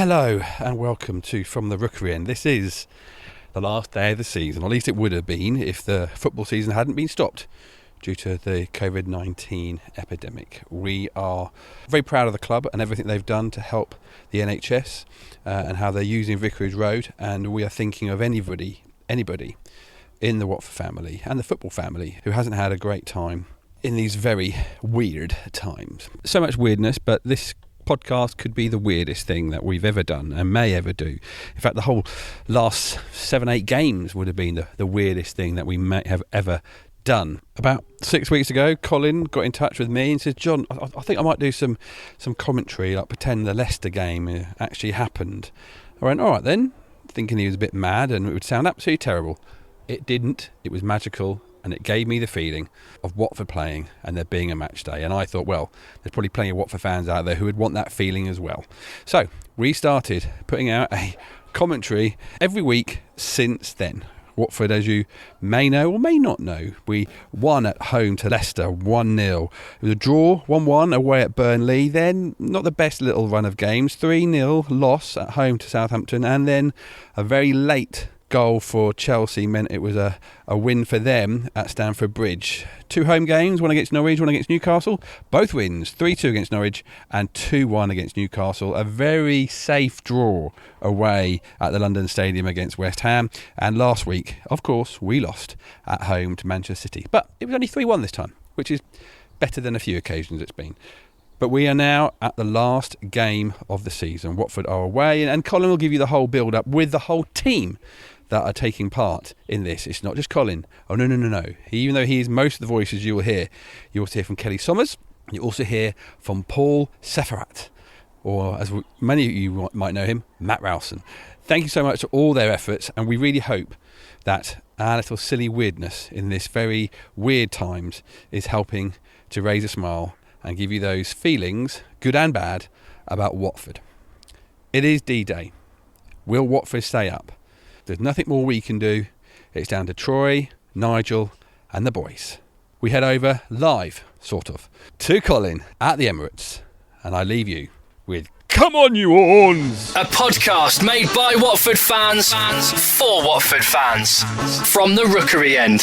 Hello and welcome to From the Rookery End. This is the last day of the season, or at least it would have been if the football season hadn't been stopped due to the COVID-19 epidemic. We are very proud of the club and everything they've done to help the NHS and how they're using Vicarage Road, and we are thinking of anybody in the Watford family and the football family who hasn't had a great time in these very weird times. So much weirdness, but this podcast could be the weirdest thing that we've ever done and may ever do. In fact, the whole last 7-8 games would have been the weirdest thing that we may have ever done. About 6 weeks ago, Colin got in touch with me and said, John, I think I might do some commentary, like pretend the Leicester game actually happened. I went, all right then, thinking he was a bit mad and it would sound absolutely terrible. It didn't. It was magical. And it gave me the feeling of Watford playing and there being a match day. And I thought, well, there's probably plenty of Watford fans out there who would want that feeling as well. So we started putting out a commentary every week since then. Watford, as you may know or may not know, we won at home to Leicester 1-0. It was a draw, 1-1 away at Burnley. Then not the best little run of games, 3-0 loss at home to Southampton. And then a very late goal for Chelsea meant it was a win for them at Stamford Bridge. 2 home games, one against Norwich, one against Newcastle. Both wins, 3-2 against Norwich and 2-1 against Newcastle. A very safe draw away at the London Stadium against West Ham. And last week, of course, we lost at home to Manchester City. But it was only 3-1 this time, which is better than a few occasions it's been. But we are now at the last game of the season. Watford are away, and Colin will give you the whole build-up with the whole team that are taking part in this. It's not just Colin. Oh, no. Even though he is most of the voices you will hear from Kelly Sommers. You also hear from Paul Seferat, or as many of you might know him, Matt Rowson. Thank you so much for all their efforts, and we really hope that our little silly weirdness in this very weird times is helping to raise a smile and give you those feelings, good and bad, about Watford. It is D-Day. Will Watford stay up? There's nothing more we can do. It's down to Troy, Nigel and the boys. We head over live, sort of, to Colin at the Emirates. And I leave you with Come On You Horns! A podcast made by Watford fans for Watford fans. From the Rookery End.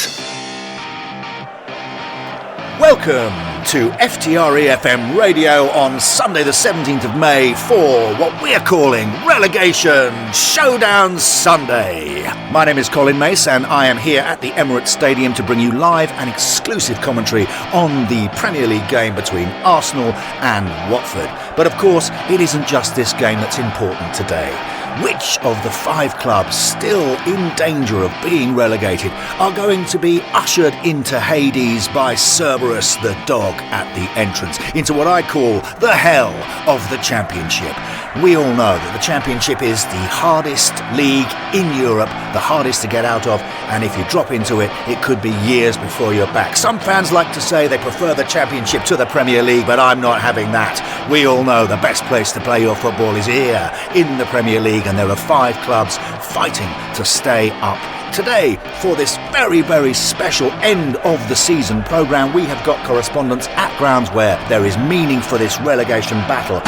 Welcome to FTRE FM Radio on Sunday the 17th of May for what we're calling Relegation Showdown Sunday. My name is Colin Mace and I am here at the Emirates Stadium to bring you live and exclusive commentary on the Premier League game between Arsenal and Watford. But of course, it isn't just this game that's important today. Which of the 5 clubs still in danger of being relegated are going to be ushered into Hades by Cerberus the dog at the entrance, into what I call the hell of the Championship? We all know that the Championship is the hardest league in Europe, the hardest to get out of, and if you drop into it, it could be years before you're back. Some fans like to say they prefer the Championship to the Premier League, but I'm not having that. We all know the best place to play your football is here in the Premier League, and there are 5 clubs fighting to stay up. Today, for this very, very special end of the season programme, we have got correspondents at grounds where there is meaning for this relegation battle.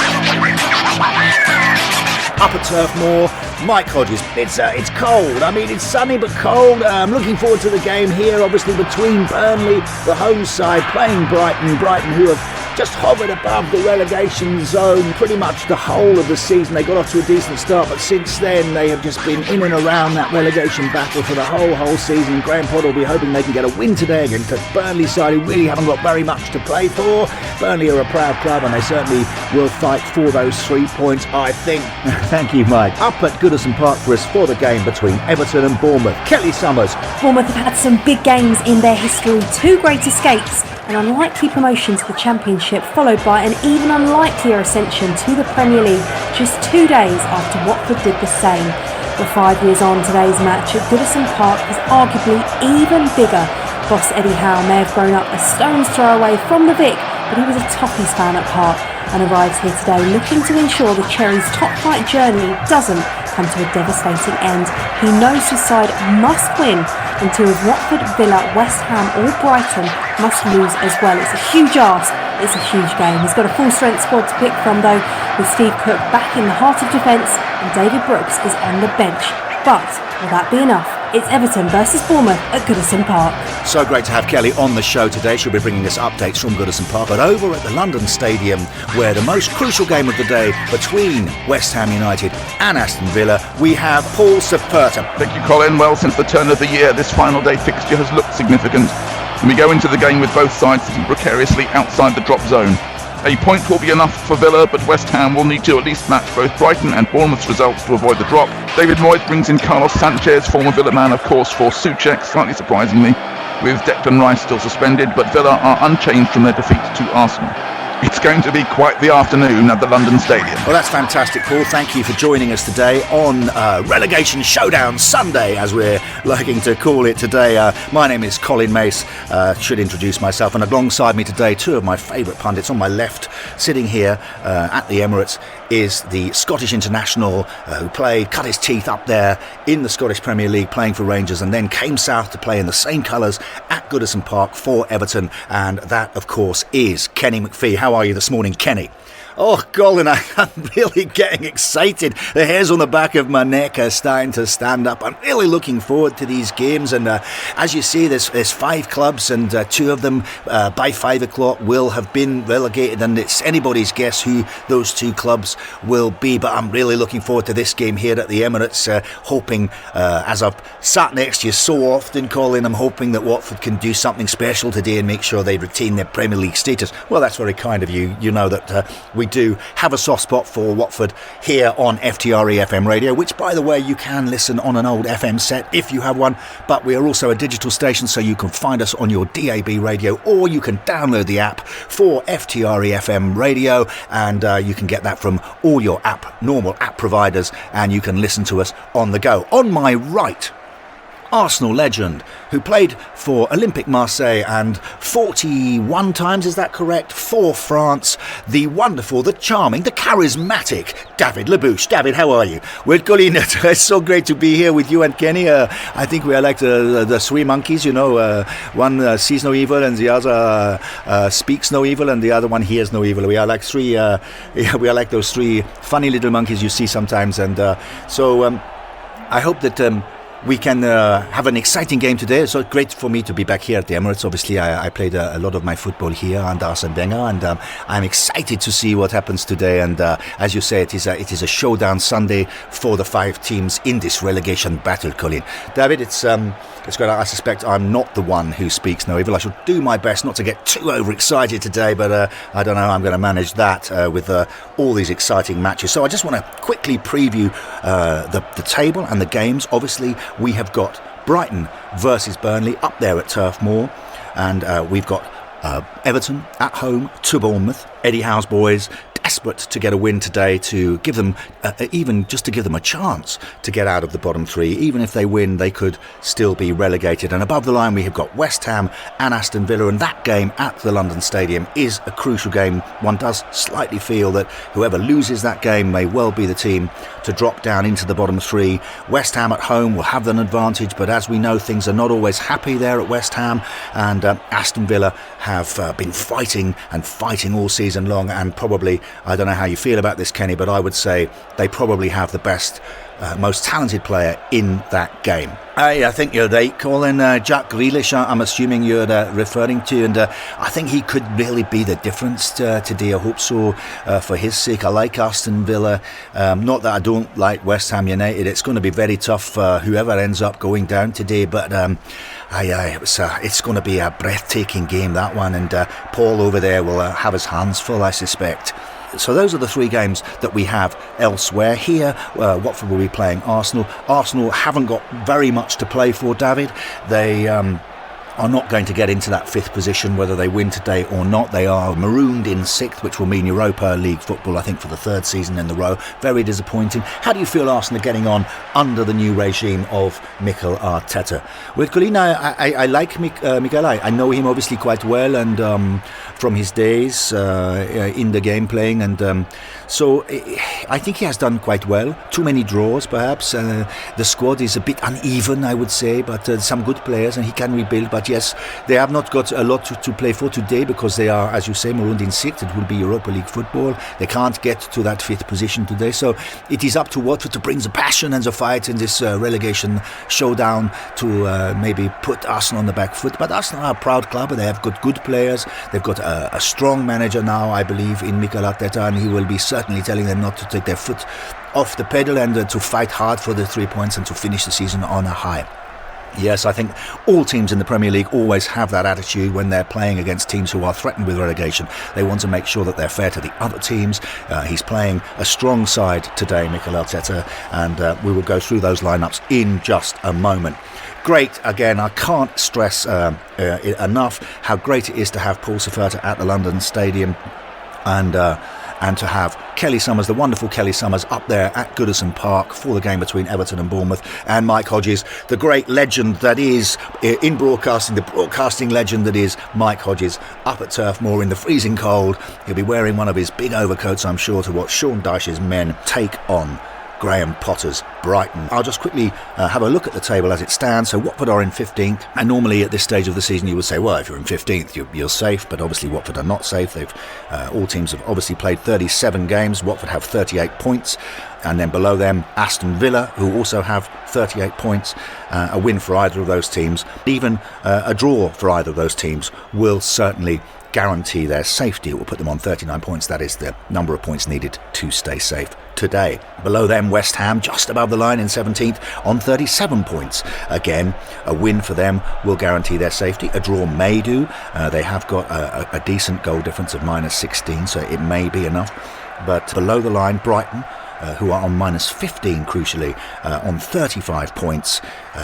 Up at Turf Moor, Mike Hodges. It's cold. I mean, it's sunny but cold. I'm looking forward to the game here, obviously between Burnley, the home side, playing Brighton, who have just hovered above the relegation zone pretty much the whole of the season. They got off to a decent start, but since then they have just been in and around that relegation battle for the whole season. Graham Potter will be hoping they can get a win today against the Burnley side, who really haven't got very much to play for. Burnley are a proud club and they certainly will fight for those 3 points, I think. Thank you, Mike. Up at Goodison Park for us for the game between Everton and Bournemouth. Kelly Sommers. Bournemouth have had some big games in their history, 2 great escapes, an unlikely promotion to the Championship, followed by an even unlikelier ascension to the Premier League just 2 days after Watford did the same. But 5 years on, today's match at Goodison Park is arguably even bigger. Boss Eddie Howe may have grown up a stone's throw away from the Vic, but he was a Toffees fan at heart and arrives here today looking to ensure the Cherries' top flight journey doesn't come to a devastating end. He knows his side must win, and two of Watford, Villa, West Ham or Brighton must lose as well. It's a huge ask. It's a huge game. He's got a full-strength squad to pick from though, with Steve Cook back in the heart of defence and David Brooks is on the bench. But will that be enough? It's Everton versus Bournemouth at Goodison Park. So great to have Kelly on the show today. She'll be bringing us updates from Goodison Park. But over at the London Stadium, where the most crucial game of the day between West Ham United and Aston Villa, we have Paul Saperta. Thank you, Colin. Well, since the turn of the year, this final day fixture has looked significant. And we go into the game with both sides sitting precariously outside the drop zone. A point will be enough for Villa, but West Ham will need to at least match both Brighton and Bournemouth's results to avoid the drop. David Moyes brings in Carlos Sanchez, former Villa man of course, for Souček, slightly surprisingly, with Declan Rice still suspended, but Villa are unchanged from their defeat to Arsenal. It's going to be quite the afternoon at the London Stadium. Well, that's fantastic, Paul. Thank you for joining us today on Relegation Showdown Sunday, as we're liking to call it today. My name is Colin Mace. Should introduce myself. And alongside me today, two of my favourite pundits. On my left, sitting here at the Emirates, is the Scottish international who cut his teeth up there in the Scottish Premier League playing for Rangers and then came south to play in the same colours at Goodison Park for Everton, and that of course is Kenny McPhee. How are you this morning, Kenny? Oh, Colin, I'm really getting excited. The hairs on the back of my neck are starting to stand up. I'm really looking forward to these games. And as you see, there's 5 clubs, and 2 of them by 5 o'clock will have been relegated. And it's anybody's guess who those 2 clubs will be. But I'm really looking forward to this game here at the Emirates. Hoping, as I've sat next to you so often, Colin, I'm hoping that Watford can do something special today and make sure they retain their Premier League status. Well, that's very kind of you. You know that we do have a soft spot for Watford here on FTRE FM radio, which by the way you can listen on an old FM set if you have one, but we are also a digital station, so you can find us on your DAB radio, or you can download the app for FTRE FM radio, and you can get that from all your normal app providers, and you can listen to us on the go. On my right, Arsenal legend who played for Olympique Marseille and 41 times, is that correct, for France, the wonderful, the charming, the charismatic David Labouche. David, how are you? Well, Colin, it's so great to be here with you and Kenny. I think we are like the 3 monkeys, you know, one sees no evil and the other speaks no evil and the other one hears no evil. We are like we are like those 3 funny little monkeys you see sometimes, and so I hope that we can have an exciting game today. It's so great for me to be back here at the Emirates. Obviously, I played a lot of my football here under Arsene Wenger, and I'm excited to see what happens today. And as you say, it is a showdown Sunday for the 5 teams in this relegation battle, Colin. David, it's great. I suspect I'm not the one who speaks no evil. I shall do my best not to get too overexcited today, but I don't know how I'm going to manage that with all these exciting matches. So I just want to quickly preview the table and the games. Obviously, we have got Brighton versus Burnley up there at Turf Moor, and we've got Everton at home to Bournemouth. Eddie Howe's boys desperate to get a win today to give them even just to give them a chance to get out of the bottom 3. Even if they win, they could still be relegated. And above the line, we have got West Ham and Aston Villa, and that game at the London Stadium is a crucial game. One does slightly feel that whoever loses that game may well be the team to drop down into the bottom 3. West Ham at home will have an advantage, but as we know, things are not always happy there at West Ham, and Aston Villa have been fighting all season long, and probably, I don't know how you feel about this, Kenny, but I would say they probably have the best, most talented player in that game. I think you're right, Colin. Jack Grealish, I'm assuming you're referring to, and I think he could really be the difference today. I hope so for his sake. I like Aston Villa. Not that I don't like West Ham United. It's going to be very tough whoever ends up going down today, but it's going to be a breathtaking game, that one, and Paul over there will have his hands full, I suspect. So those are the 3 games that we have elsewhere. Here, Watford will be playing Arsenal. Arsenal haven't got very much to play for, David. They are not going to get into that 5th position, whether they win today or not. They are marooned in 6th, which will mean Europa League football, I think, for the 3rd season in a row. Very disappointing. How do you feel Arsenal are getting on under the new regime of Mikel Arteta? With Colina, I like Mikel. I know him obviously quite well, and from his days in the game playing, and so I think he has done quite well. Too many draws, perhaps. The squad is a bit uneven, I would say, but some good players, and he can rebuild. But yes, they have not got a lot to play for today, because they are, as you say, marooned in 6th. It will be Europa League football. They can't get to that 5th position today, so it is up to Watford to bring the passion and the fight in this relegation showdown to maybe put Arsenal on the back foot. But Arsenal are a proud club. They have got good players. They've got a strong manager now, I believe, in Mikel Arteta, and he will be certainly telling them not to take their foot off the pedal and to fight hard for the 3 points and to finish the season on a high. Yes, I think all teams in the Premier League always have that attitude when they're playing against teams who are threatened with relegation. They want to make sure that they're fair to the other teams. He's playing a strong side today, Mikel Arteta, and we will go through those lineups in just a moment. Great, again, I can't stress enough how great it is to have Paul Sofurta at the London Stadium, and to have Kelly Summers, the wonderful Kelly Summers, up there at Goodison Park for the game between Everton and Bournemouth, and Mike Hodges, the great legend that is in broadcasting, the broadcasting legend that is Mike Hodges, up at Turf Moor in the freezing cold. He'll be wearing one of his big overcoats, I'm sure, to watch Sean Dyche's men take on Graham Potter's Brighton. I'll just quickly have a look at the table as it stands. So Watford are in 15th, and normally at this stage of the season you would say, well, if you're in 15th you're safe, but obviously Watford are not safe. They've all teams have obviously played 37 games. Watford have 38 points, and then below them Aston Villa, who also have 38 points. A win for either of those teams, even a draw for either of those teams, will certainly guarantee their safety. It will put them on 39 points. That is the number of points needed to stay safe today. Below them, West Ham, just above the line in 17th on 37 points. Again, a win for them will guarantee their safety. A draw may do. They have got a decent goal difference of -16, so it may be enough. But below the line, Brighton, who are on -15, crucially, on 35 points.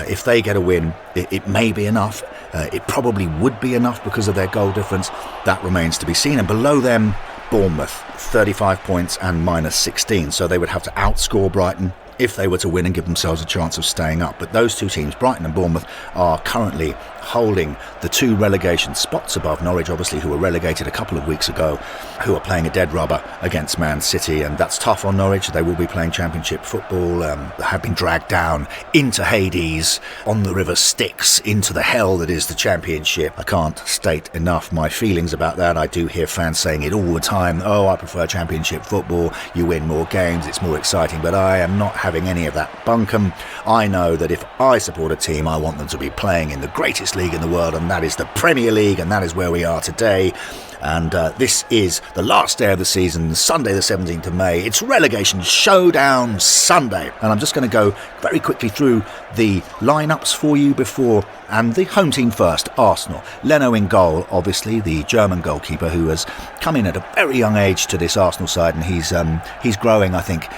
If they get a win, it may be enough. It probably would be enough because of their goal difference. That remains to be seen. And below them, Bournemouth, 35 points and -16. So they would have to outscore Brighton if they were to win and give themselves a chance of staying up. But those two teams, Brighton and Bournemouth, are currently holding the 2 relegation spots above Norwich, obviously, who were relegated a couple of weeks ago, who are playing a dead rubber against Man City, and that's tough on Norwich. They will be playing Championship football. They have been dragged down into Hades, on the River Styx, into the hell that is the Championship. I can't state enough my feelings about that. I do hear fans saying it all the time, oh, I prefer Championship football, you win more games, it's more exciting, but I am not having any of that bunkum. I know that if I support a team, I want them to be playing in the greatest league in the world, and that is the Premier League, and that is where we are today. And this is the last day of the season, Sunday the 17th of May. It's Relegation Showdown Sunday, and I'm just going to go very quickly through the lineups for you before. And the home team first, Arsenal. Leno in goal, obviously, the German goalkeeper who has come in at a very young age to this Arsenal side, and he's growing, I think,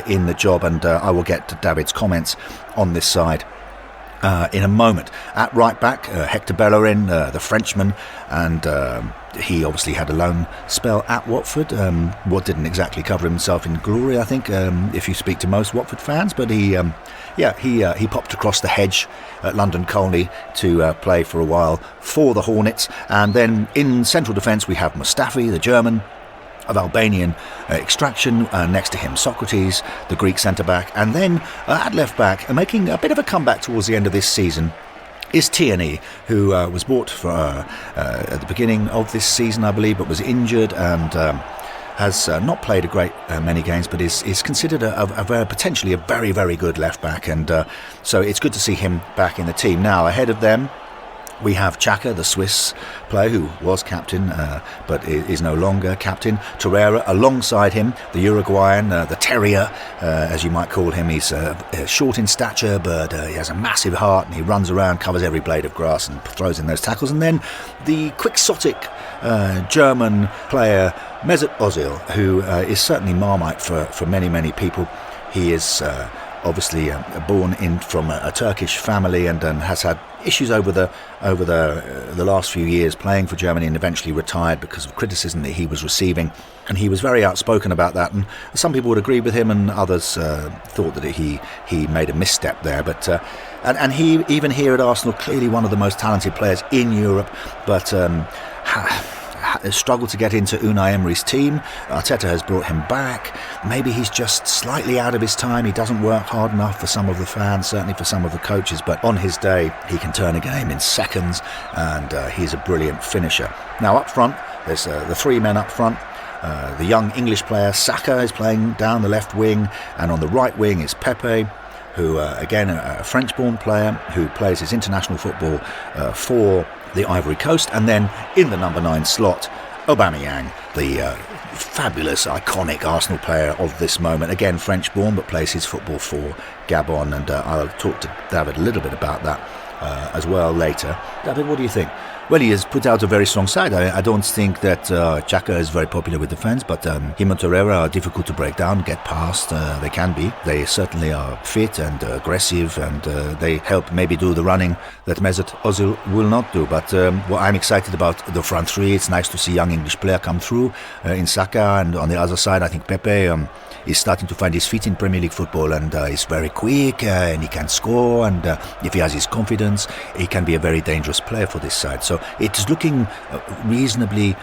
in the job, and I will get to David's comments on this side in a moment. At right back, Hector Bellerin, the Frenchman, and he obviously had a loan spell at Watford. What didn't exactly cover himself in glory, I think, if you speak to most Watford fans, but he popped across the hedge at London Colney to play for a while for the Hornets. And then in central defence we have Mustafi, the German, of Albanian extraction. Next to him, Socrates, the Greek centre-back. And then at left-back, making a bit of a comeback towards the end of this season, is Tierney, who was bought for, at the beginning of this season, I believe, but was injured and has not played a great many games, but is considered potentially a very, very good left-back. And so it's good to see him back in the team. Now, ahead of them, we have Xhaka, the Swiss player who was captain but is no longer captain. Torreira alongside him, the Uruguayan, the Terrier, as you might call him. He's short in stature, but he has a massive heart, and he runs around, covers every blade of grass and throws in those tackles. And then the quixotic German player Mesut Ozil, who is certainly Marmite for many, many people. He is obviously born in from a Turkish family and has had issues over the last few years playing for Germany, and eventually retired because of criticism that he was receiving. And he was very outspoken about that, and some people would agree with him, and others thought that he made a misstep there. But and he, even here at Arsenal, clearly one of the most talented players in Europe, but struggled to get into Unai Emery's team. Arteta has brought him back. Maybe he's just slightly out of his time. He doesn't work hard enough for some of the fans, certainly for some of the coaches, but on his day he can turn a game in seconds, and he's a brilliant finisher. Now up front, there's the three men up front. The young English player Saka is playing down the left wing, and on the right wing is Pepe, who again a French-born player who plays his international football for the Ivory Coast. And then in the number 9 slot, Aubameyang, the fabulous, iconic Arsenal player of this moment, again French-born but plays his football for Gabon, and I'll talk to David a little bit about that as well later. David, what do you think? Well, he has put out a very strong side. I don't think that Xhaka is very popular with the fans, but him and Torreira are difficult to break down, get past. They can be. They certainly are fit and aggressive, and they help maybe do the running that Mesut Ozil will not do. But what I'm excited about the front three, it's nice to see young English player come through in Saka, and on the other side, I think Pepe is starting to find his feet in Premier League football, and he's very quick and he can score, and if he has his confidence, he can be a very dangerous player for this side. So it's looking reasonably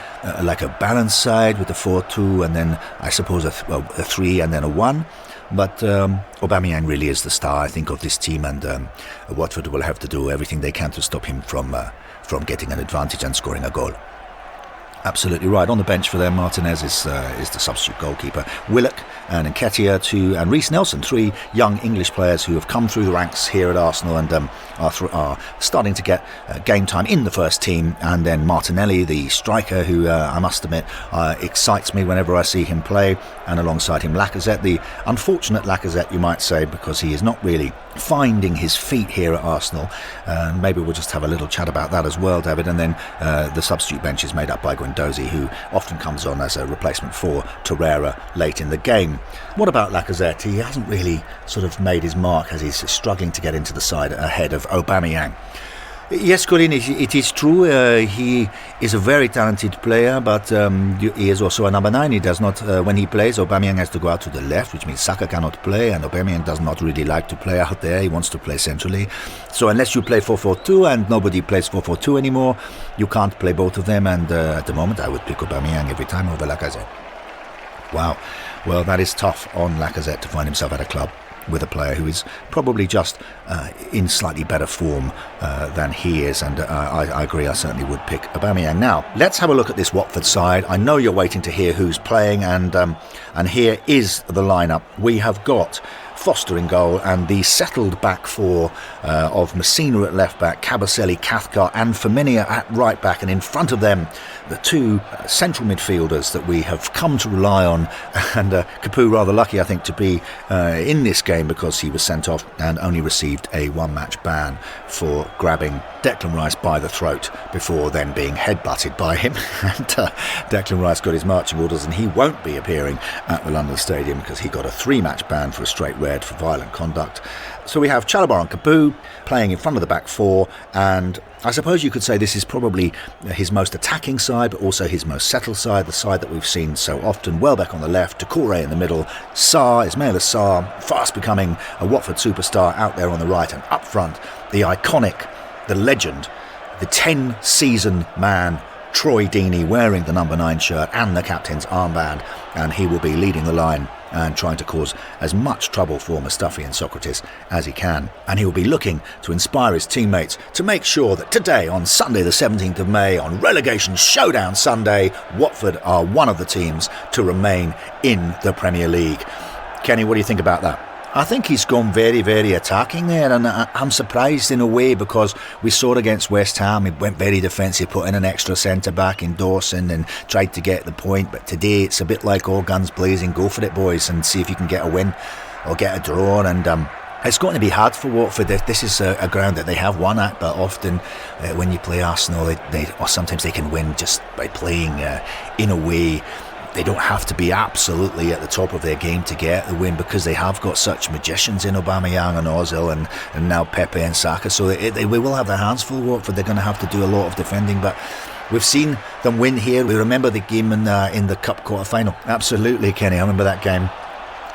like a balanced side with a 4-2 and then I suppose a 3 and then a 1. But Aubameyang really is the star, I think, of this team, and Watford will have to do everything they can to stop him from getting an advantage and scoring a goal. Absolutely right. On the bench for them, Martinez is the substitute goalkeeper. Willock and Nketiah and Reece Nelson, 3 young English players who have come through the ranks here at Arsenal and are starting to get game time in the first team. And then Martinelli, the striker, who I must admit excites me whenever I see him play. And alongside him, Lacazette, the unfortunate Lacazette, you might say, because he is not really finding his feet here at Arsenal. And maybe we'll just have a little chat about that as well, David. And then the substitute bench is made up by Guendouzi, who often comes on as a replacement for Torreira late in the game. What about Lacazette? He hasn't really sort of made his mark as he's struggling to get into the side ahead of Aubameyang. Yes, Colin, it is true. He is a very talented player, but he is also a number 9. He does not, when he plays, Aubameyang has to go out to the left, which means Saka cannot play, and Aubameyang does not really like to play out there. He wants to play centrally. So unless you play 4-4-2, and nobody plays 4-4-2 anymore, you can't play both of them, and at the moment I would pick Aubameyang every time over Lacazette. Wow. Well, that is tough on Lacazette to find himself at a club with a player who is probably just in slightly better form than he is, and I agree, I certainly would pick Aubameyang. Now, let's have a look at this Watford side. I know you're waiting to hear who's playing, and here is the lineup. We have got Foster in goal, and the settled back four of Messina at left back, Kabasele, Cathcart and Firmino at right back, and in front of them the 2 central midfielders that we have come to rely on, and Capoue rather lucky, I think, to be in this game because he was sent off and only received a 1-match ban for grabbing Declan Rice by the throat before then being headbutted by him. And Declan Rice got his marching orders, and he won't be appearing at the London Stadium because he got a 3-match ban for a straight red for violent conduct. So we have Chalobah and Capoue playing in front of the back four, and I suppose you could say this is probably his most attacking side, but also his most settled side, the side that we've seen so often. Welbeck on the left, Doucouré in the middle, Ismaila Sarr, fast becoming a Watford superstar, out there on the right, and up front, the iconic, the legend, the 10-season man, Troy Deeney, wearing the number 9 shirt and the captain's armband, and he will be leading the line and trying to cause as much trouble for Mustafi and Socrates as he can. And he will be looking to inspire his teammates to make sure that today, on Sunday the 17th of May, on Relegation Showdown Sunday, Watford are one of the teams to remain in the Premier League. Kenny, what do you think about that? I think he's gone very, very attacking there, and I'm surprised in a way because we saw it against West Ham. He went very defensive, put in an extra centre-back in Dawson and tried to get the point, but today it's a bit like all guns blazing, go for it boys and see if you can get a win or get a draw. And it's going to be hard for Watford. This is a ground that they have won at, but often when you play Arsenal, or sometimes they can win just by playing in a way they don't have to be absolutely at the top of their game to get the win, because they have got such magicians in Aubameyang and Ozil and now Pepe and Saka. So they will have their hands full, Watford. They're going to have to do a lot of defending, but we've seen them win here. We remember the game in the Cup quarter-final. Absolutely, Kenny. I remember that game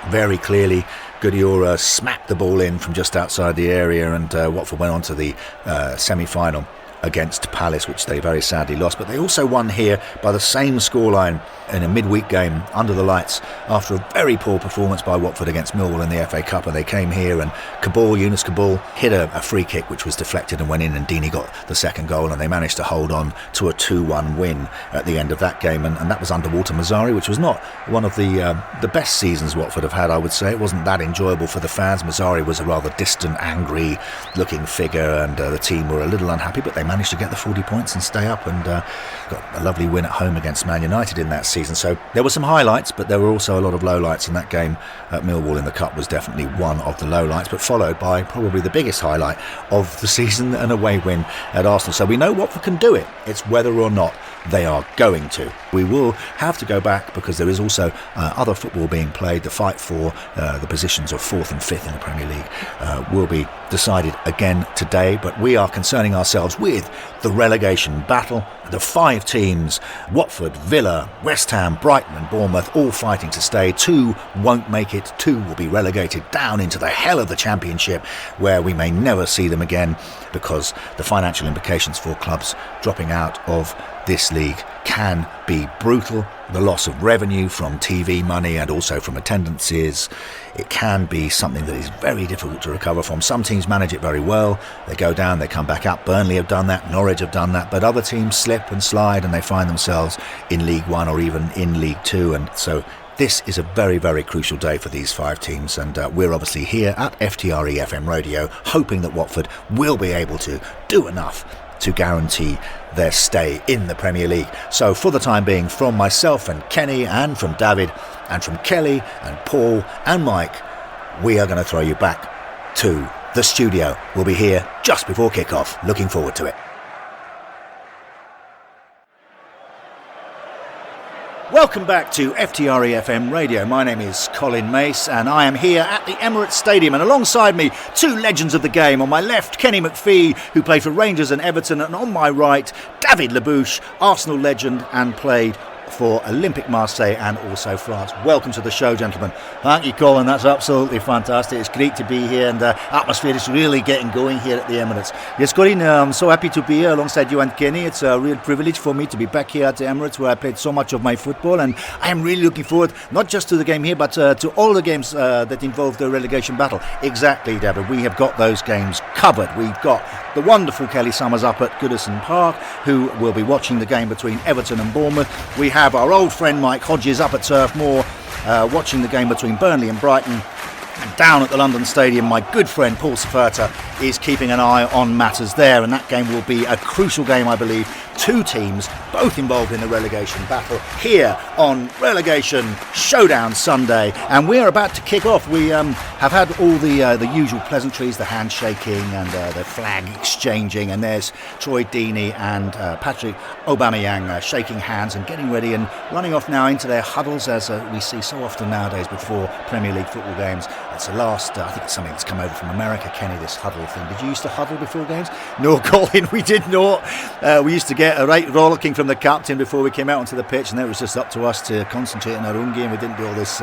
very clearly. Guardiola smacked the ball in from just outside the area, and Watford went on to the semi-final against Palace, which they very sadly lost. But they also won here by the same scoreline in a midweek game under the lights after a very poor performance by Watford against Millwall in the FA Cup. And they came here, and Yunus Kabul hit a free kick which was deflected and went in, and Deeney got the second goal, and they managed to hold on to a 2-1 win at the end of that game. And that was under Walter Mazzarri, which was not one of the best seasons Watford have had, I would say. It wasn't that enjoyable for the fans. Mazzarri was a rather distant, angry looking figure, and the team were a little unhappy, but they managed to get the 40 points and stay up, and got a lovely win at home against Man United in that season. So there were some highlights, but there were also a lot of lowlights, and that game at Millwall in the Cup was definitely one of the lowlights, but followed by probably the biggest highlight of the season, an away win at Arsenal. So we know Watford can do it. It's whether or not they are going to. We will have to go back, because there is also other football being played. The fight for the positions of 4th and 5th in the Premier League will be decided again today, but we are concerning ourselves with the relegation battle. The 5 teams, Watford, Villa, West Ham, Brighton and Bournemouth, all fighting to stay. 2 won't make it. 2 will be relegated down into the hell of the Championship, where we may never see them again, because the financial implications for clubs dropping out of this league can be brutal. The loss of revenue from TV money and also from attendances, it can be something that is very difficult to recover from. Some teams manage it very well. They go down, they come back up. Burnley have done that, Norwich have done that, but other teams slip and slide, and they find themselves in League One or even in League Two. And so this is a very, very crucial day for these 5 teams, and we're obviously here at FTRE FM Radio hoping that Watford will be able to do enough to guarantee their stay in the Premier League. So for the time being, from myself and Kenny, and from David, and from Kelly and Paul and Mike, we are going to throw you back to the studio. We'll be here just before kickoff. Looking forward to it. Welcome back to FTRE FM Radio. My name is Colin Mace, and I am here at the Emirates Stadium, and alongside me, 2 legends of the game. On my left, Kenny McPhee, who played for Rangers and Everton, and on my right, David Labouche, Arsenal legend and played for Olympique Marseille and also France. Welcome to the show, gentlemen. Thank you, Colin. That's absolutely fantastic. It's great to be here, and the atmosphere is really getting going here at the Emirates. Yes, Colin, I'm so happy to be here alongside you and Kenny. It's a real privilege for me to be back here at the Emirates, where I played so much of my football, and I am really looking forward not just to the game here, but to all the games that involve the relegation battle. Exactly, David. We have got those games covered. We've got the wonderful Kelly Summers up at Goodison Park, who will be watching the game between Everton and Bournemouth. We have our old friend Mike Hodges up at Turf Moor, watching the game between Burnley and Brighton. And down at the London Stadium, my good friend Paul Saferta is keeping an eye on matters there, and that game will be a crucial game, I believe. 2 teams, both involved in the relegation battle, here on Relegation Showdown Sunday, and we're about to kick off. We have had all the usual pleasantries, the handshaking and the flag exchanging, and there's Troy Deeney and Patrick Aubameyang shaking hands and getting ready and running off now into their huddles, as we see so often nowadays before Premier League football games. It's the last, I think it's something that's come over from America, Kenny, this huddle thing. Did you used to huddle before games? No, Colin, we did not. We used to get a right rollicking from the captain before we came out onto the pitch, and then it was just up to us to concentrate on our own game. We didn't do all this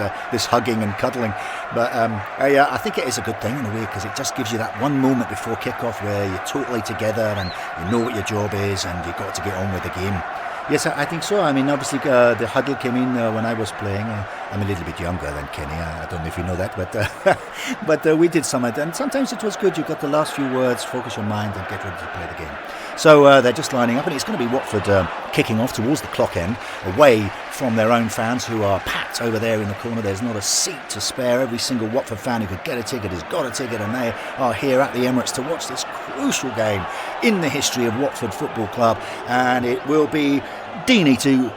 hugging and cuddling. But I think it is a good thing in a way, because it just gives you that one moment before kick-off where you're totally together and you know what your job is and you've got to get on with the game. Yes, I think so. I mean, obviously the huddle came in when I was playing. I'm a little bit younger than Kenny. I don't know if you know that, but we did some of it. And sometimes it was good. You got the last few words, focus your mind and get ready to play the game. So they're just lining up, and it's going to be Watford kicking off towards the clock end, away from their own fans who are packed over there in the corner. There's not a seat to spare. Every single Watford fan who could get a ticket has got a ticket, and they are here at the Emirates to watch this crucial game in the history of Watford Football Club. And it will be Deeney to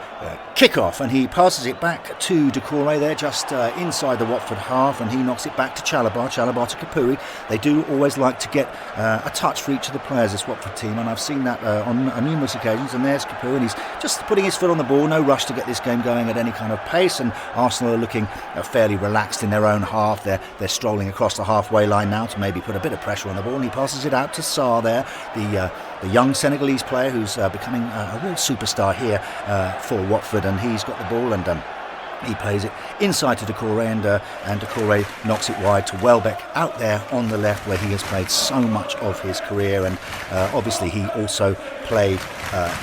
kickoff, and he passes it back to Decore there, just inside the Watford half, and he knocks it back to Chalobah to Kapui. They do always like to get a touch for each of the players, this Watford team, and I've seen that on numerous occasions. And there's Kapui, and he's just putting his foot on the ball, no rush to get this game going at any kind of pace, and Arsenal are looking fairly relaxed in their own half. They're strolling across the halfway line now to maybe put a bit of pressure on the ball, and he passes it out to Sarr there, the young Senegalese player who's becoming a real superstar here for Watford, and he's got the ball, and he plays it inside to Decore, and Decore knocks it wide to Welbeck out there on the left, where he has played so much of his career, and obviously he also played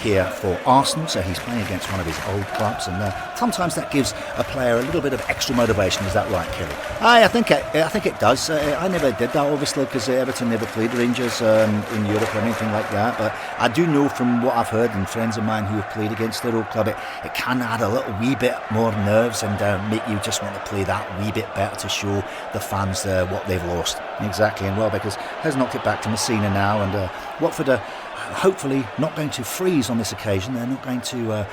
here for Arsenal, so he's playing against one of his old clubs, and sometimes that gives a player a little bit of extra motivation. Is that right, Kelly? I think it does. I never did that, obviously, because Everton never played Rangers in Europe or anything like that, but I do know from what I've heard and friends of mine who have played against their old club, it can add a little wee bit more nerves and make you just want to play that wee bit better to show the fans what they've lost. Exactly, and Welbeck has knocked it back to Messina now, and Watford are hopefully not going to freeze on this occasion. They're not going to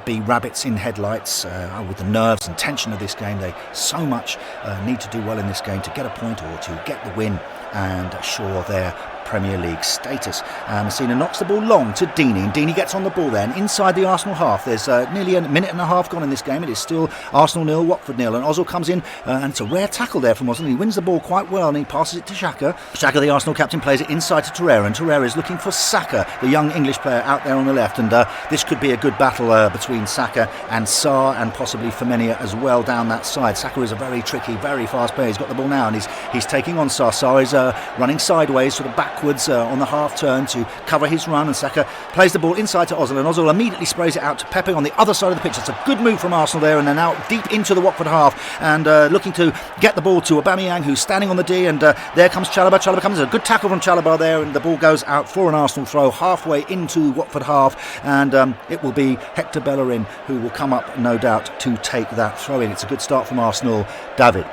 be rabbits in headlights with the nerves and tension of this game. They so much need to do well in this game to get a point or to get the win and assure their Premier League status. Messina knocks the ball long to Deeney, and Deeney gets on the ball then inside the Arsenal half. There's nearly a minute and a half gone in this game. It is still Arsenal 0, Watford 0, and Ozil comes in, and it's a rare tackle there from Ozil. He wins the ball quite well, and he passes it to Xhaka. Xhaka, the Arsenal captain, plays it inside to Torreira, and Torreira is looking for Saka, the young English player out there on the left, and this could be a good battle between Saka and Sarr, and possibly Femenia as well down that side. Saka is a very tricky, very fast player. He's got the ball now, and he's taking on Sarr. Sarr is running sideways, sort of backwards on the half turn to cover his run, and Saka plays the ball inside to Ozil, and Ozil immediately sprays it out to Pepe on the other side of the pitch. It's a good move from Arsenal there, and they're now deep into the Watford half, and looking to get the ball to Aubameyang, who's standing on the D, and there comes Chalobah. Chalobah comes, a good tackle from Chalobah there, and the ball goes out for an Arsenal throw halfway into Watford half, and it will be Hector Bellerin who will come up, no doubt, to take that throw in. It's a good start from Arsenal. David?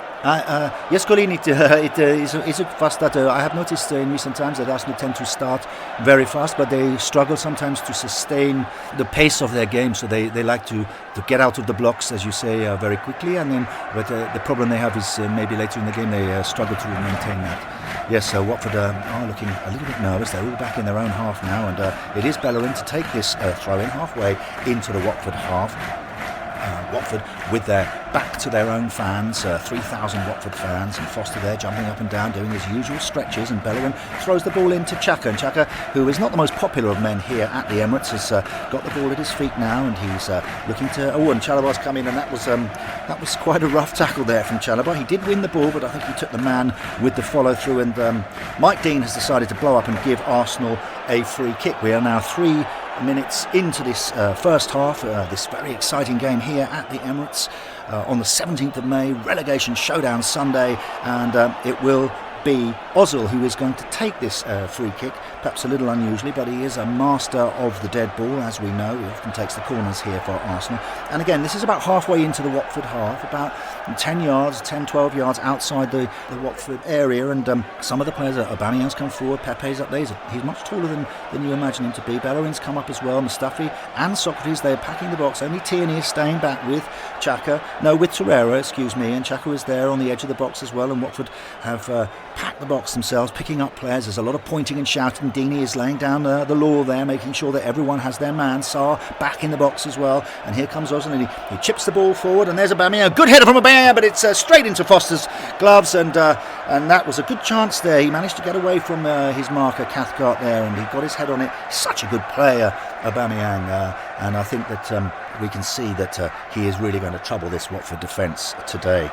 Yes, Colin, it is a fast that I have noticed in recent times that Arsenal tend to start very fast, but they struggle sometimes to sustain the pace of their game, so they like to get out of the blocks, as you say, very quickly, and then but the problem they have is maybe later in the game they struggle to maintain that. Yes, Watford are looking a little bit nervous. They're all back in their own half now, and it is Bellerin to take this throw in halfway into the Watford half. Watford with their back to their own fans, 3,000 Watford fans, and Foster there jumping up and down doing his usual stretches, and Bellerin throws the ball into Xhaka, and Xhaka, who is not the most popular of men here at the Emirates, has got the ball at his feet now, and he's looking to and Chalobah's come in, and that was quite a rough tackle there from Chalobah. He did win the ball, but I think he took the man with the follow through, and Mike Dean has decided to blow up and give Arsenal a free kick. We are now 3 minutes into this first half, this very exciting game here at the Emirates on the 17th of May, Relegation Showdown Sunday, and it will be Ozil who is going to take this free kick, perhaps a little unusually, but he is a master of the dead ball, as we know. He often takes the corners here for Arsenal, and again this is about halfway into the Watford half, about 10 yards, 12 yards outside the Watford area, and some of the players, Aubameyang's come forward, Pepe's up there, he's much taller than you imagine him to be. Bellerin's come up as well, Mustafi and Socrates, they're packing the box. Only Tierney is staying back with Torreira, and Xhaka is there on the edge of the box as well, and Watford have packed the box themselves, picking up players. There's a lot of pointing and shouting. Deeney is laying down the law there, making sure that everyone has their man. Sarr back in the box as well, and here comes Ozil, and he chips the ball forward, and there's Aubameyang, good header from Aubameyang, but it's straight into Foster's gloves, and that was a good chance there. He managed to get away from his marker Cathcart there, and he got his head on it. Such a good player, Aubameyang, and I think that we can see that he is really going to trouble this Watford defence today.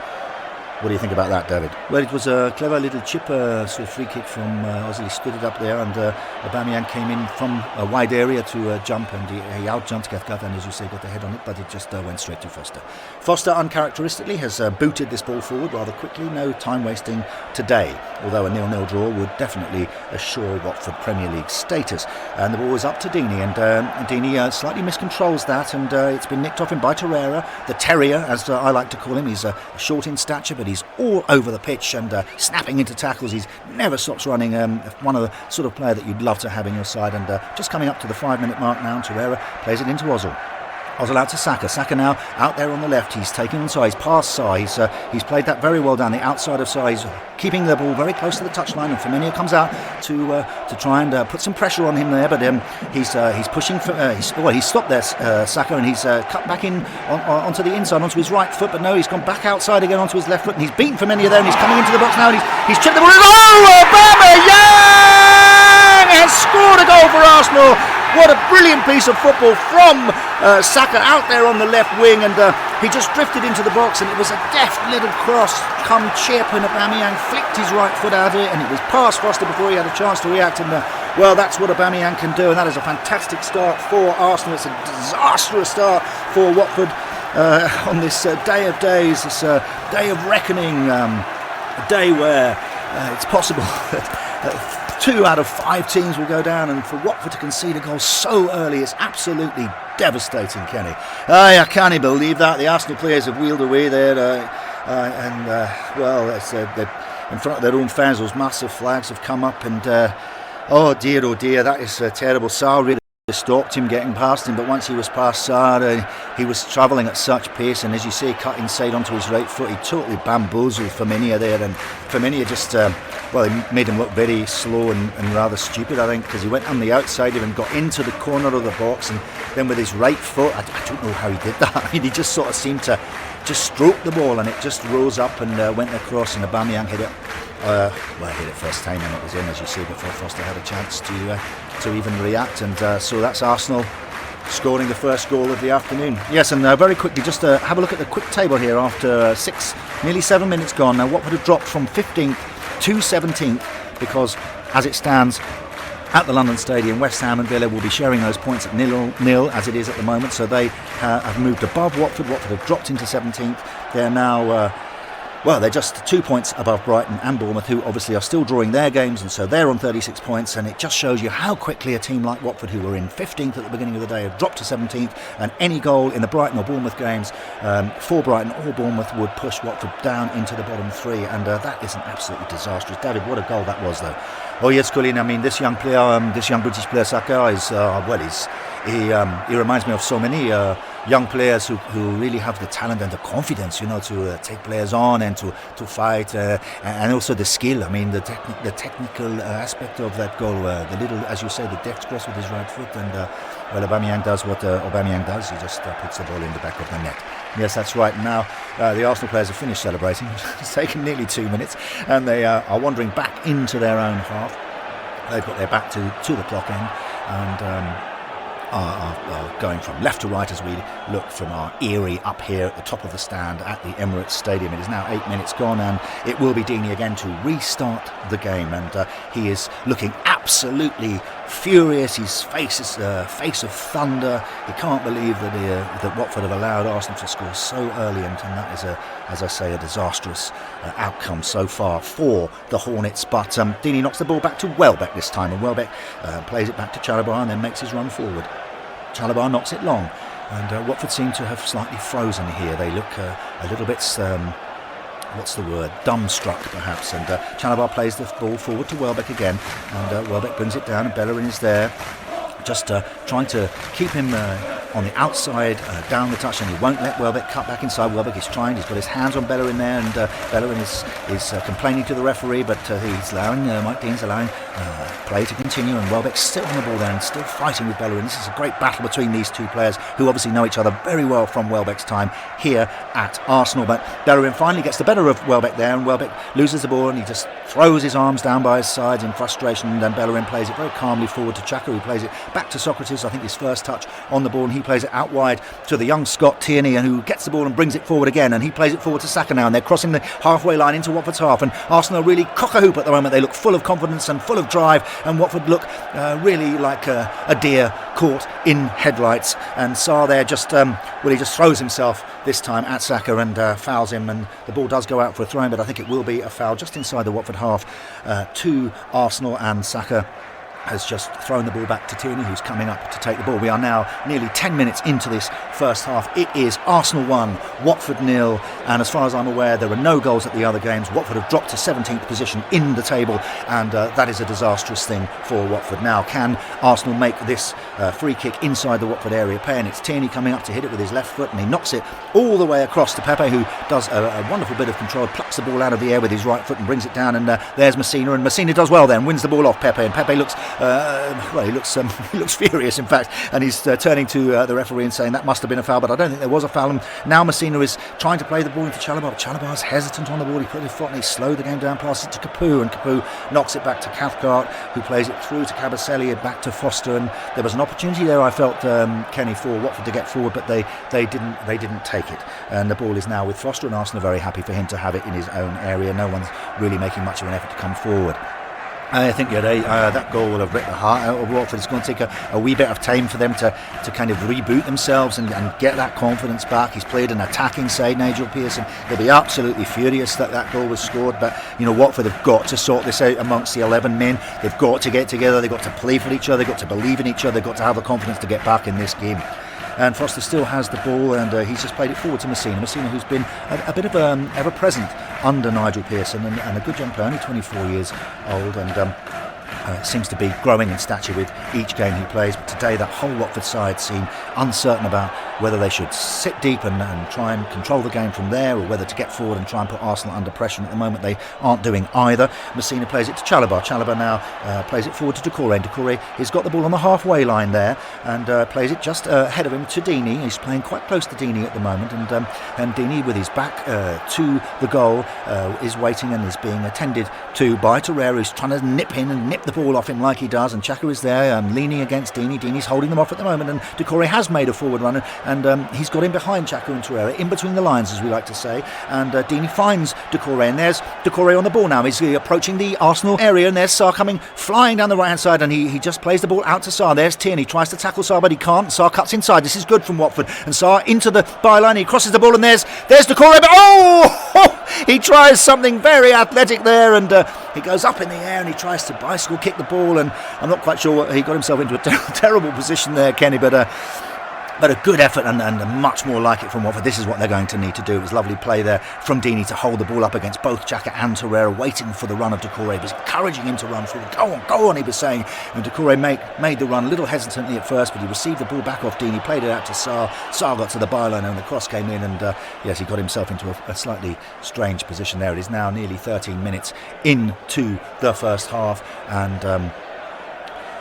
What do you think about that, David? Well, it was a clever little chip, sort of free kick from Ozil. He stood it up there, and Aubameyang came in from a wide area to jump, and he out-jumped Cathcart, and as you say, got the head on it, but it just went straight to Foster. Foster, uncharacteristically, has booted this ball forward rather quickly. No time wasting today, although a 0-0 draw would definitely assure Watford Premier League status. And the ball is up to Deeney, and Deeney slightly miscontrols that, and it's been nicked off him by Torreira, the terrier, as I like to call him. He's short in stature, but he's all over the pitch and snapping into tackles. He's never stops running. One of the sort of player that you'd love to have in your side. And just coming up to the 5-minute mark now, Torreira plays it into Ozil. Ozil out to Saka. Saka now out there on the left. He's taking on Sarr. He's past Sarr. He's played that very well down the outside of Sarr. He's keeping the ball very close to the touchline, and Firmino comes out to try and put some pressure on him there. But he's pushing. He's stopped there, Saka, and he's cut back in onto the inside, onto his right foot. But no, he's gone back outside again onto his left foot, and he's beaten Firmino there, and he's coming into the box now. And he's chipped the ball. Oh, Aubameyang has scored a goal for Arsenal. What a brilliant piece of football from Saka out there on the left wing, and he just drifted into the box, and it was a deft little cross come chip, and Aubameyang flicked his right foot out of it, and it was past Foster before he had a chance to react, and well, that's what Aubameyang can do, and that is a fantastic start for Arsenal. It's a disastrous start for Watford on this day of days, this day of reckoning, a day where it's possible that 2 out of 5 teams will go down, and for Watford to concede a goal so early is absolutely devastating, Kenny. I can't believe that. The Arsenal players have wheeled away there, well, they're in front of their own fans. Those massive flags have come up, and oh dear, that is terrible. Sarr really stopped him getting past him, but once he was past Sarr, he was travelling at such pace, and as you say, cut inside onto his right foot. He totally bamboozled Firmino there, and Firmino just he made him look very slow and rather stupid, I think, because he went on the outside of him, got into the corner of the box, and then with his right foot, I don't know how he did that. I mean, he just sort of seemed to just stroke the ball, and it just rose up and went across, and Aubameyang hit it. Hit it first time, and it was in, as you see, before Foster had a chance to even react, and so that's Arsenal scoring the first goal of the afternoon. Yes, and very quickly, just have a look at the quick table here after nearly 7 minutes gone. Now, Watford have dropped from 15th to 17th because, as it stands at the London Stadium, West Ham and Villa will be sharing those points at 0-0 as it is at the moment, so they have moved above Watford. Watford have dropped into 17th. They're now they're just 2 points above Brighton and Bournemouth, who obviously are still drawing their games, and so they're on 36 points, and it just shows you how quickly a team like Watford, who were in 15th at the beginning of the day, have dropped to 17th, and any goal in the Brighton or Bournemouth games for Brighton or Bournemouth would push Watford down into the bottom 3, and that is an absolutely disastrous. David, what a goal that was, though. Oh yes, Colin, I mean, this young player, this young British player, Saka, is, he reminds me of so many young players who really have the talent and the confidence, to take players on and to fight, and also the skill. I mean, the technical aspect of that goal, the little, as you say, the deft cross with his right foot, and Aubameyang does what Aubameyang does. He just puts the ball in the back of the net. Yes, that's right. Now the Arsenal players have finished celebrating. It's taken nearly 2 minutes, and they are wandering back into their own half. They've got their back to the clock end, and are going from left to right as we look from our eyrie up here at the top of the stand at the Emirates Stadium. It is now 8 minutes gone, and it will be Deeney again to restart the game, and he is looking absolutely furious. His face is a face of thunder. He can't believe that Watford have allowed Arsenal to score so early, and that is, as I say, a disastrous outcome so far for the Hornets. But Deeney knocks the ball back to Welbeck this time, and Welbeck plays it back to Chalobah and then makes his run forward. Chalobah knocks it long, and Watford seem to have slightly frozen here. They look a little bit dumbstruck perhaps, and Chalobah plays the ball forward to Welbeck again, and Welbeck brings it down, and Bellerin is there just trying to keep him on the outside down the touch, and he won't let Welbeck cut back inside. Welbeck is trying, he's got his hands on Bellerin there, and Bellerin is complaining to the referee, but he's allowing, Mike Dean's allowing play to continue, and Welbeck's still on the ball there and still fighting with Bellerin. This is a great battle between these two players, who obviously know each other very well from Welbeck's time here at Arsenal. But Bellerin finally gets the better of Welbeck there, and Welbeck loses the ball, and he just throws his arms down by his sides in frustration, and then Bellerin plays it very calmly forward to Xhaka, who plays it back to Socrates, I think his first touch on the ball, and he plays it out wide to the young Scott Tierney, and who gets the ball and brings it forward again, and he plays it forward to Saka now, and they're crossing the halfway line into Watford's half, and Arsenal are really cock-a-hoop at the moment. They look full of confidence and full of drive, and Watford look really like a deer caught in headlights, and Sarr there just he just throws himself this time at Saka and fouls him, and the ball does go out for a throw-in, but I think it will be a foul just inside the Watford half to Arsenal, and Saka has just thrown the ball back to Tierney, who's coming up to take the ball. We are now nearly 10 minutes into this first half. It is Arsenal 1, Watford 0, and as far as I'm aware, there are no goals at the other games. Watford have dropped to 17th position in the table, and that is a disastrous thing for Watford. Now, can Arsenal make this free kick inside the Watford area pay? And it's Tierney coming up to hit it with his left foot, and he knocks it all the way across to Pepe, who does a wonderful bit of control, plucks the ball out of the air with his right foot and brings it down, and there's Messina, and Messina does well then, wins the ball off Pepe, and Pepe looks he looks furious, in fact, and he's turning to the referee and saying that must have been a foul, but I don't think there was a foul. And now Messina is trying to play the ball into Chalobah. Chalobah's hesitant on the ball. He put his foot and he slowed the game down, passes it to Capoue, and Capoue knocks it back to Cathcart, who plays it through to Kabasele and back to Foster. And there was an opportunity there, I felt, Kenny, for Watford to get forward, but they didn't take it. And the ball is now with Foster, and Arsenal are very happy for him to have it in his own area. No one's really making much of an effort to come forward. I think that goal will have ripped the heart out of Watford. It's going to take a wee bit of time for them to kind of reboot themselves and get that confidence back. He's played an attacking side, Nigel Pearson. They'll be absolutely furious that goal was scored. But, Watford have got to sort this out amongst the 11 men. They've got to get together. They've got to play for each other. They've got to believe in each other. They've got to have the confidence to get back in this game. And Foster still has the ball, and he's just played it forward to Messina. Messina, who's been a bit of ever-present under Nigel Pearson, and a good young player, only 24 years old, and seems to be growing in stature with each game he plays. But today that whole Watford side seem uncertain about whether they should sit deep and try and control the game from there, or whether to get forward and try and put Arsenal under pressure. And at the moment they aren't doing either. Messina plays it to Chalobah. Chalobah now plays it forward to Doucouré. Doucouré has got the ball on the halfway line there, and plays it just ahead of him to Deeney. He's playing quite close to Deeney at the moment, and Deeney, with his back to the goal, is waiting and is being attended to by Torreira, who's trying to nip in and nip the ball off him like he does, and Xhaka is there leaning against Deeney. Deeney's holding them off at the moment, and Doucouré has made a forward run, and he's got in behind Xhaka and Torreira, in between the lines, as we like to say, and Deeney finds Doucouré, and there's Doucouré on the ball now. He's approaching the Arsenal area, and there's Sarr coming flying down the right hand side, and he just plays the ball out to Sarr. There's Tierney, tries to tackle Sarr, but he can't. Sarr cuts inside. This is good from Watford, and Sarr into the byline. He crosses the ball, and there's Doucouré, but he tries something very athletic there, and he goes up in the air and he tries to bicycle kick the ball, and I'm not quite sure he got himself into a terrible position there, Kenny, but a good effort and much more like it from Watford. This is what they're going to need to do. It was lovely play there from Deeney to hold the ball up against both Xhaka and Torreira, waiting for the run of Doucouré. He was encouraging him to run forward. Go on, he was saying. And Doucouré made the run a little hesitantly at first, but he received the ball back off Deeney, played it out to Sarr. Sarr got to the byline and the cross came in, and yes, he got himself into a slightly strange position there. It is now nearly 13 minutes into the first half, and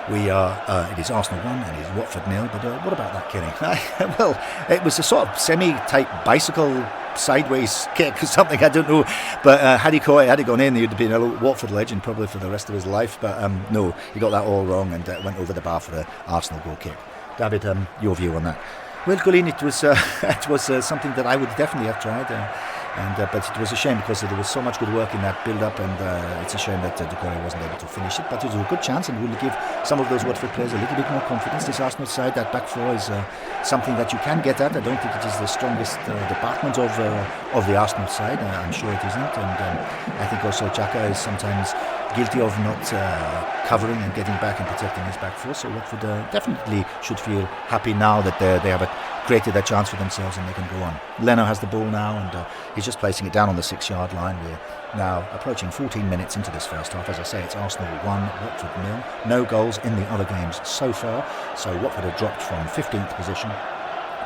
it is Arsenal 1 and it is Watford 0, but what about that, Kenny? Well, it was a sort of semi-type bicycle sideways kick or something, I don't know, but had he gone in, he'd have been a Watford legend probably for the rest of his life, but no, he got that all wrong and went over the bar for the Arsenal goal kick. David, your view on that? Well, Colleen, it was something that I would definitely have tried, but it was a shame because there was so much good work in that build-up, and it's a shame that Doucouré wasn't able to finish it. But it was a good chance, and will give some of those Watford players a little bit more confidence. This Arsenal side, that back four, is something that you can get at. I don't think it is the strongest department of the Arsenal side. I'm sure it isn't, and I think also Xhaka is sometimes guilty of not covering and getting back and protecting his back four. So Watford definitely should feel happy now that they have created their chance for themselves and they can go on. Leno has the ball now, and he's just placing it down on the 6-yard line. We're now approaching 14 minutes into this first half. As I say, it's Arsenal 1, Watford 0. No goals in the other games so far. So Watford have dropped from 15th position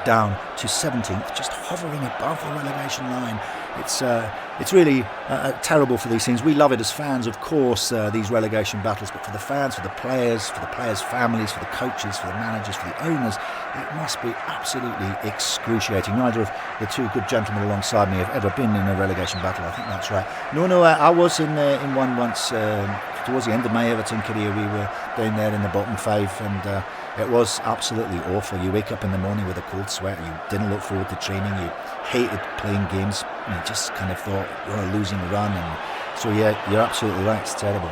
down to 17th, just hovering above the relegation line. It's really terrible for these things. We love it as fans, of course, these relegation battles, but for the fans, for the players' families, for the coaches, for the managers, for the owners, it must be absolutely excruciating. Neither of the two good gentlemen alongside me have ever been in a relegation battle. I think that's right. No, I was in one once towards the end of my Everton career. We were down there in the bottom 5, and it was absolutely awful. You wake up in the morning with a cold sweat. You didn't look forward to training. You hated playing games. You just kind of thought you're on a losing run. And so yeah, you're absolutely right. It's terrible.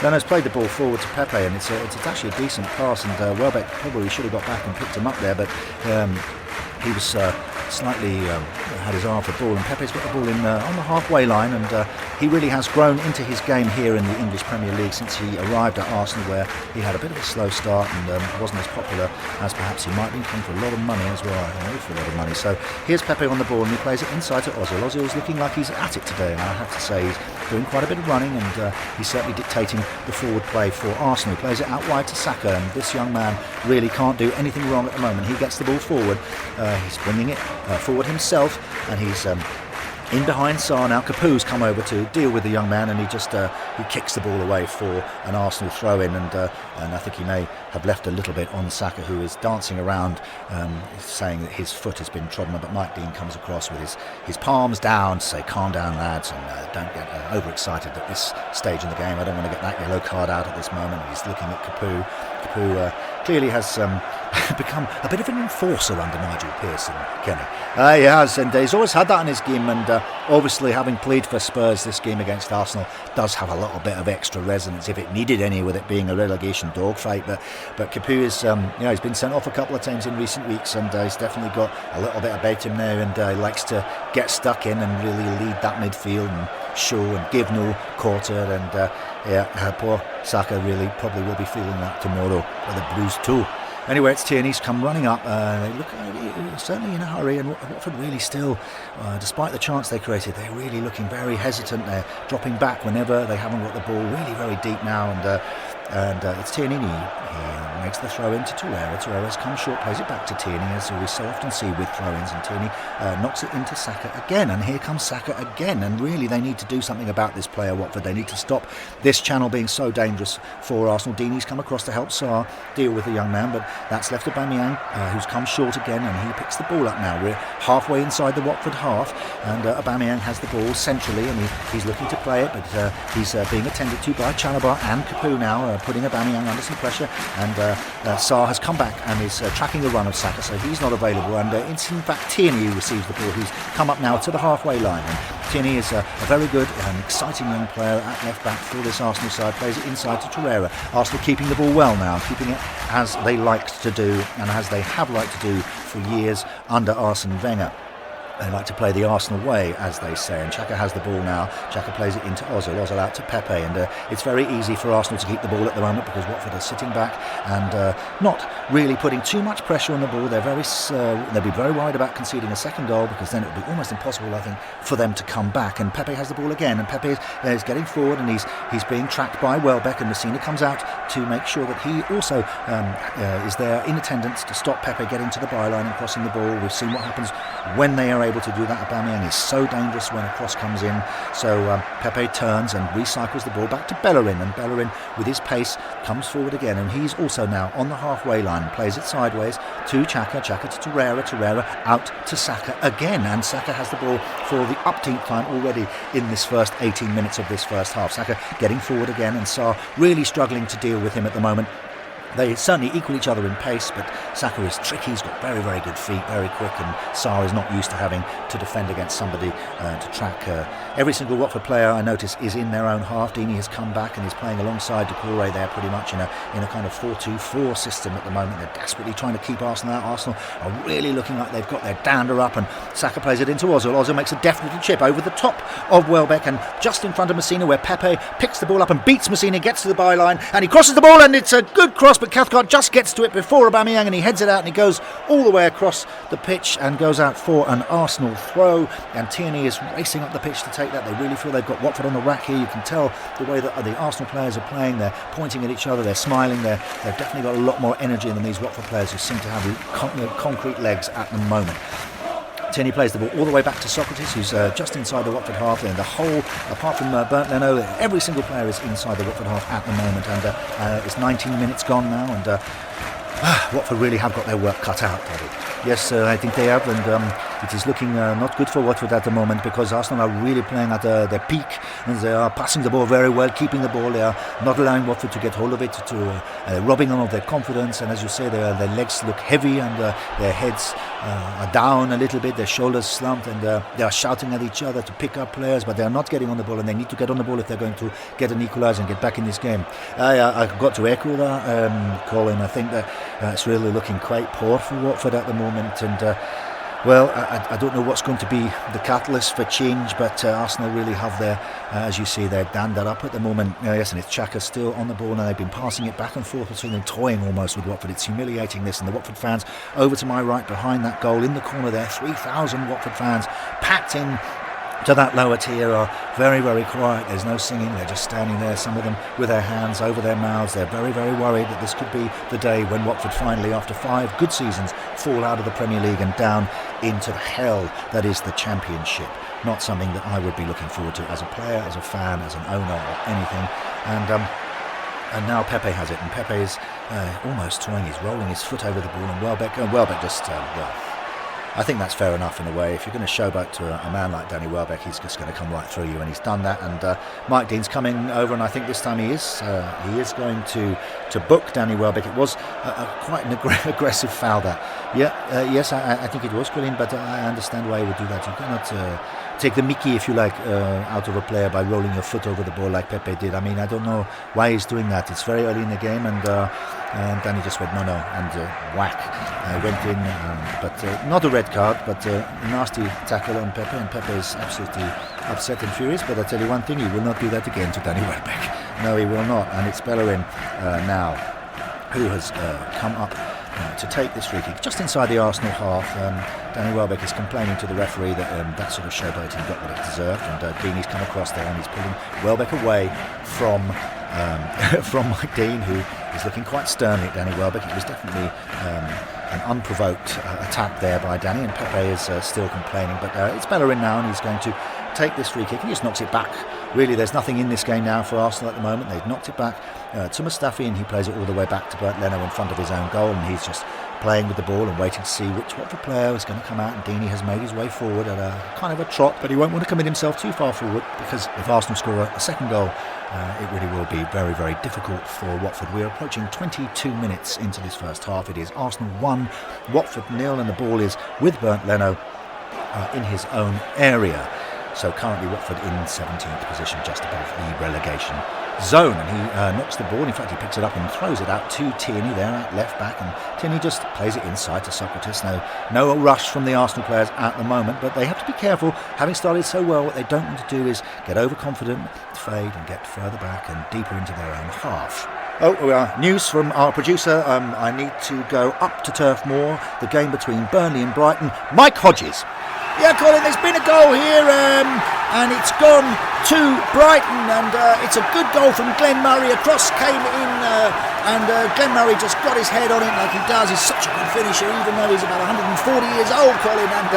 Leno's played the ball forward to Pepe, and it's actually a decent pass, and Welbeck probably should have got back and picked him up there, but he was slightly had his eye off the ball, and Pepe's got the ball in on the halfway line, and he really has grown into his game here in the English Premier League since he arrived at Arsenal, where he had a bit of a slow start and wasn't as popular as perhaps he might be. Came for a lot of money as well, an awful lot of money. So here's Pepe on the ball, and he plays it inside to Ozil. Ozil's looking like he's at it today, and I have to say he's doing quite a bit of running, and he's certainly dictating the forward play for Arsenal. He plays it out wide to Saka, and this young man really can't do anything wrong at the moment. He gets the ball forward, he's bringing it forward himself, and he's in behind Sarr now. Capu's come over to deal with the young man, and he just he kicks the ball away for an Arsenal throw-in, and I think he may have left a little bit on Saka, who is dancing around, saying that his foot has been trodden on, but Mike Dean comes across with his palms down to say, calm down lads, and don't get overexcited at this stage in the game. I don't want to get that yellow card out at this moment. And he's looking at Capu. Capu clearly has become a bit of an enforcer under Nigel Pearson, Kenny. He has, and he's always had that in his game, and obviously having played for Spurs, this game against Arsenal does have a little bit of extra resonance if it needed any, with it being a relegation dogfight. But Capu is, he's been sent off a couple of times in recent weeks, and he's definitely got a little bit about him now, and he likes to get stuck in and really lead that midfield and show and give no quarter, and poor Saka really probably will be feeling that tomorrow with a bruised toe. Anyway, it's Tierney's come running up. They look certainly in a hurry, and Watford really still, despite the chance they created, they're really looking very hesitant. They're dropping back whenever they haven't got the ball, really very deep now, and it's Tierney. He makes the throw into Torreira. Torreira's come short, plays it back to Tierney, as we so often see with throw-ins, and Tierney knocks it into Saka again, and here comes Saka again, and really they need to do something about this player, Watford. They need to stop this channel being so dangerous for Arsenal. Deeney's come across to help Sarr deal with the young man, but that's left to Aubameyang, who's come short again, and he picks the ball up now. We're halfway inside the Watford half, and Aubameyang has the ball centrally, and he's looking to play it, but he's being attended to by Chalobah and Capu now, putting Aubameyang under some pressure, and Sarr has come back and is tracking the run of Saka, so he's not available, and it's in fact Tierney who receives the ball, who's come up now to the halfway line. And Tierney is a very good and exciting young player at left back for this Arsenal side, plays it inside to Torreira. Arsenal keeping the ball well now, keeping it as they liked to do, and as they have liked to do for years under Arsene Wenger. They like to play the Arsenal way, as they say, and Xhaka has the ball now. Xhaka plays it into Ozil. Ozil out to Pepe, and it's very easy for Arsenal to keep the ball at the moment because Watford are sitting back and not really putting too much pressure on the ball. They'll be very worried about conceding a second goal, because then it would be almost impossible, I think, for them to come back. And Pepe has the ball again, and Pepe is getting forward, and he's being tracked by Welbeck, and Messina comes out to make sure that he also is there in attendance to stop Pepe getting to the byline and crossing the ball. We've seen what happens when they are able to do that. Aubameyang is so dangerous when a cross comes in, so Pepe turns and recycles the ball back to Bellerin, and Bellerin with his pace comes forward again, and he's also now on the halfway line and plays it sideways to Xhaka to Torreira out to Saka again, and Saka has the ball for the upteenth time already in this first 18 minutes of this first half. Saka getting forward again, and Sarr really struggling to deal with him at the moment. They certainly equal each other in pace, but Saka is tricky. He's got very, very good feet, very quick, and Sarr is not used to having to defend against somebody to track. Every single Watford player I notice is in their own half. Deeney has come back and is playing alongside Doucouré there, pretty much in a kind of 4-2-4 system at the moment. They're desperately trying to keep Arsenal out. Arsenal are really looking like they've got their dander up, and Saka plays it into Ozil. Ozil makes a definite chip over the top of Welbeck and just in front of Messina, where Pepe picks the ball up and beats Messina, gets to the byline, and he crosses the ball, and it's a good cross, but Cathcart just gets to it before Aubameyang, and he heads it out, and he goes all the way across the pitch and goes out for an Arsenal throw. And Tierney is racing up the pitch to take that. They really feel they've got Watford on the rack here. You can tell the way that the Arsenal players are playing. They're pointing at each other, they're smiling, they've definitely got a lot more energy than these Watford players, who seem to have concrete legs at the moment. Tierney plays the ball all the way back to Socrates, who's just inside the Watford half, and the whole, apart from Bernd Leno, every single player is inside the Watford half at the moment, and it's 19 minutes gone now, and Watford really have got their work cut out, David. Yes, I think they have, and it is looking not good for Watford at the moment, because Arsenal are really playing at their peak, and they are passing the ball very well, keeping the ball. They are not allowing Watford to get hold of it, to robbing them of their confidence, and as you say, their legs look heavy, and their heads are down a little bit, their shoulders slumped, and they are shouting at each other to pick up players, but they are not getting on the ball, and they need to get on the ball if they're going to get an equaliser and get back in this game. I've got to echo that, Colin. I think that it's really looking quite poor for Watford at the moment, and well, I don't know what's going to be the catalyst for change, but Arsenal really have their, as you see, their dander up at the moment. Yes, and it's Xhaka still on the ball, and they've been passing it back and forth between them, toying almost with Watford. It's humiliating this, and the Watford fans over to my right behind that goal in the corner there, 3,000 Watford fans packed in to that lower tier are very, very quiet. There's no singing, they're just standing there, some of them with their hands over their mouths. They're very, very worried that this could be the day when Watford finally, after 5 good seasons, fall out of the Premier League and down into the hell that is the Championship. Not something that I would be looking forward to as a player, as a fan, as an owner or anything. And now Pepe has it, and Pepe is almost toying, he's rolling his foot over the ball, and Welbeck just, I think that's fair enough in a way. If you're going to showboat to a man like Danny Welbeck, he's just going to come right through you, and he's done that. And Mike Dean's coming over, and I think this time he is going to book Danny Welbeck. It was quite an aggressive foul, that. Yes, I think it was, Colin, but I understand why he would do that. You cannot take the mickey, if you like, out of a player by rolling your foot over the ball like Pepe did. I mean, I don't know why he's doing that. It's very early in the game, and Danny just went no, and whack, went in, but not a red card, but a nasty tackle on Pepe, and Pepe is absolutely upset and furious. But I tell you one thing, he will not do that again to Danny Welbeck. No, he will not. And it's Bellerin now who has come up to take this free kick just inside the Arsenal half. Danny Welbeck is complaining to the referee that that sort of showboating got what it deserved, and Deeney's come across there and he's pulling Welbeck away from Mike Dean, who is looking quite sternly at Danny Welbeck. It was definitely an unprovoked attack there by Danny, and Pepe is still complaining, but it's Bellerin now, and he's going to take this free kick. He just knocks it back. Really, there's nothing in this game now for Arsenal at the moment. They've knocked it back to Mustafi, and he plays it all the way back to Bernd Leno in front of his own goal, and he's just playing with the ball and waiting to see which Watford player is going to come out. And Deeney has made his way forward at a kind of a trot, but he won't want to commit himself too far forward, because if Arsenal score a second goal, it really will be very, very difficult for Watford. We're approaching 22 minutes into this first half. It is Arsenal 1, Watford 0, and the ball is with Bernd Leno in his own area. So currently Watford in 17th position, just above the relegation zone, and he knocks the ball. In fact, he picks it up and throws it out to Tierney there at left back, and Tierney just plays it inside to Socrates. No rush from the Arsenal players at the moment, but they have to be careful. Having started so well, what they don't want to do is get overconfident, fade, and get further back and deeper into their own half. News from our producer. I need to go up to Turf Moor, the game between Burnley and Brighton. Mike Hodges. Yeah, Colin, there's been a goal here, and it's gone to Brighton, and it's a good goal from Glenn Murray. A cross came in, and Glenn Murray just got his head on it like he does. He's such a good finisher, even though he's about 140 years old, Colin, and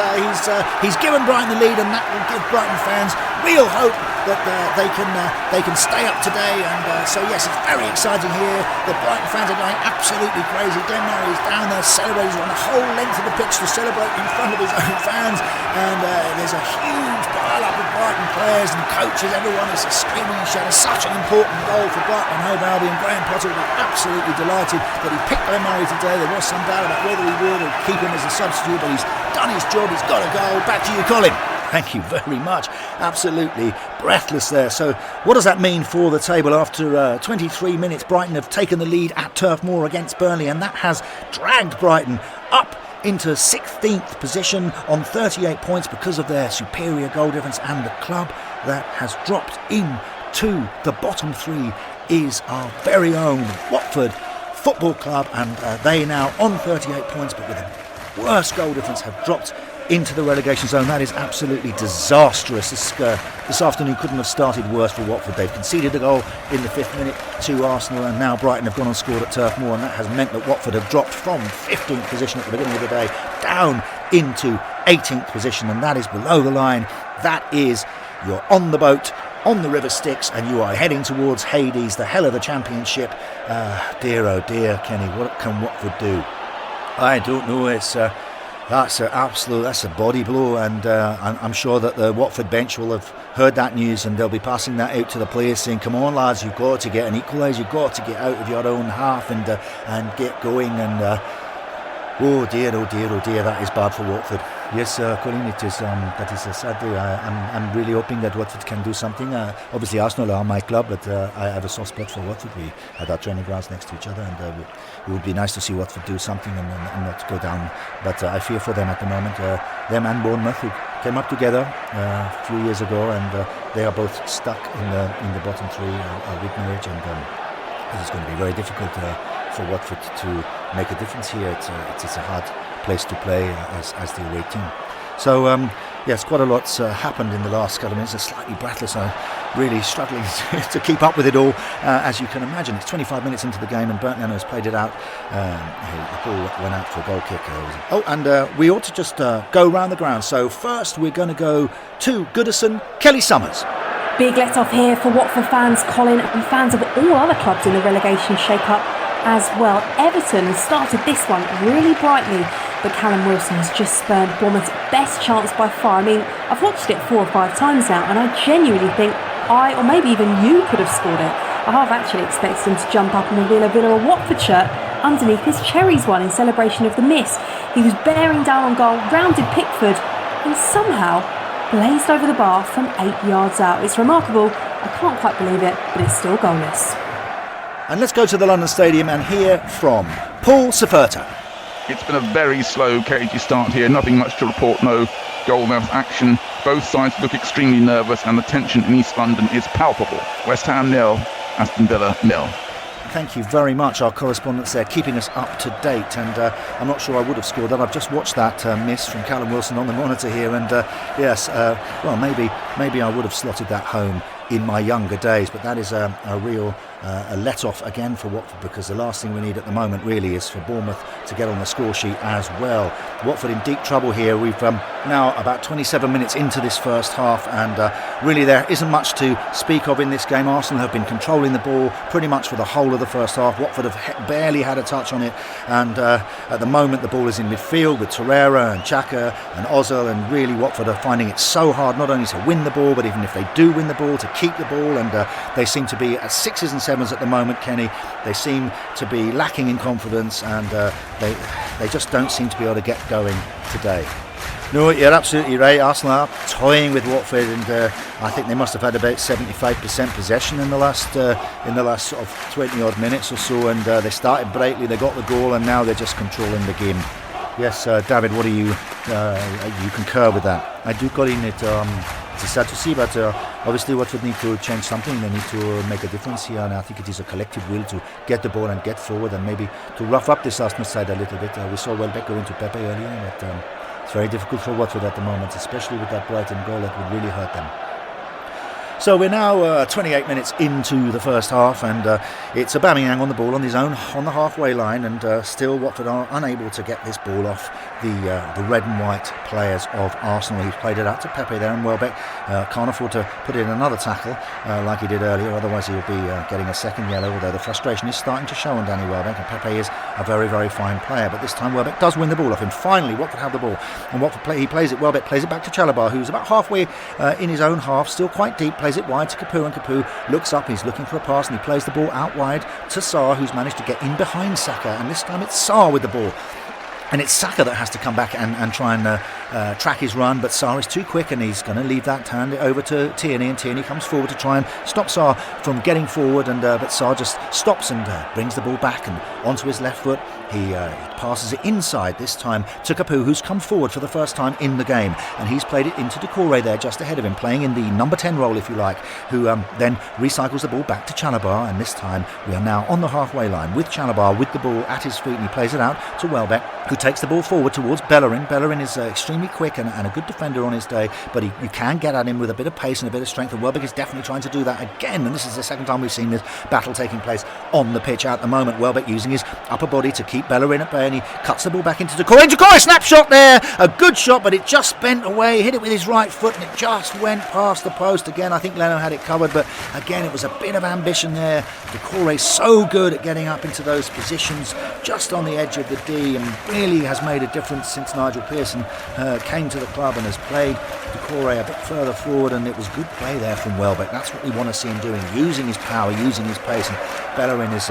he's given Brighton the lead, and that will give Brighton fans real hope that they can stay up today. And so yes, it's very exciting here. The Brighton fans are going absolutely crazy. Glenn Murray is down there celebrating on the whole length of the pitch to celebrate in front of his own fans, and there's a huge pile-up of Brighton players and coaches. Everyone is screaming and shouting. Such an important goal for Brighton and Hove Albion. Graham Potter will be absolutely delighted that he picked Glenn Murray today. There was some doubt about whether he would or keep him as a substitute, but he's done his job. He's got a goal. Back to you, Colin. Thank you very much. Absolutely breathless there. So what does that mean for the table? After 23 minutes, Brighton have taken the lead at Turf Moor against Burnley, and that has dragged Brighton up into 16th position on 38 points because of their superior goal difference, and the club that has dropped into the bottom 3 is our very own Watford Football Club, and they now on 38 points, but with a worse goal difference, have dropped into the relegation zone. That is absolutely disastrous. This afternoon couldn't have started worse for Watford. They've conceded a goal in the 5th minute to Arsenal, and now Brighton have gone and scored at Turf Moor, and that has meant that Watford have dropped from 15th position at the beginning of the day down into 18th position, and that is below the line. That is, you're on the boat on the River Styx, and you are heading towards Hades, the hell of the Championship. Dear oh dear, Kenny, what can Watford do? I don't know. That's a body blow, and I'm sure that the Watford bench will have heard that news, and they'll be passing that out to the players, saying, "Come on, lads, you've got to get an equalize. You've got to get out of your own half and get going." And oh dear, that is bad for Watford. Yes, Colin, that is a sad day. I'm really hoping that Watford can do something. Obviously, Arsenal are my club, but I have a soft spot for Watford. We had our training grounds next to each other, and it would be nice to see Watford do something and not go down. But I fear for them at the moment. Them and Bournemouth, who came up together a few years ago, and they are both stuck in the bottom three with Norwich, and this is going to be very difficult for Watford to make a difference here. It's a hard place to play as the away team. So yes, quite a lot's happened in the last couple of minutes. They're slightly breathless. I'm really struggling to keep up with it all, as you can imagine. It's 25 minutes into the game, and Burton has played it out. The ball went out for a goal kick. And we ought to just go round the ground. So first we're going to go to Goodison, Kelly Summers. Big let-off here for Watford fans, Colin, and fans of all other clubs in the relegation shake-up as well. Everton has started this one really brightly, but Callum Wilson has just spurned Bournemouth's best chance by far. I mean, I've watched it 4 or 5 times now, and I genuinely think I, or maybe even you, could have scored it. I half actually expected him to jump up and reveal a Villa or Watford shirt underneath his Cherries one in celebration of the miss. He was bearing down on goal, rounded Pickford, and somehow blazed over the bar from 8 yards out. It's remarkable. I can't quite believe it, but it's still goalless. And let's go to the London Stadium and hear from Paul Saferta. It's been a very slow, cagey start here. Nothing much to report, no goal-mouth action. Both sides look extremely nervous, and the tension in East London is palpable. West Ham 0, Aston Villa 0. Thank you very much, our correspondents there, keeping us up to date. And I'm not sure I would have scored that. I've just watched that miss from Callum Wilson on the monitor here, and yes, well, maybe I would have slotted that home in my younger days, but that is a real let-off again for Watford, because the last thing we need at the moment really is for Bournemouth to get on the score sheet as well. Watford in deep trouble here. We've now about 27 minutes into this first half, and really there isn't much to speak of in this game. Arsenal have been controlling the ball pretty much for the whole of the first half. Watford have barely had a touch on it, and at the moment the ball is in midfield with Torreira and Xhaka and Ozil, and really Watford are finding it so hard not only to win the ball, but even if they do win the ball, to keep the ball, and they seem to be at 6s and 7s at the moment, Kenny. They seem to be lacking in confidence, and they just don't seem to be able to get going today. No, you're absolutely right. Arsenal are toying with Watford, and I think they must have had about 75% possession in the last sort of 20 odd minutes or so, and they started brightly, they got the goal, and now they're just controlling the game. Yes, David, what do you concur with that? I do, Colin. It's sad to see, but obviously Watford need to change something. They need to make a difference here, and I think it is a collective will to get the ball and get forward, and maybe to rough up this Arsenal side a little bit. We saw Welbeck go into Pepe earlier, but it's very difficult for Watford at the moment, especially with that Brighton goal that would really hurt them. So we're now 28 minutes into the first half, and it's Aubameyang on the ball on his own on the halfway line, and still Watford are unable to get this ball off the red and white players of Arsenal. He's played it out to Pepe there, and Welbeck can't afford to put in another tackle like he did earlier, otherwise he'll be getting a second yellow, although the frustration is starting to show on Danny Welbeck, and Pepe is a very, very fine player, but this time Welbeck does win the ball off him. Finally Watford have the ball, and he plays it. Welbeck plays it back to Chalobah, who's about halfway in his own half, still quite deep, plays it wide to Capoue, and Capoue looks up, he's looking for a pass, and he plays the ball out wide to Sarr, who's managed to get in behind Saka, and this time it's Sarr with the ball. And it's Saka that has to come back and try and track his run, but Sarr is too quick, and he's going to leave that, hand it over to Tierney, and Tierney comes forward to try and stop Sarr from getting forward, and but Sarr just stops and brings the ball back and onto his left foot. He passes it inside this time to Capoue, who's come forward for the first time in the game, and he's played it into Doucouré there just ahead of him, playing in the number 10 role, if you like, who then recycles the ball back to Chalobah, and this time we are now on the halfway line with Chalobah with the ball at his feet, and he plays it out to Welbeck, who takes the ball forward towards Bellerin. Bellerin is extremely quick and a good defender on his day, but you can get at him with a bit of pace and a bit of strength, and Welbeck is definitely trying to do that again, and this is the second time we've seen this battle taking place on the pitch at the moment. Welbeck using his upper body to keep keep Bellerin at bay, and he cuts the ball back into Decore. Snapshot there, a good shot, but it just bent away, hit it with his right foot, and it just went past the post again. I think Leno had it covered, but again, it was a bit of ambition there. Decore so good at getting up into those positions, just on the edge of the D, and really has made a difference since Nigel Pearson came to the club and has played Decore a bit further forward, and it was good play there from Welbeck. That's what we want to see him doing, using his power, using his pace, and Bellerin is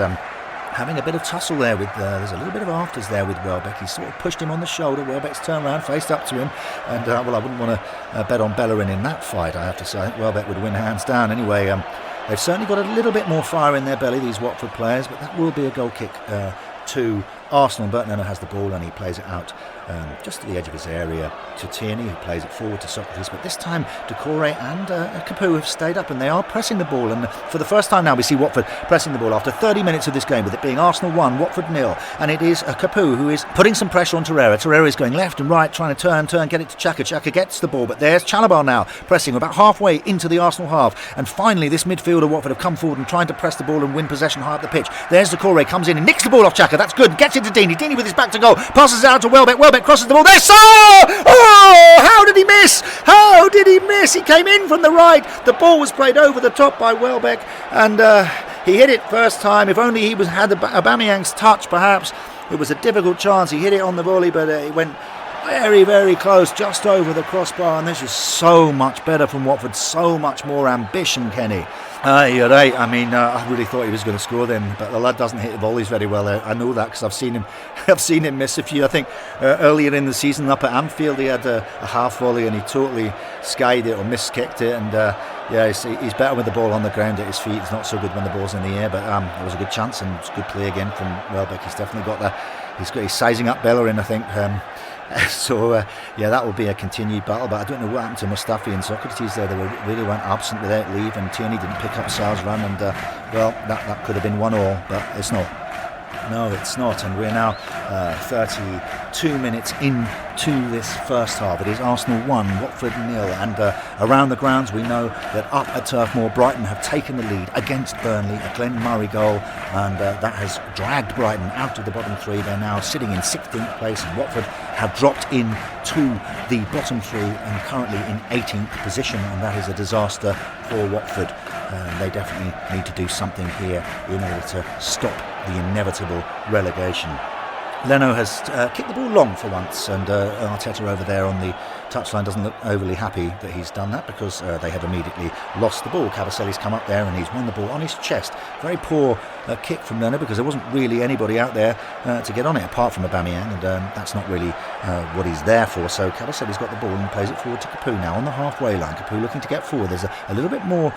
having a bit of tussle there with there's a little bit of afters there with Welbeck. He sort of pushed him on the shoulder. Welbeck's turned around, faced up to him, and well, I wouldn't want to bet on Bellerin in that fight, I have to say. I think Welbeck would win hands down. Anyway, they've certainly got a little bit more fire in their belly, these Watford players, but that will be a goal kick to Arsenal. Burton Leno has the ball and he plays it out just at the edge of his area to Tierney, who plays it forward to Socrates, but this time Decore and Capoue have stayed up and they are pressing the ball, and for the first time now we see Watford pressing the ball after 30 minutes of this game, with it being Arsenal 1, Watford 0, and it is Capoue who is putting some pressure on Torreira. Torreira is going left and right, trying to turn, get it to Xhaka. Xhaka gets the ball, but there's Chalobah now pressing about halfway into the Arsenal half, and finally this midfielder Watford have come forward and trying to press the ball and win possession high up the pitch. There's Decore, comes in and nicks the ball off Xhaka, that's good, gets it to Deeney. Deeney with his back to goal, passes it out to Welbeck. Welbeck crosses the ball, there's Saar! Oh, how did he miss? How did he miss? He came in from the right, the ball was played over the top by Welbeck, and he hit it first time. If only he had Aubameyang's touch, perhaps. It was a difficult chance. He hit it on the volley, but it went very, very close, just over the crossbar, and this is so much better from Watford, so much more ambition, Kenny. You're right. I mean, I really thought he was going to score then, but the lad doesn't hit the volleys very well. I know that because I've seen him miss a few. I think earlier in the season up at Anfield he had a half volley and he totally skied it or miskicked it, and he's better with the ball on the ground at his feet. He's not so good when the ball's in the air, but it was a good chance and it's good play again from Welbeck. He's definitely got that. He's sizing up Bellerin, I think. So that will be a continued battle, but I don't know what happened to Mustafi and Socrates there. They really went absent without leave, and Tierney didn't pick up Sar's run, and that could have been 1-1, but it's not. No, it's not, and we're now 32 minutes into this first half. It is Arsenal 1, Watford 0, and around the grounds we know that up at Turf Moor, Brighton have taken the lead against Burnley, a Glenn Murray goal, and that has dragged Brighton out of the bottom three. They're now sitting in 16th place, and Watford have dropped into the bottom three and currently in 18th position, and that is a disaster for Watford. They definitely need to do something here in order to stop the inevitable relegation. Leno has kicked the ball long for once, and Arteta over there on the touchline doesn't look overly happy that he's done that, because they have immediately lost the ball. Cavaselli's come up there and he's won the ball on his chest. Very poor kick from Leno, because there wasn't really anybody out there to get on it apart from Aubameyang, and that's not really what he's there for. So Cavaselli's got the ball and plays it forward to Capoue now on the halfway line. Capoue looking to get forward. There's a little bit more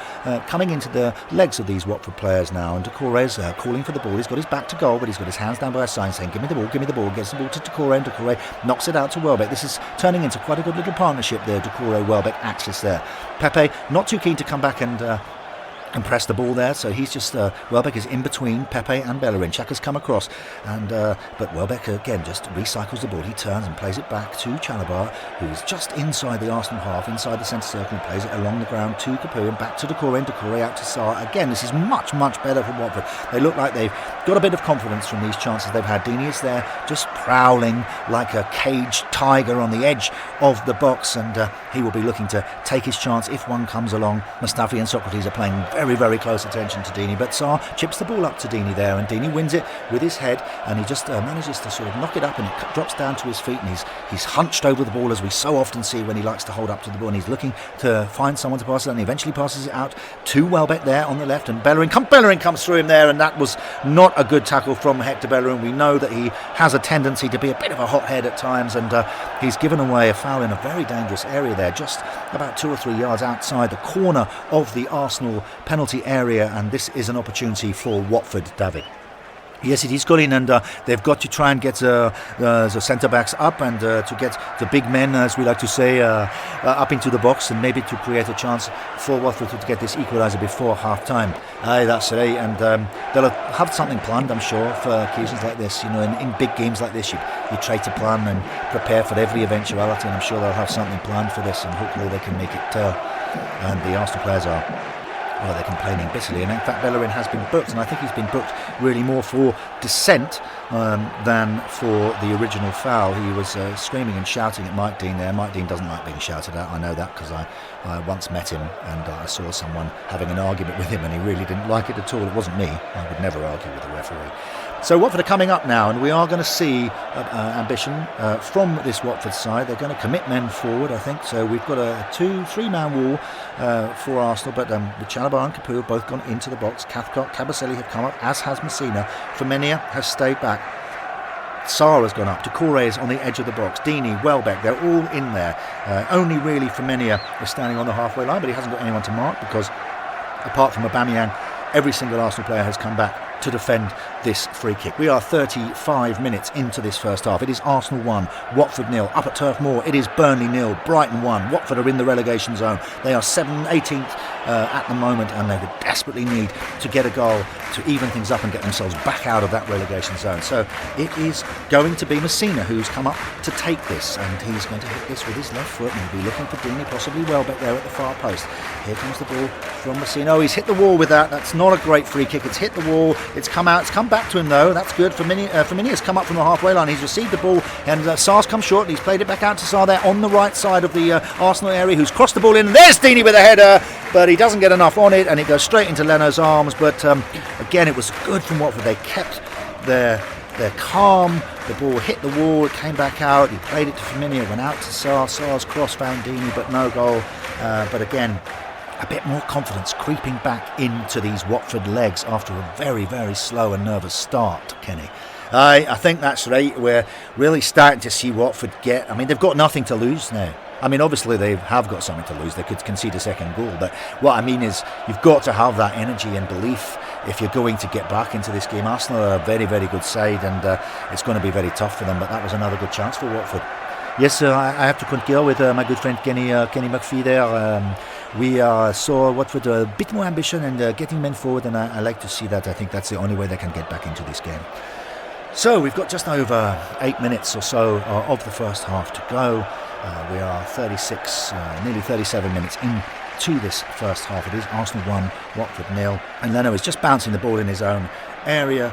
coming into the legs of these Watford players now, and Decore's calling for the ball. He's got his back to goal, but he's got his hands down by his side saying, give me the ball, gets the ball to Decore, and Decore knocks it out to Welbeck. This is turning into quite a good little partnership there, Decore-Welbeck axis there. Pepe not too keen to come back and press the ball there, so he's just Welbeck is in between Pepe and Bellerin. Xhaka's come across, and but Welbeck again just recycles the ball. He turns and plays it back to Chalobah, who is just inside the Arsenal half, inside the centre circle, and plays it along the ground to Capoue and back to Decore, and Decore out to Sarr. Again, this is much better for Watford. They look like they've got a bit of confidence from these chances they've had. Deeney is there just prowling like a caged tiger on the edge of the box, and he will be looking to take his chance if one comes along. Mustafi and Socrates are playing very close attention to Deeney, but Sarr chips the ball up to Deeney there, and Deeney wins it with his head, and he just manages to sort of knock it up, and it drops down to his feet, and he's hunched over the ball, as we so often see when he likes to hold up to the ball, and he's looking to find someone to pass it, and he eventually passes it out to Welbeck there on the left, and Bellerin comes through him there, and that was not a good tackle from Hector Bellerin. We know that he has a tendency to be a bit of a hothead at times, and he's given away a foul in a very dangerous area there, just about 2 or 3 yards outside the corner of the Arsenal penalty area, and this is an opportunity for Watford, David. Yes, it is, Colin, and they've got to try and get the centre-backs up, and to get the big men, as we like to say, up into the box, and maybe to create a chance for Watford to get this equalizer before half-time. That's right, and they'll have something planned, I'm sure, for occasions like this. You know, in big games like this, you try to plan and prepare for every eventuality, and I'm sure they'll have something planned for this, and hopefully they can make it and the Arsenal players they're complaining bitterly, and in fact Bellerin has been booked, and I think he's been booked really more for dissent than for the original foul. He was screaming and shouting at Mike Dean there. Mike Dean doesn't like being shouted at. I know that because I once met him and I saw someone having an argument with him and he really didn't like it at all. It wasn't me. I would never argue with a referee. So Watford are coming up now, and we are going to see ambition from this Watford side. They're going to commit men forward, I think. So we've got a 2-3-man wall for Arsenal, but with Chalobah and Capoue have both gone into the box. Cathcart, Kabasele have come up, as has Messina. Femenia has stayed back. Sarr has gone up. Doucouré is on the edge of the box. Deeney, Welbeck, they're all in there. Only really Femenia is standing on the halfway line, but he hasn't got anyone to mark because, apart from Aubameyang, every single Arsenal player has come back to defend this free kick. We are 35 minutes into this first half. It is Arsenal 1, Watford 0. Up at Turf Moor, it is Burnley 0, Brighton 1. Watford are in the relegation zone. They are 18th at the moment, and they would desperately need to get a goal to even things up and get themselves back out of that relegation zone. So it is going to be Messina who's come up to take this, and he's going to hit this with his left foot, and he'll be looking for Deeney, possibly Welbeck there at the far post. Here comes the ball from Messina. Oh, he's hit the wall with that. That's not a great free kick. It's hit the wall. It's come out. It's come back to him though. That's good. Firmini has come up from the halfway line. He's received the ball, and Sarr's come short. And he's played it back out to Sarr there on the right side of the Arsenal area, who's crossed the ball in. And there's Deeney with a header, but he doesn't get enough on it, and it goes straight into Leno's arms. But again, it was good from Watford. They kept their calm. The ball hit the wall. It came back out. He played it to Firmino. Went out to Sarr. Sarr's cross found Deeney, but no goal. But again, a bit more confidence creeping back into these Watford legs after a very, very slow and nervous start, Kenny. I think that's right. We're really starting to see Watford get... I mean, they've got nothing to lose now. I mean, obviously they have got something to lose. They could concede a second goal. But what I mean is you've got to have that energy and belief if you're going to get back into this game. Arsenal are a very, very good side, and it's going to be very tough for them. But that was another good chance for Watford. Yes, I have to concur with my good friend Kenny McPhee there. We saw Watford a bit more ambition and getting men forward, and I like to see that. I think that's the only way they can get back into this game. So we've got just over 8 minutes or so of the first half to go. We are 36, nearly 37 minutes into this first half. It is Arsenal 1, Watford 0, and Leno is just bouncing the ball in his own area,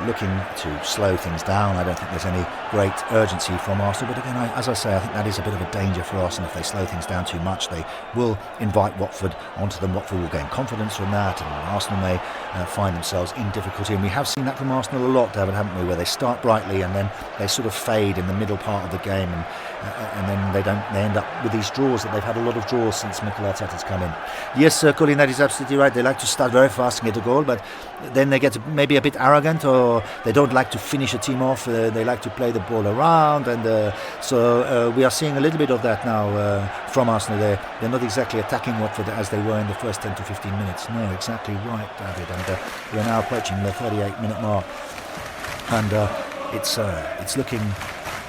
looking to slow things down. I don't think there's any great urgency from Arsenal, but again, as I say, I think that is a bit of a danger for Arsenal. If they slow things down too much, they will invite Watford onto them. Watford will gain confidence from that, and Arsenal may find themselves in difficulty, and we have seen that from Arsenal a lot, David, haven't we, where they start brightly and then they sort of fade in the middle part of the game, and then they end up with these draws that they've had a lot of draws since Mikel Arteta's come in. Yes, Colin, that is absolutely right. They like to start very fast and get a goal, but then they get maybe a bit arrogant, or they don't like to finish a team off. They like to play the ball around, and so we are seeing a little bit of that now from Arsenal. They're not exactly attacking Watford as they were in the first 10 to 15 minutes. No, exactly right, David. And we're now approaching the 38-minute mark, and it's looking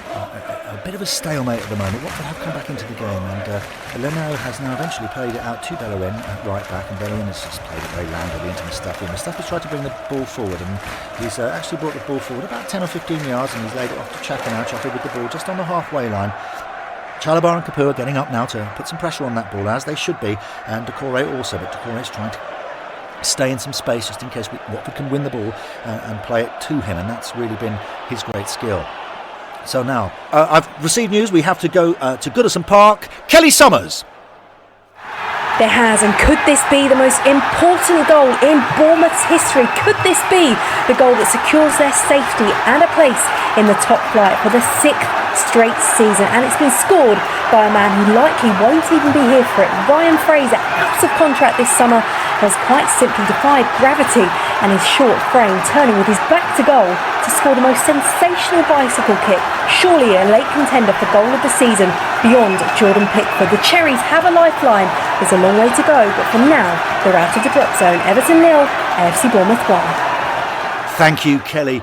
a bit of a stalemate at the moment. Watford have come back into the game, and Leno has now eventually played it out to Bellerin at right back, and Bellerin has just played it very landily into Mustafi. Mustafi's tried to bring the ball forward, and he's actually brought the ball forward about 10 or 15 yards, and he's laid it off to Xhaka now. Xhaka with the ball just on the halfway line. Chalobah and Capoue are getting up now to put some pressure on that ball, as they should be, and Doucouré also, but Doucouré's trying to stay in some space just in case Watford can win the ball and play it to him, and that's really been his great skill. So now, I've received news. We have to go to Goodison Park. Kelly Summers. There has, and could this be the most important goal in Bournemouth's history? Could this be the goal that secures their safety and a place in the top flight for the 6th straight season? And it's been scored by a man who likely won't even be here for it. Ryan Fraser, out of contract this summer, has quite simply defied gravity and his short frame, turning with his back to goal to score the most sensational bicycle kick. Surely a late contender for goal of the season beyond Jordan Pickford. The Cherries have a lifeline. There's a long way to go, but for now, they're out of the drop zone. Everton 0, AFC Bournemouth 1. Thank you, Kelly,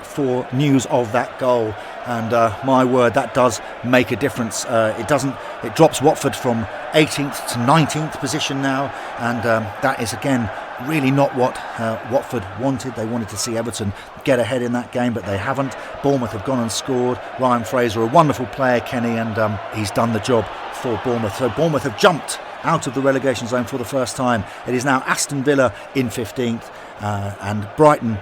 for news of that goal. And my word, that does make a difference. It drops Watford from 18th to 19th position now, and that is again really not what Watford wanted. They wanted to see Everton get ahead in that game, but they haven't. Bournemouth have gone and scored. Ryan Fraser, a wonderful player, Kenny, and he's done the job for Bournemouth. So Bournemouth have jumped out of the relegation zone for the first time. It is now Aston Villa in 15th, and Brighton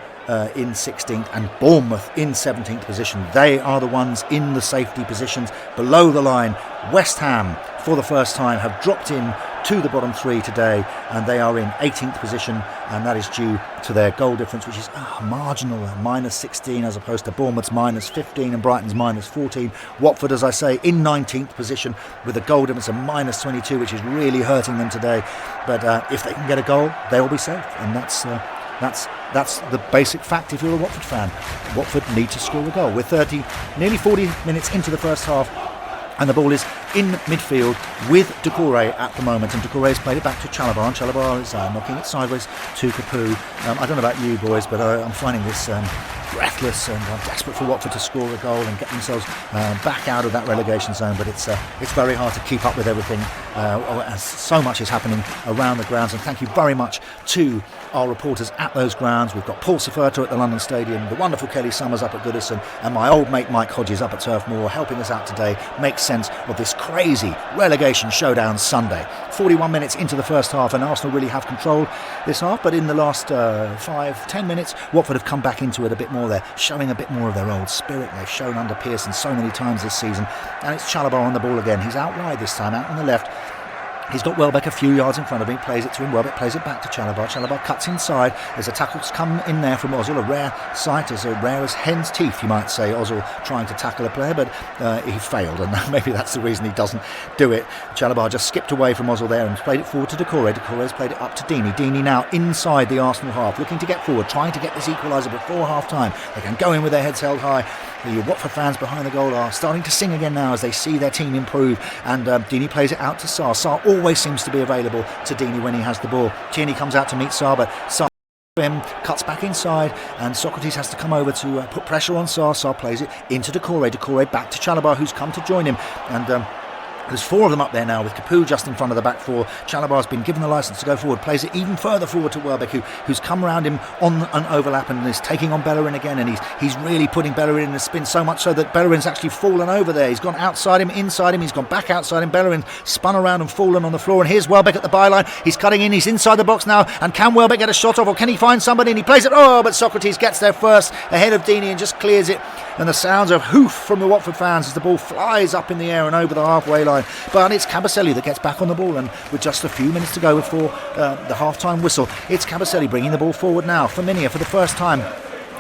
in 16th and Bournemouth in 17th position. They are the ones in the safety positions below the line. West Ham, for the first time, have dropped in to the bottom three today, and they are in 18th position, and that is due to their goal difference, which is marginal, minus 16 as opposed to Bournemouth's minus 15 and Brighton's minus 14. Watford, as I say, in 19th position with a goal difference of minus 22, which is really hurting them today. But if they can get a goal, they will be safe, and that's the basic fact if you're a Watford fan. Watford need to score a goal. We're nearly 40 minutes into the first half, and the ball is in midfield with Doucouré at the moment, and Doucouré's played it back to Chalobah, and Chalobah is knocking it sideways to Capoue. I don't know about you boys, but I'm finding this breathless, and I'm desperate for Watford to score a goal and get themselves back out of that relegation zone, but it's very hard to keep up with everything as so much is happening around the grounds. And thank you very much to our reporters at those grounds. We've got Paul Saferto at the London Stadium, the wonderful Kelly Summers up at Goodison, and my old mate Mike Hodges up at Turf Moor, helping us out today make sense of this crazy relegation showdown Sunday. 41 minutes into the first half, and Arsenal really have controlled this half, but in the last 5-10 minutes Watford have come back into it a bit more. They're showing a bit more of their old spirit. They've shown under Pearson so many times this season, and it's Chalobah on the ball again. He's out wide this time, out on the left. He's got Welbeck a few yards in front of him, plays it to him. Welbeck plays it back to Chalobah. Chalobah cuts inside. There's a tackle that's come in there from Ozil, a rare sight, as rare as hen's teeth, you might say. Ozil trying to tackle a player, but he failed, and maybe that's the reason he doesn't do it. Chalobah just skipped away from Ozil there and played it forward to Doucouré. Doucouré's played it up to Deeney. Deeney now inside the Arsenal half, looking to get forward, trying to get this equalizer before half-time. They can go in with their heads held high. The Watford fans behind the goal are starting to sing again now as they see their team improve, and Deeney plays it out to Sarr. Sarr always seems to be available to Deeney when he has the ball. Tierney comes out to meet Sarr, but Sarr cuts back inside, and Socrates has to come over to put pressure on Sarr. Sarr plays it into Doucouré. Doucouré back to Chalobah, who's come to join him, and there's four of them up there now with Capoue just in front of the back four. Chalobah's been given the licence to go forward, plays it even further forward to Welbeck, who's come around him on an overlap and is taking on Bellerin again, and he's really putting Bellerin in the spin, so much so that Bellerin's actually fallen over there. He's gone outside him, inside him, he's gone back outside him. Bellerin spun around and fallen on the floor, and here's Welbeck at the byline. He's cutting in, he's inside the box now, and can Welbeck get a shot off, or can he find somebody? And he plays it, but Socrates gets there first ahead of Deeney and just clears it, and the sounds of hoof from the Watford fans as the ball flies up in the air and over the halfway line. But it's Cabaselli that gets back on the ball, and with just a few minutes to go before the half-time whistle, it's Cabaselli bringing the ball forward now. Firmino for the first time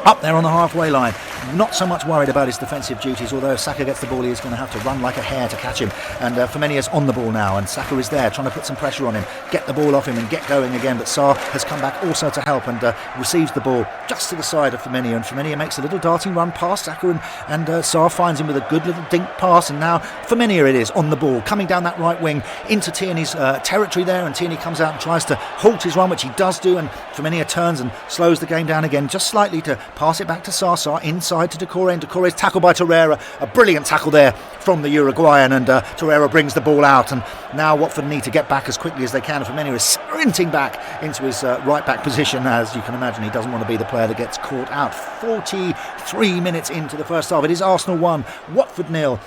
up there on the halfway line, not so much worried about his defensive duties, although if Saka gets the ball he is going to have to run like a hare to catch him, and Firmino's on the ball now, and Saka is there trying to put some pressure on him, get the ball off him and get going again, but Sarr has come back also to help and receives the ball just to the side of Firmino, and Firmino makes a little darting run past Saka, and Sarr finds him with a good little dink pass, and now Firmino it is on the ball, coming down that right wing into Tierney's territory there, and Tierney comes out and tries to halt his run, which he does do, and Firmino turns and slows the game down again just slightly to pass it back to Sarr. Sarr inside to Doucouré, and Doucouré's tackled by Torreira. A brilliant tackle there from the Uruguayan, and Torreira brings the ball out, and now Watford need to get back as quickly as they can. Firmino is sprinting back into his right back position. As you can imagine, he doesn't want to be the player that gets caught out. 43 minutes into the first half. It is Arsenal 1, Watford 0.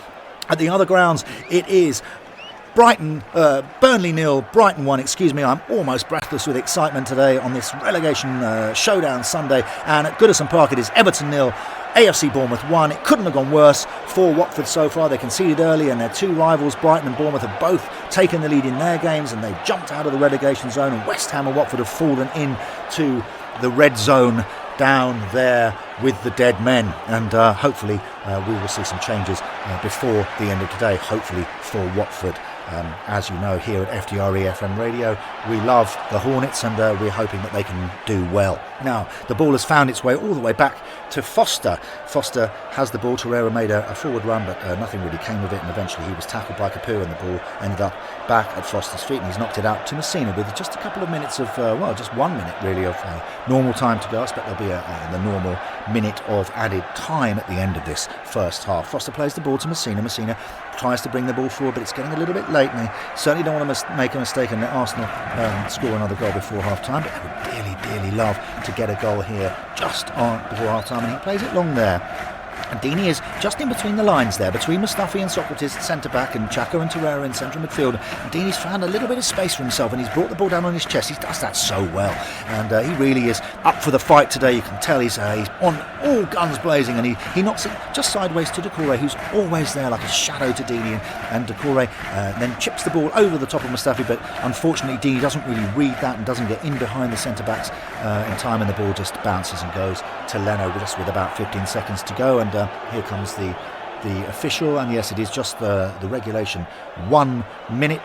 At the other grounds, it is Burnley 0, Brighton 1, I'm almost breathless with excitement today on this relegation showdown Sunday, and at Goodison Park it is Everton 0, AFC Bournemouth 1. It couldn't have gone worse for Watford so far. They conceded early, and their two rivals, Brighton and Bournemouth, have both taken the lead in their games, and they've jumped out of the relegation zone, and West Ham and Watford have fallen into the red zone down there with the dead men, and hopefully we will see some changes before the end of today, hopefully for Watford. As you know, here at FDRE FM Radio, we love the Hornets, and we're hoping that they can do well. Now, the ball has found its way all the way back to Foster. Foster has the ball. Torreira made a forward run, but nothing really came of it, and eventually he was tackled by Capoue, and the ball ended up back at Foster's feet, and he's knocked it out to Messina with just a couple of minutes of, just 1 minute really of normal time to go. I expect there'll be the normal minute of added time at the end of this first half. Foster plays the ball to Messina. Messina tries to bring the ball forward, but it's getting a little bit late, and they certainly don't want to make a mistake and let Arsenal score another goal before half-time, but they would dearly love to get a goal here just before half-time, and he plays it long there. And Deeney is just in between the lines there, between Mustafi and Socrates at centre-back and Xhaka and Torreira in central midfield. And Deeney's found a little bit of space for himself, and he's brought the ball down on his chest. He does that so well, and he really is up for the fight today. You can tell he's on all guns blazing, and he knocks it just sideways to Doucouré, who's always there like a shadow to Deeney, and Doucouré then chips the ball over the top of Mustafi, but unfortunately Deeney doesn't really read that and doesn't get in behind the centre-backs in time, and the ball just bounces and goes to Leno just with about 15 seconds to go. And here comes the official, and yes, it is just the regulation 1 minute.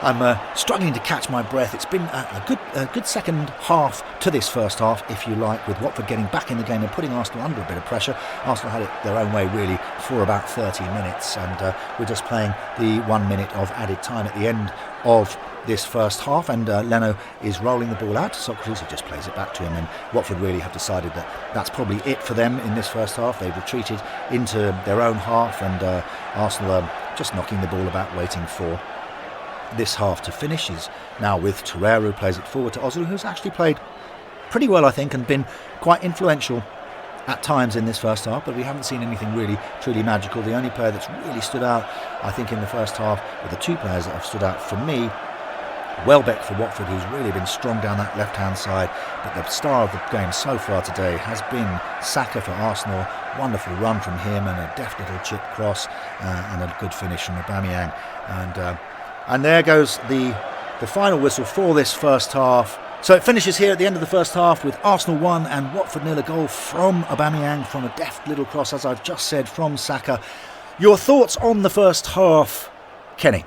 I'm struggling to catch my breath. It's been a good second half to this first half, if you like, with Watford getting back in the game and putting Arsenal under a bit of pressure. Arsenal had it their own way really for about 30 minutes, and we're just playing the 1 minute of added time at the end of this first half, and Leno is rolling the ball out to Socrates, who just plays it back to him, and Watford really have decided that that's probably it for them in this first half. They've retreated into their own half, and Arsenal are just knocking the ball about, waiting for this half to finish. Is now with Torreira, who plays it forward to Ozil, who's actually played pretty well, I think, and been quite influential at times in this first half, but we haven't seen anything really truly magical. The only player that's really stood out, I think, in the first half, or the two players that have stood out for me, Welbeck for Watford, who's really been strong down that left-hand side, but the star of the game so far today has been Saka for Arsenal. Wonderful run from him, and a deft little chip cross, and a good finish from Aubameyang, and there goes the final whistle for this first half. So it finishes here at the end of the first half with Arsenal 1 and Watford 0. A goal from Aubameyang from a deft little cross, as I've just said, from Saka. Your thoughts on the first half, Kenny?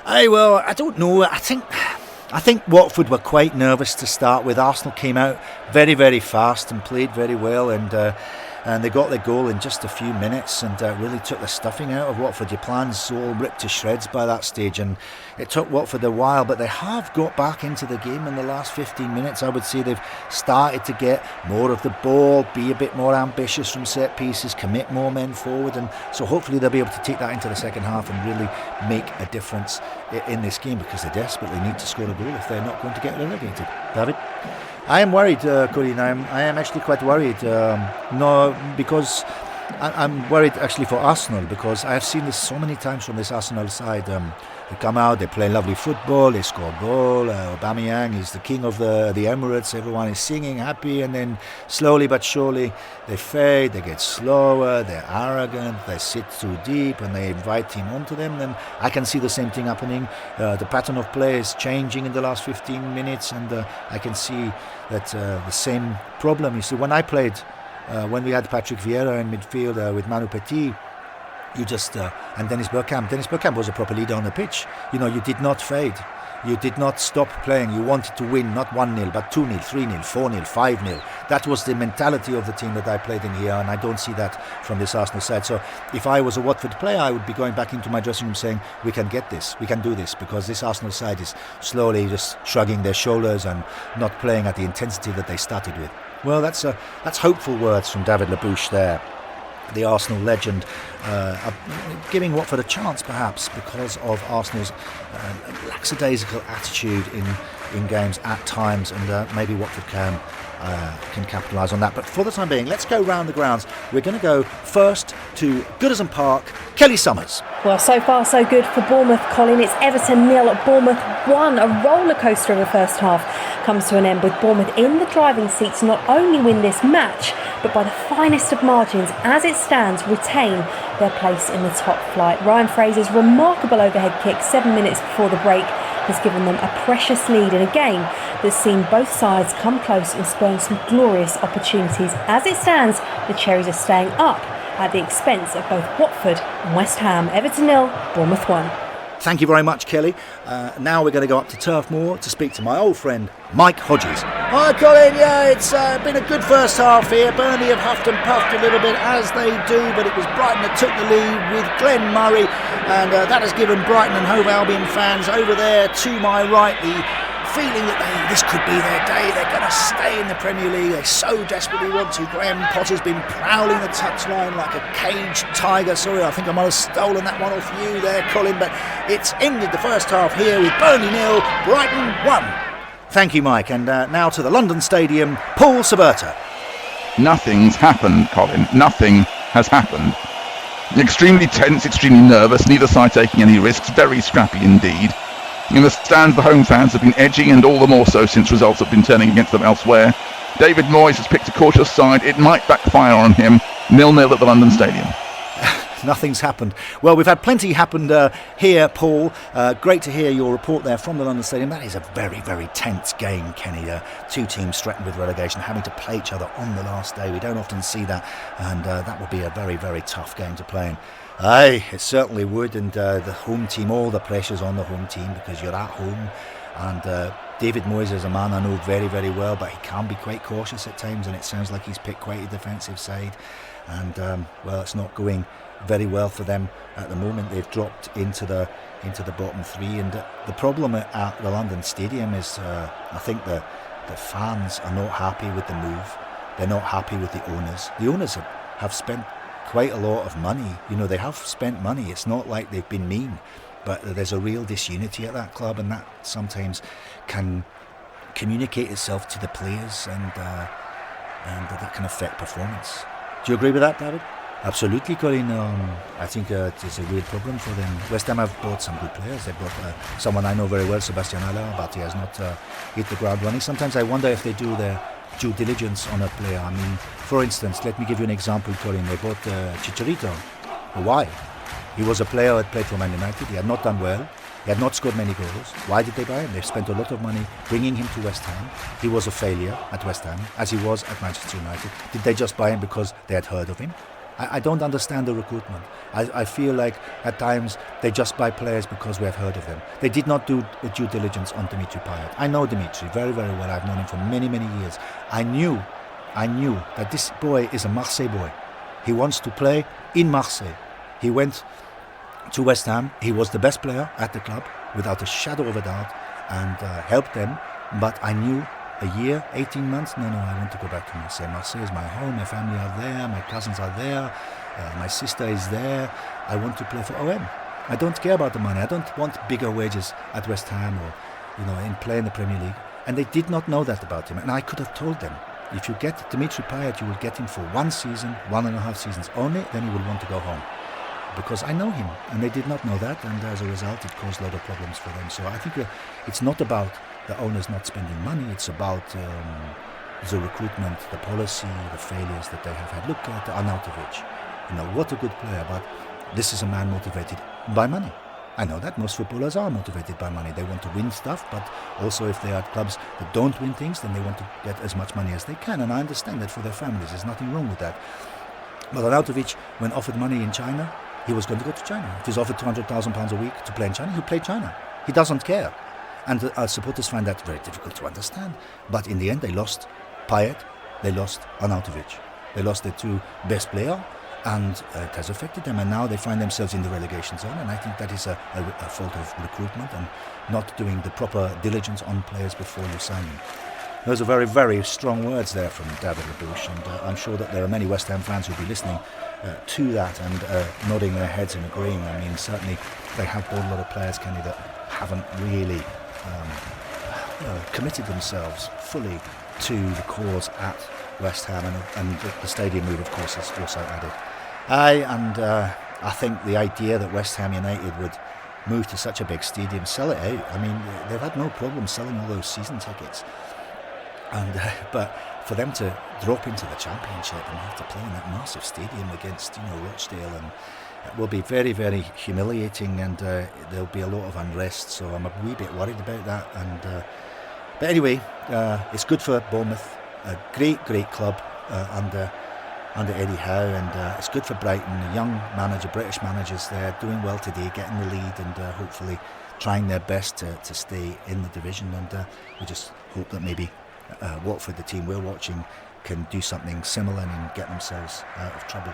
Well, I don't know. I think Watford were quite nervous to start with. Arsenal came out very, very fast and played very well, and they got their goal in just a few minutes, and really took the stuffing out of Watford. Your plans all ripped to shreds by that stage, and it took Watford a while, but they have got back into the game in the last 15 minutes. I would say they've started to get more of the ball, be a bit more ambitious from set pieces, commit more men forward, and so hopefully they'll be able to take that into the second half and really make a difference in this game, because they desperately need to score a goal if they're not going to get relegated. David? I am worried, Corinne. I am actually quite worried. Because I'm worried actually for Arsenal, because I have seen this so many times from this Arsenal side. They come out, they play lovely football, they score a goal. Aubameyang is the king of the Emirates. Everyone is singing, happy, and then slowly but surely they fade, they get slower, they're arrogant, they sit too deep, and they invite him onto them. Then I can see the same thing happening. The pattern of play is changing in the last 15 minutes, and I can see that the same problem. You see, when I played, when we had Patrick Vieira in midfield with Manu Petit, you just and Dennis Bergkamp. Dennis Bergkamp was a proper leader on the pitch. You know, you did not fade. You did not stop playing. You wanted to win, not 1-0, but 2-0, 3-0, 4-0, 5-0. That was the mentality of the team that I played in here, and I don't see that from this Arsenal side. So if I was a Watford player, I would be going back into my dressing room saying, we can get this, we can do this, because this Arsenal side is slowly just shrugging their shoulders and not playing at the intensity that they started with. Well, that's hopeful words from David Labouche there, the Arsenal legend, giving Watford a chance perhaps because of Arsenal's lackadaisical attitude in games at times, and maybe Watford can capitalise on that. But for the time being, let's go round the grounds. We're going to go first to Goodison Park. Kelly Summers. Well, so far so good for Bournemouth, Colin. It's Everton 0, Bournemouth 1. A roller coaster of the first half comes to an end with Bournemouth in the driving seat to not only win this match, but by the finest of margins, as it stands, retain their place in the top flight. Ryan Fraser's remarkable overhead kick 7 minutes before the break has given them a precious lead in a game that's seen both sides come close and spurn some glorious opportunities. As it stands, the Cherries are staying up at the expense of both Watford and West Ham. Everton 0, Bournemouth 1. Thank you very much, Kelly. Now we're going to go up to Turf Moor to speak to my old friend Mike Hodges. Hi Colin, yeah, it's been a good first half here. Burnley have huffed and puffed a little bit, as they do, but it was Brighton that took the lead with Glenn Murray, and that has given Brighton and Hove Albion fans over there to my right the feeling that this could be their day. They're going to stay in the Premier League. They so desperately want to. Graham Potter's been prowling the touchline like a caged tiger. Sorry, I think I might have stolen that one off you there, Colin, but it's ended the first half here with Burnley 0, Brighton 1. Thank you, Mike. And now to the London Stadium, Paul Saberta. Nothing's happened, Colin. Nothing has happened. Extremely tense, extremely nervous, neither side taking any risks, very scrappy indeed. In the stands, the home fans have been edging, and all the more so since results have been turning against them elsewhere. David Moyes has picked a cautious side. It might backfire on him. 0-0 at the London Stadium. Nothing's happened. Well, we've had plenty happened here, Paul. Great to hear your report there from the London Stadium. That is a very, very tense game, Kenny. Two teams threatened with relegation, having to play each other on the last day. We don't often see that, and that would be a very, very tough game to play in. Aye, it certainly would, and the home team, all the pressure's on the home team because you're at home, and David Moyes is a man I know very, very well, but he can be quite cautious at times, and it sounds like he's picked quite a defensive side, and well, it's not going very well for them at the moment. They've dropped into the bottom three, and the problem at the London Stadium is I think the fans are not happy with the move. They're not happy with the owners. The owners have spent quite a lot of money. You know, they have spent money. It's not like they've been mean, but there's a real disunity at that club, and that sometimes can communicate itself to the players, and that can affect performance. Do you agree with that, David? Absolutely, Colin. I think it's a real problem for them. West Ham have bought some good players. They bought someone I know very well, Sebastian Haller, but he has not hit the ground running. Sometimes I wonder if they do their due diligence on a player. I mean, for instance, let me give you an example, Colin. They bought Chicharito. Why? He was a player who had played for Man United. He had not done well. He had not scored many goals. Why did they buy him? They spent a lot of money bringing him to West Ham. He was a failure at West Ham, as he was at Manchester United. Did they just buy him because they had heard of him? I don't understand the recruitment. I feel like at times they just buy players because we have heard of them. They did not do due diligence on Dimitri Payet. I know Dimitri very, very well. I've known him for many, many years. I knew that this boy is a Marseille boy. He wants to play in Marseille. He went to West Ham. He was the best player at the club, without a shadow of a doubt, and helped them. But I knew a year, 18 months, no, I want to go back to Marseille. Marseille is my home, my family are there, my cousins are there, my sister is there. I want to play for OM. I don't care about the money. I don't want bigger wages at West Ham or, in play in the Premier League. And they did not know that about him. And I could have told them, if you get Dimitri Payet, you will get him for 1 season, 1.5 seasons only, then he will want to go home. Because I know him, and they did not know that, and as a result it caused a lot of problems for them. So I think it's not about the owners not spending money, it's about the recruitment, the policy, the failures that they have had. Look at Arnautovic. What a good player, but this is a man motivated by money. I know that most footballers are motivated by money. They want to win stuff, but also if they are at clubs that don't win things, then they want to get as much money as they can, and I understand that for their families. There's nothing wrong with that. But Arnautovic, when offered money in China, he was going to go to China. If he's offered £200,000 a week to play in China, he'll play China. He doesn't care. And our supporters find that very difficult to understand. But in the end, they lost Payet, they lost Arnautovic. They lost their two best players, and it has affected them. And now they find themselves in the relegation zone. And I think that is a fault of recruitment and not doing the proper diligence on players before you sign them. Those are very, very strong words there from David LaBouche, and I'm sure that there are many West Ham fans who'll be listening to that and nodding their heads and agreeing. I mean, certainly they have bought a lot of players, Kenny, that haven't really committed themselves fully to the cause at West Ham, and the stadium move, of course, is also added. I think the idea that West Ham United would move to such a big stadium, sell it out. I mean, they've had no problem selling all those season tickets. And but for them to drop into the Championship and have to play in that massive stadium against Rochdale, and it will be very, very humiliating, and there'll be a lot of unrest. So I'm a wee bit worried about that. And but anyway, it's good for Bournemouth, a great club under Eddie Howe, and it's good for Brighton. A young manager, British managers there, doing well today, getting the lead, and hopefully trying their best to stay in the division. And we just hope that maybe Watford, the team we're watching, can do something similar and get themselves out of trouble.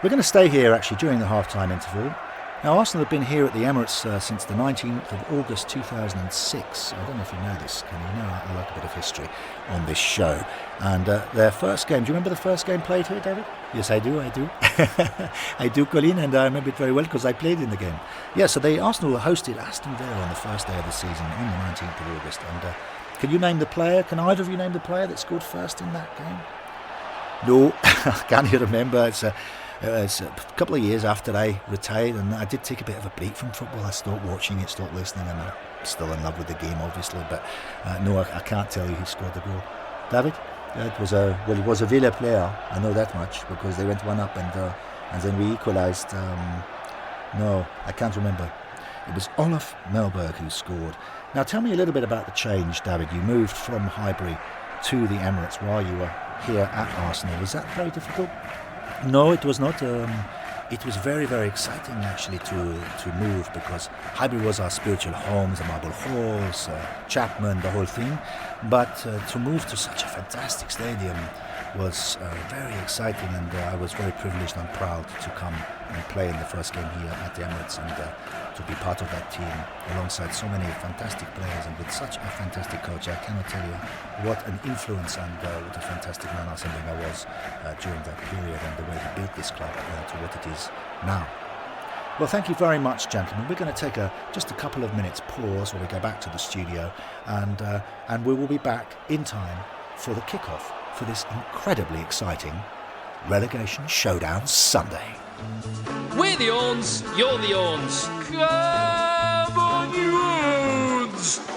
We're going to stay here actually during the half-time interval. Now, Arsenal have been here at the Emirates since the 19th of August 2006. I don't know if you know this, Kenny. You know I like a bit of history on this show. And their first game, do you remember the first game played here, David? Yes, I do. I do, Colin, and I remember it very well because I played in the game. Yeah, so Arsenal hosted Aston Villa on the first day of the season on the 19th of August. And can you name the player? Can either of you name the player that scored first in that game? No, I can't even remember. It's a couple of years after I retired, and I did take a bit of a break from football. I stopped watching it, stopped listening, and I'm still in love with the game, obviously. But no, I can't tell you who scored the goal. David? It was he was a Villa player. I know that much because they went one up, and then we equalised. No, I can't remember. It was Olaf Melberg who scored. Now tell me a little bit about the change, David. You moved from Highbury to the Emirates while you were here at Arsenal. Was that very difficult? No, it was not. It was very, very exciting actually to move, because Highbury was our spiritual home, the Marble Halls, Chapman, the whole thing. But to move to such a fantastic stadium was very exciting, and I was very privileged and proud to come and play in the first game here at the Emirates, and to be part of that team alongside so many fantastic players and with such a fantastic coach. I cannot tell you what an influence and what a fantastic man Arsene Wenger was during that period, and the way he built this club to what it is now. Well, thank you very much, gentlemen. We're going to take just a couple of minutes pause while we go back to the studio, and we will be back in time for the kickoff for this incredibly exciting Relegation Showdown Sunday. We're the Orns, you're the Orns. Come on, you Orns!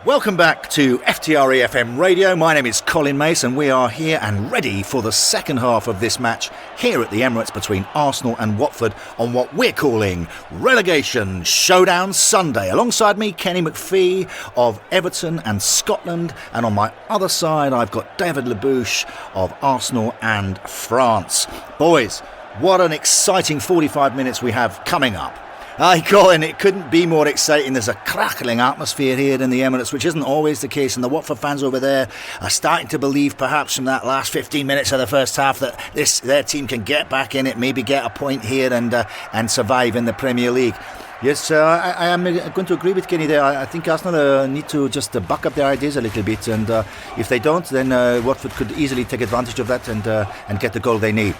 Welcome back to FTRE FM Radio. My name is Colin Mace, and we are here and ready for the second half of this match here at the Emirates between Arsenal and Watford on what we're calling Relegation Showdown Sunday. Alongside me, Kenny McPhee of Everton and Scotland, and on my other side I've got David Labouche of Arsenal and France. Boys, what an exciting 45 minutes we have coming up. Aye, Colin, it couldn't be more exciting. There's a crackling atmosphere here in the Emirates, which isn't always the case, and the Watford fans over there are starting to believe, perhaps from that last 15 minutes of the first half, that their team can get back in it, maybe get a point here and survive in the Premier League. Yes, I am going to agree with Kenny there. I think Arsenal need to just buck up their ideas a little bit, and if they don't, then Watford could easily take advantage of that and get the goal they need.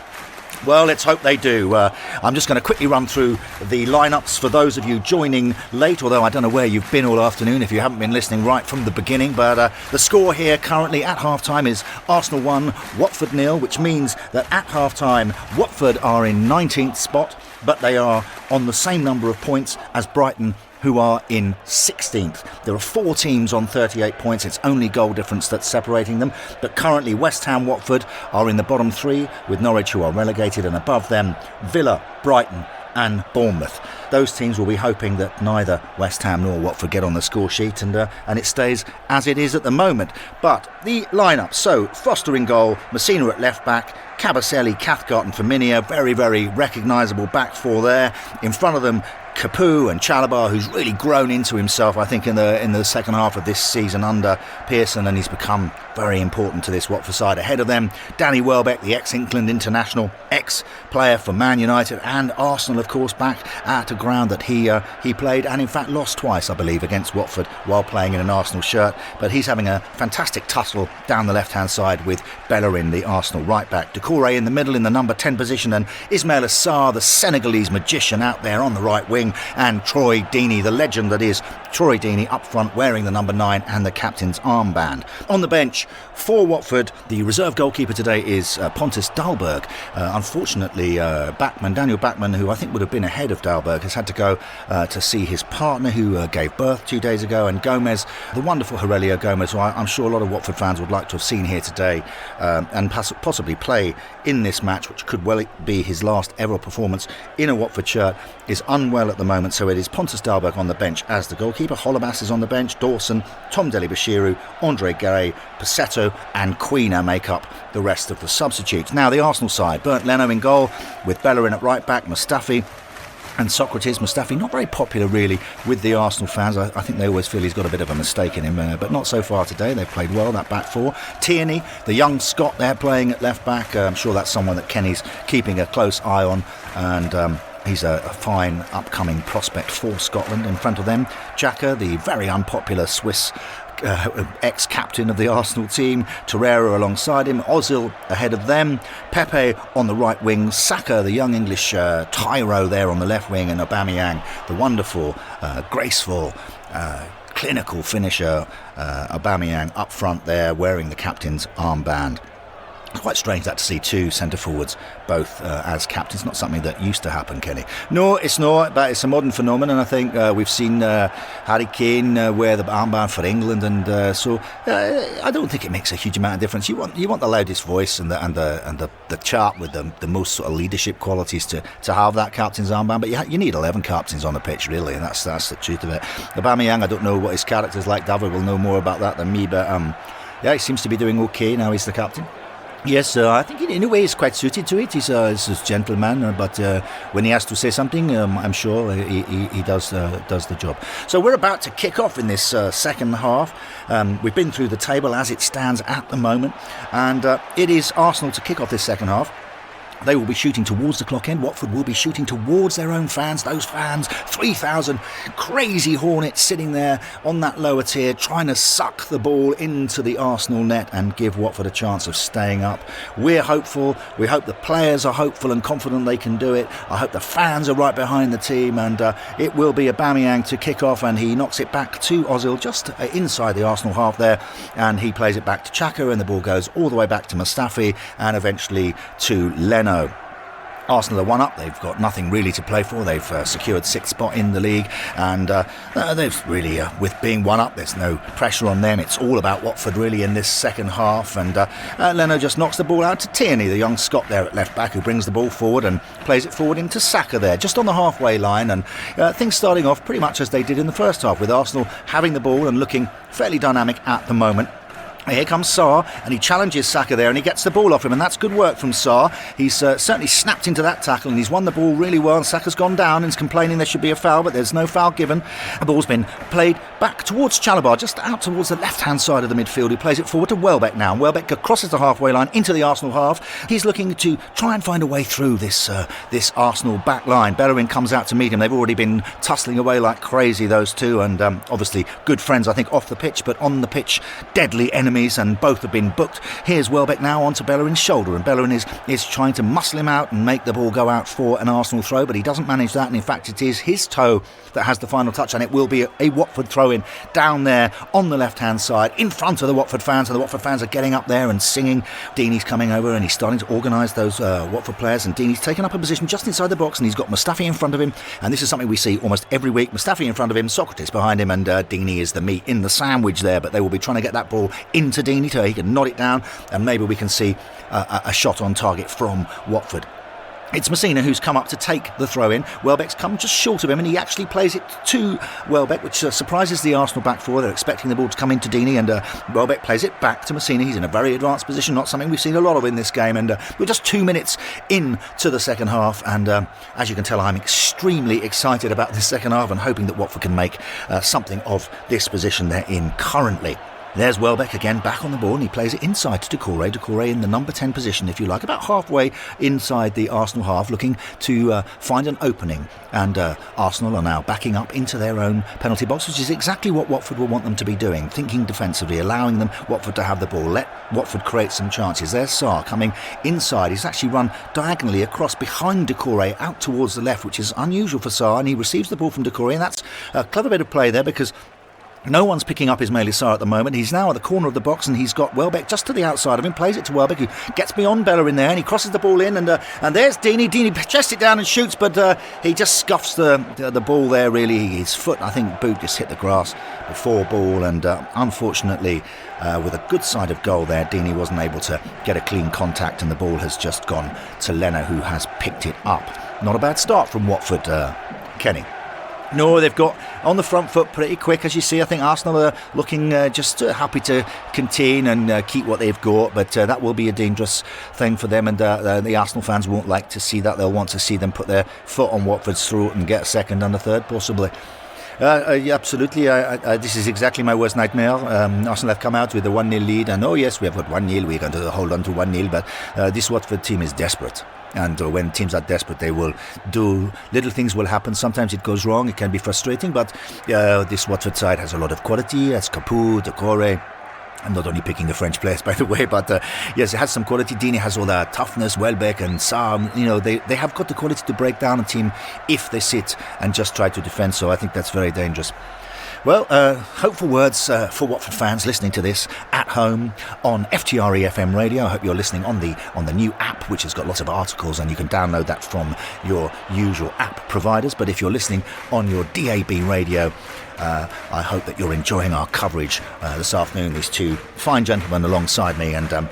Well, let's hope they do. I'm just going to quickly run through the lineups for those of you joining late, although I don't know where you've been all afternoon if you haven't been listening right from the beginning. But the score here currently at half-time is Arsenal 1, Watford 0, which means that at half-time Watford are in 19th spot, but they are on the same number of points as Brighton, who are in 16th. There are 4 teams on 38 points. It's only goal difference that's separating them. But currently West Ham, Watford are in the bottom 3, with Norwich, who are relegated, and above them Villa, Brighton and Bournemouth. Those teams will be hoping that neither West Ham nor Watford get on the score sheet, and it stays as it is at the moment. But the lineup: so Foster in goal, Messina at left back, Cabaselli, Cathcart and Firmino, very, very recognisable back four there. In front of them, Capoue and Chalobah, who's really grown into himself, I think, in the second half of this season under Pearson, and he's become very important to this Watford side. Ahead of them, Danny Welbeck, the ex-England international, ex-player for Man United and Arsenal, of course, back at a ground that he played and in fact lost twice, I believe, against Watford while playing in an Arsenal shirt. But he's having a fantastic tussle down the left-hand side with Bellerin, the Arsenal right-back. Doucouré in the middle in the number 10 position, and Ismail Assar, the Senegalese magician, out there on the right wing, and Troy Deeney, the legend that is Troy Deeney, up front wearing the number 9 and the captain's armband. On the bench for Watford, the reserve goalkeeper today is Pontus Dahlberg. Unfortunately, Daniel Bachmann, who I think would have been ahead of Dahlberg, has had to go to see his partner, who gave birth 2 days ago, and Gomez, the wonderful Aurelio Gomez, who I'm sure a lot of Watford fans would like to have seen here today and possibly play in this match, which could well be his last ever performance in a Watford shirt, is unwell at the moment. So it is Pontus Dahlberg on the bench as the goalkeeper. Holebas is on the bench. Dawson, Tom Dele-Bashiru, Andre Gay, Passetto and Quina make up the rest of the substitutes. Now the Arsenal side: Bernd Leno in goal, with Bellerin at right back, Mustafi and Socrates. Mustafi not very popular really with the Arsenal fans. I think they always feel he's got a bit of a mistake in him, but not so far today. They've played well, that back four. Tierney, the young Scot there, playing at left back. I'm sure that's someone that Kenny's keeping a close eye on, and he's a fine upcoming prospect for Scotland. In front of them, Xhaka, the very unpopular Swiss ex-captain of the Arsenal team. Torreira alongside him. Ozil ahead of them. Pepe on the right wing. Saka, the young English tyro, there on the left wing. And Aubameyang, the wonderful, graceful, clinical finisher, Aubameyang up front there, wearing the captain's armband. Quite strange that to see two centre forwards both as captains. Not something that used to happen, Kenny. No, it's not, but it's a modern phenomenon. I think we've seen Harry Kane wear the armband for England, and so I don't think it makes a huge amount of difference. You want the loudest voice and the chap with the most sort of leadership qualities to have that captain's armband. But you need 11 captains on the pitch, really, and that's the truth of it. Aubameyang, I don't know what his character's like. David will know more about that than me, but he seems to be doing okay now. He's the captain. Yes, I think in a way he's quite suited to it. He's a gentleman, but when he has to say something, I'm sure he does the job. So we're about to kick off in this second half. We've been through the table as it stands at the moment, and it is Arsenal to kick off this second half. They will be shooting towards the clock end. Watford will be shooting towards their own fans. Those fans, 3,000 crazy hornets sitting there on that lower tier, trying to suck the ball into the Arsenal net and give Watford a chance of staying up. We're hopeful. We hope the players are hopeful and confident they can do it. I hope the fans are right behind the team, and it will be Aubameyang to kick off, and he knocks it back to Ozil just inside the Arsenal half there, and he plays it back to Xhaka, and the ball goes all the way back to Mustafi and eventually to Leno. Arsenal are one up. They've got nothing really to play for. They've secured 6th spot in the league, and they've really, with being one up, there's no pressure on them. It's all about Watford really in this second half, and Leno just knocks the ball out to Tierney, the young Scot there at left back, who brings the ball forward and plays it forward into Saka there, just on the halfway line, and things starting off pretty much as they did in the first half, with Arsenal having the ball and looking fairly dynamic at the moment. Here comes Sarr, and he challenges Saka there, and he gets the ball off him, and that's good work from Sarr. He's certainly snapped into that tackle, and he's won the ball really well. Saka's gone down and is complaining there should be a foul, but there's no foul given. The ball's been played back towards Chalobah, just out towards the left-hand side of the midfield. He plays it forward to Welbeck now. Welbeck crosses the halfway line into the Arsenal half. He's looking to try and find a way through this Arsenal back line. Bellerin comes out to meet him. They've already been tussling away like crazy, those two, and obviously good friends, I think, off the pitch, but on the pitch, deadly enemies, and both have been booked. Here's Welbeck now onto Bellerin's shoulder, and Bellerin is trying to muscle him out and make the ball go out for an Arsenal throw, but he doesn't manage that, and in fact it is his toe that has the final touch, and it will be a Watford throw-in down there on the left-hand side in front of the Watford fans, and the Watford fans are getting up there and singing. Deeney's coming over, and he's starting to organise those Watford players, and Deeney's taken up a position just inside the box, and he's got Mustafi in front of him, and this is something we see almost every week. Mustafi in front of him, Socrates behind him, and Deeney is the meat in the sandwich there, but they will be trying to get that ball into Deeney so he can nod it down, and maybe we can see a shot on target from Watford. It's Messina who's come up to take the throw-in. Welbeck's come just short of him, and he actually plays it to Welbeck, which surprises the Arsenal back four. They're expecting the ball to come into Deeney, and Welbeck plays it back to Messina. He's in a very advanced position, not something we've seen a lot of in this game, and we're just 2 minutes into the second half, and as you can tell, I'm extremely excited about this second half and hoping that Watford can make something of this position they're in currently. There's Welbeck again back on the ball, and he plays it inside to Doucouré. Doucouré in the number 10 position, if you like, about halfway inside the Arsenal half, looking to find an opening. And Arsenal are now backing up into their own penalty box, which is exactly what Watford will want them to be doing, thinking defensively, allowing them, Watford, to have the ball, let Watford create some chances. There's Sarr coming inside. He's actually run diagonally across behind Doucouré out towards the left, which is unusual for Sarr, and he receives the ball from Doucouré, and that's a clever bit of play there, because no one's picking up Ismaila Sarr at the moment. He's now at the corner of the box, and he's got Welbeck just to the outside of him. Plays it to Welbeck, who gets beyond Bellerin there, and he crosses the ball in, and there's Deeney. Deeney chests it down and shoots, but he just scuffs the ball there, really. His foot, I think, boot just hit the grass before ball, and unfortunately, with a good side of goal there, Deeney wasn't able to get a clean contact, and the ball has just gone to Leno, who has picked it up. Not a bad start from Watford, Kenny. No, they've got on the front foot pretty quick, as you see. I think Arsenal are looking just happy to contain and keep what they've got, but that will be a dangerous thing for them, and the Arsenal fans won't like to see that. They'll want to see them put their foot on Watford's throat and get a second and a third, possibly. Yeah, absolutely. This is exactly my worst nightmare. Arsenal have come out with a 1-0 lead, and oh yes, we have got 1-0. We're going to hold on to 1-0, but this Watford team is desperate. And when teams are desperate, they will do little things will happen. Sometimes it goes wrong. It can be frustrating, but this Watford side has a lot of quality. It's Capoue, Doucouré. I'm not only picking the French players, by the way, but yes, it has some quality. Deeney has all that toughness. Welbeck and Sarr, they have got the quality to break down a team if they sit and just try to defend. So I think that's very dangerous. Well, hopeful words for Watford fans listening to this at home on FTRE FM radio. I hope you're listening on the new app, which has got lots of articles, and you can download that from your usual app providers. But if you're listening on your DAB radio, I hope that you're enjoying our coverage this afternoon. These two fine gentlemen alongside me and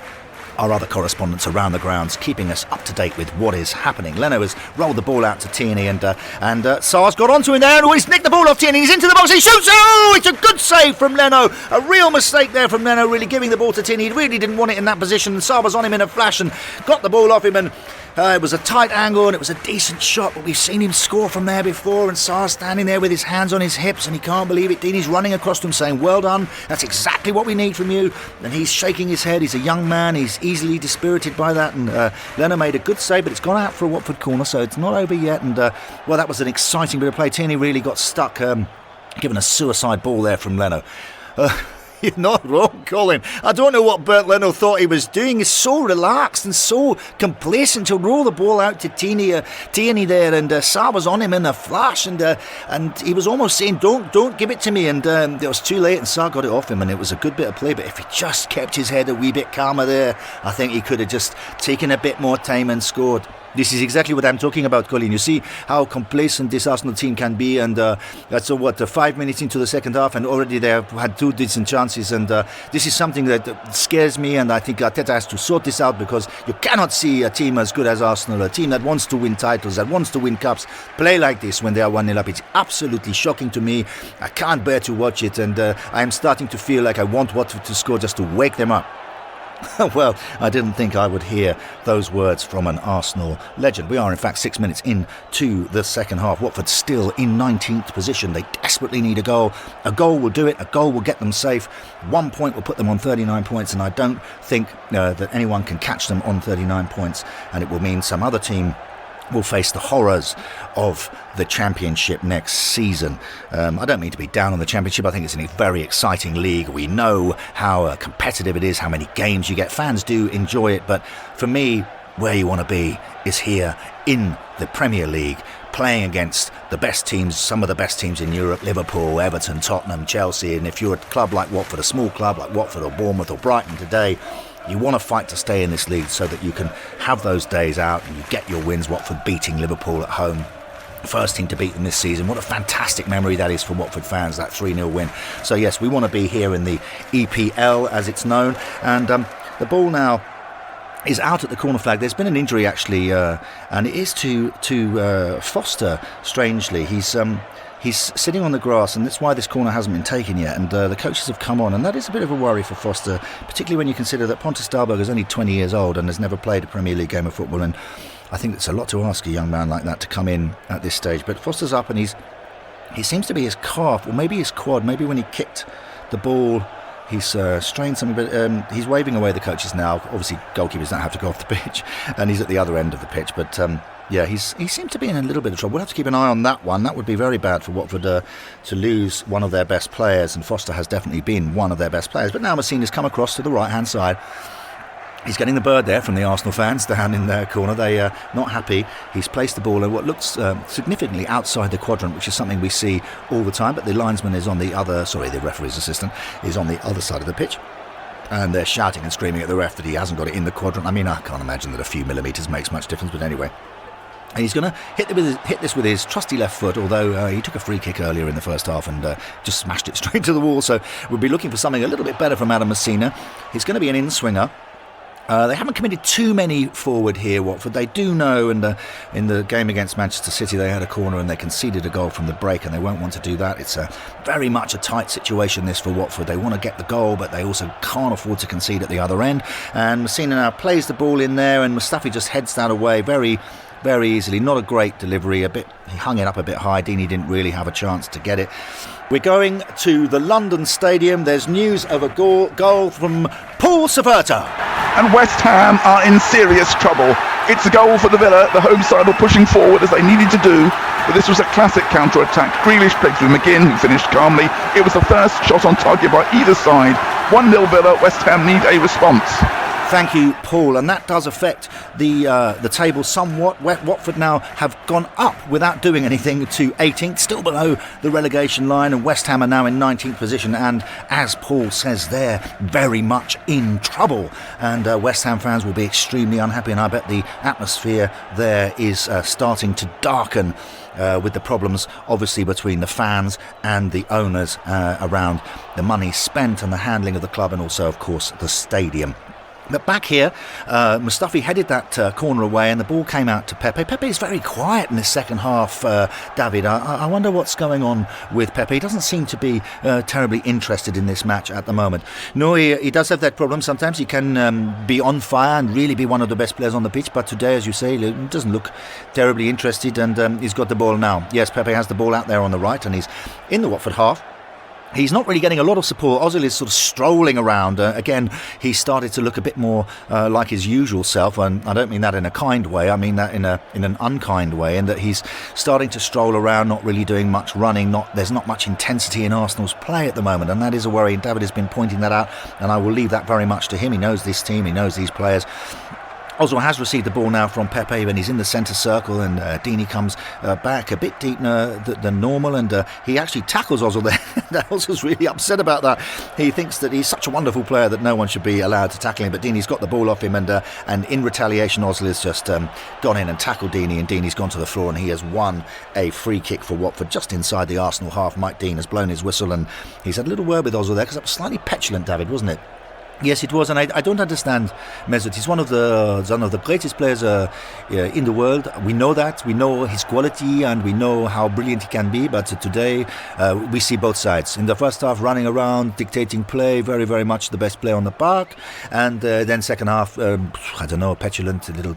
our other correspondents around the grounds, keeping us up to date with what is happening. Leno has rolled the ball out to Tierney, and Sarr's got onto him there, and he's nicked the ball off Tierney. He's into the box, he shoots. Oh, it's a good save from Leno. A real mistake there from Leno, really giving the ball to Tierney. He really didn't want it in that position, and Sarr was on him in a flash and got the ball off him, and it was a tight angle and it was a decent shot, but we've seen him score from there before, and Sarr's standing there with his hands on his hips and he can't believe it. Deeney's running across to him saying, well done, that's exactly what we need from you, and he's shaking his head. He's a young man, he's easily dispirited by that, and Leno made a good save, but it's gone out for a Watford corner, so it's not over yet, and well, that was an exciting bit of play. Tierney really got stuck, given a suicide ball there from Leno. You're not wrong, Colin. I don't know what Bernd Leno thought he was doing. He's so relaxed and so complacent to roll the ball out to Tierney there, and Sarr was on him in a flash, and he was almost saying, don't give it to me, and it was too late, and Sarr got it off him, and it was a good bit of play. But if he just kept his head a wee bit calmer there, I think he could have just taken a bit more time and scored. This is exactly what I'm talking about, Colin. You see how complacent this Arsenal team can be, and that's 5 minutes into the second half, and already they have had two decent chances, and this is something that scares me, and I think Arteta has to sort this out, because you cannot see a team as good as Arsenal, a team that wants to win titles, that wants to win cups, play like this when they are 1-0 up. It's absolutely shocking to me. I can't bear to watch it, and I'm starting to feel like I want Watford to score just to wake them up. Well, I didn't think I would hear those words from an Arsenal legend. We are in fact 6 minutes into the second half. Watford still in 19th position. They desperately need a goal. A goal will do it. A goal will get them safe. 1 point will put them on 39 points, and I don't think that anyone can catch them on 39 points, and it will mean some other team will face the horrors of the Championship next season. I don't mean to be down on the Championship. I think it's a very exciting league. We know how competitive it is, how many games you get. Fans do enjoy it, but for me, where you want to be is here in the Premier League, playing against the best teams, some of the best teams in Europe, Liverpool, Everton, Tottenham, Chelsea, and if you're a club like Watford, a small club like Watford or Bournemouth or Brighton today, you want to fight to stay in this league so that you can have those days out and you get your wins. Watford beating Liverpool at home, first team to beat them this season. What a fantastic memory that is for Watford fans, that 3-0 win. So yes, we want to be here in the EPL as it's known, and the ball now is out at the corner flag. There's been an injury actually, and it is to Foster, strangely. He's sitting on the grass, and that's why this corner hasn't been taken yet, and the coaches have come on, and that is a bit of a worry for Foster, particularly when you consider that Pontus Dahlberg is only 20 years old and has never played a Premier League game of football, and I think it's a lot to ask a young man like that to come in at this stage. But Foster's up, and he seems to be his calf, or maybe his quad, maybe when he kicked the ball he's strained something, but he's waving away the coaches now. Obviously goalkeepers don't have to go off the pitch, and he's at the other end of the pitch, but yeah, he seemed to be in a little bit of trouble. We'll have to keep an eye on that one. That would be very bad for Watford to lose one of their best players, and Foster has definitely been one of their best players. But now Massina's come across to the right-hand side. He's getting the bird there from the Arsenal fans down in their corner. They are not happy. He's placed the ball in what looks significantly outside the quadrant, which is something we see all the time. But the linesman is on the referee's assistant is on the other side of the pitch. And they're shouting and screaming at the ref that he hasn't got it in the quadrant. I mean, I can't imagine that a few millimetres makes much difference, but anyway. And he's going to hit this with his trusty left foot, although he took a free kick earlier in the first half and just smashed it straight to the wall. So we'll be looking for something a little bit better from Adam Massina. He's going to be an in-swinger. They haven't committed too many forward here, Watford. They do know, and in the game against Manchester City, they had a corner and they conceded a goal from the break, and they won't want to do that. It's very much a tight situation, this, for Watford. They want to get the goal, but they also can't afford to concede at the other end. And Massina now plays the ball in there, and Mustafi just heads that away very, very easily. Not a great delivery. He hung it up a bit high. Deeney didn't really have a chance to get it. We're going to the London Stadium. There's news of a goal from Paul Saverta. And West Ham are in serious trouble. It's a goal for the Villa. The home side were pushing forward as they needed to do, but this was a classic counter-attack. Grealish played through McGinn, who finished calmly. It was the first shot on target by either side. 1-0 Villa. West Ham need a response. Thank you, Paul. And that does affect the table somewhat. Watford now have gone up without doing anything to 18th, still below the relegation line, and West Ham are now in 19th position. And as Paul says, they're very much in trouble. And West Ham fans will be extremely unhappy. And I bet the atmosphere there is starting to darken with the problems, obviously, between the fans and the owners around the money spent and the handling of the club, and also, of course, the stadium. But back here, Mustafi headed that corner away and the ball came out to Pepe. Pepe is very quiet in the second half, David. I wonder what's going on with Pepe. He doesn't seem to be terribly interested in this match at the moment. No, he does have that problem. Sometimes he can be on fire and really be one of the best players on the pitch. But today, as you say, he doesn't look terribly interested, and he's got the ball now. Yes, Pepe has the ball out there on the right and he's in the Watford half. He's not really getting a lot of support. Ozil is sort of strolling around. Again, he started to look a bit more like his usual self, and I don't mean that in a kind way. I mean that in an unkind way, and that he's starting to stroll around, not really doing much running. There's not much intensity in Arsenal's play at the moment, and that is a worry. And David has been pointing that out, and I will leave that very much to him. He knows this team. He knows these players. Ozil has received the ball now from Pepe, and he's in the centre circle, and Deeney comes back a bit deeper than normal, and he actually tackles Ozil there. Ozil's really upset about that. He thinks that he's such a wonderful player that no one should be allowed to tackle him, but Deeney's got the ball off him, and in retaliation Ozil has just gone in and tackled Deeney, and Deeney's gone to the floor, and he has won a free kick for Watford just inside the Arsenal half. Mike Dean has blown his whistle, and he's had a little word with Ozil there, because that was slightly petulant, David, wasn't it? Yes, it was, and I don't understand Mesut. He's one of the greatest players in the world. We know that. We know his quality, and we know how brilliant he can be. But today, we see both sides. In the first half, running around, dictating play, very, very much the best player on the park. And then second half, I don't know, petulant, a little.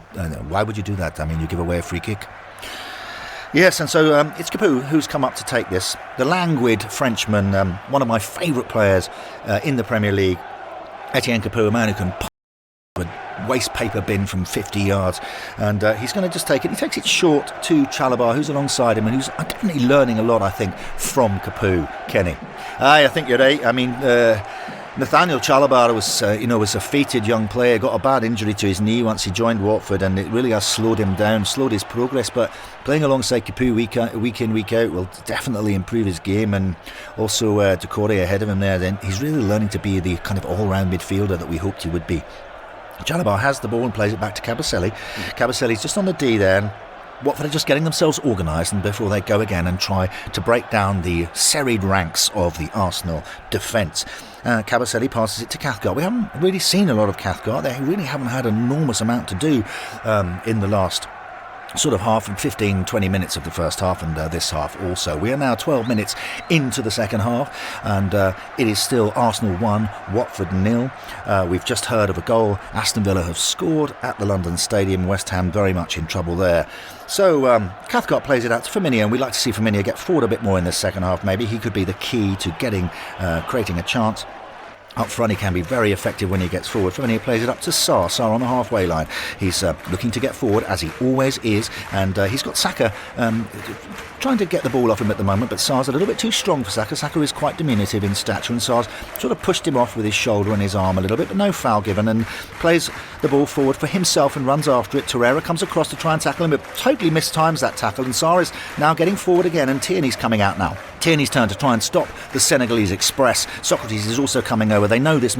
Why would you do that? I mean, you give away a free kick. Yes, and so it's Capoue who's come up to take this. The languid Frenchman, one of my favourite players in the Premier League. Etienne Capoue, a man who can pop a waste paper bin from 50 yards, and he's going to just take it. He takes it short to Chalobah, who's alongside him, and who's definitely learning a lot, I think, from Capoue. Kenny, I think you're right. I mean, Nathaniel Chalobah was a feted young player, got a bad injury to his knee once he joined Watford, and it really has slowed him down, slowed his progress. But playing alongside Capoue week in, week out will definitely improve his game, and also Doucouré ahead of him there. Then he's really learning to be the kind of all-round midfielder that we hoped he would be. Chalobah has the ball and plays it back to Kabasele. Kabasele's just on the D there. And Watford are just getting themselves organised, and before they go again and try to break down the serried ranks of the Arsenal defence. Kabasele passes it to Cathcart. We haven't really seen a lot of Cathcart. They really haven't had an enormous amount to do in the last sort of half and 15-20 minutes of the first half, and this half also. We are now 12 minutes into the second half, and it is still Arsenal 1, Watford 0. We've just heard of a goal Aston Villa have scored at the London Stadium. West Ham very much in trouble there. So Cathcart plays it out to Firmino, and we'd like to see Firmino get forward a bit more in this second half. Maybe he could be the key to creating a chance. Up front, he can be very effective when he gets forward. Firmino plays it up to Sarr. Sarr on the halfway line. He's looking to get forward, as he always is, and he's got Saka trying to get the ball off him at the moment, but Sarr's a little bit too strong for Saka. Saka is quite diminutive in stature, and Sarr's sort of pushed him off with his shoulder and his arm a little bit, but no foul given, and plays the ball forward for himself and runs after it. Torreira comes across to try and tackle him, but totally mistimes that tackle, and Sarr is now getting forward again, and Tierney's coming out now. Tierney's turn to try and stop the Senegalese express. Socrates is also coming over. They know this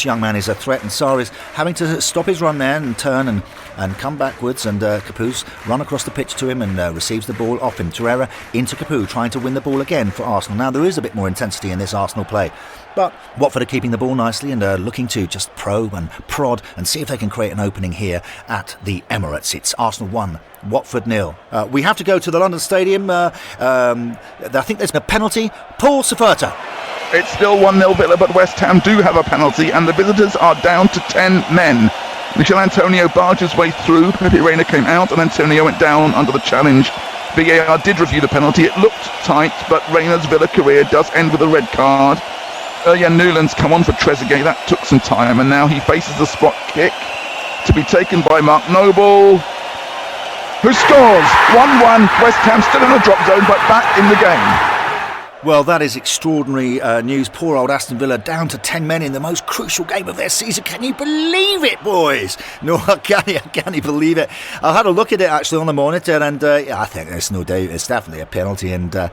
young man is a threat, and Sarr is having to stop his run there and turn and come backwards, and Capoue's run across the pitch to him and receives the ball off him. Torreira into Capoue, trying to win the ball again for Arsenal. Now there is a bit more intensity in this Arsenal play, but Watford are keeping the ball nicely and looking to just probe and prod and see if they can create an opening here at the Emirates. It's Arsenal 1, Watford 0. We have to go to the London Stadium. I think there's a penalty. Paul Saferta. It's still 1-0 Villa, but West Ham do have a penalty, and the visitors are down to 10 men. Michel Antonio barged his way through. Pepe Reina came out, and Antonio went down under the challenge. VAR did review the penalty. It looked tight, but Reina's Villa career does end with a red card. Jan Newland's come on for Trezeguet. That took some time, and now he faces the spot kick to be taken by Mark Noble, who scores 1-1. West Ham still in the drop zone, but back in the game. Well, that is extraordinary news. Poor old Aston Villa down to 10 men in the most crucial game of their season. Can you believe it, boys? No, I can't believe it. I had a look at it actually on the monitor, and I think there's no doubt it's definitely a penalty. And the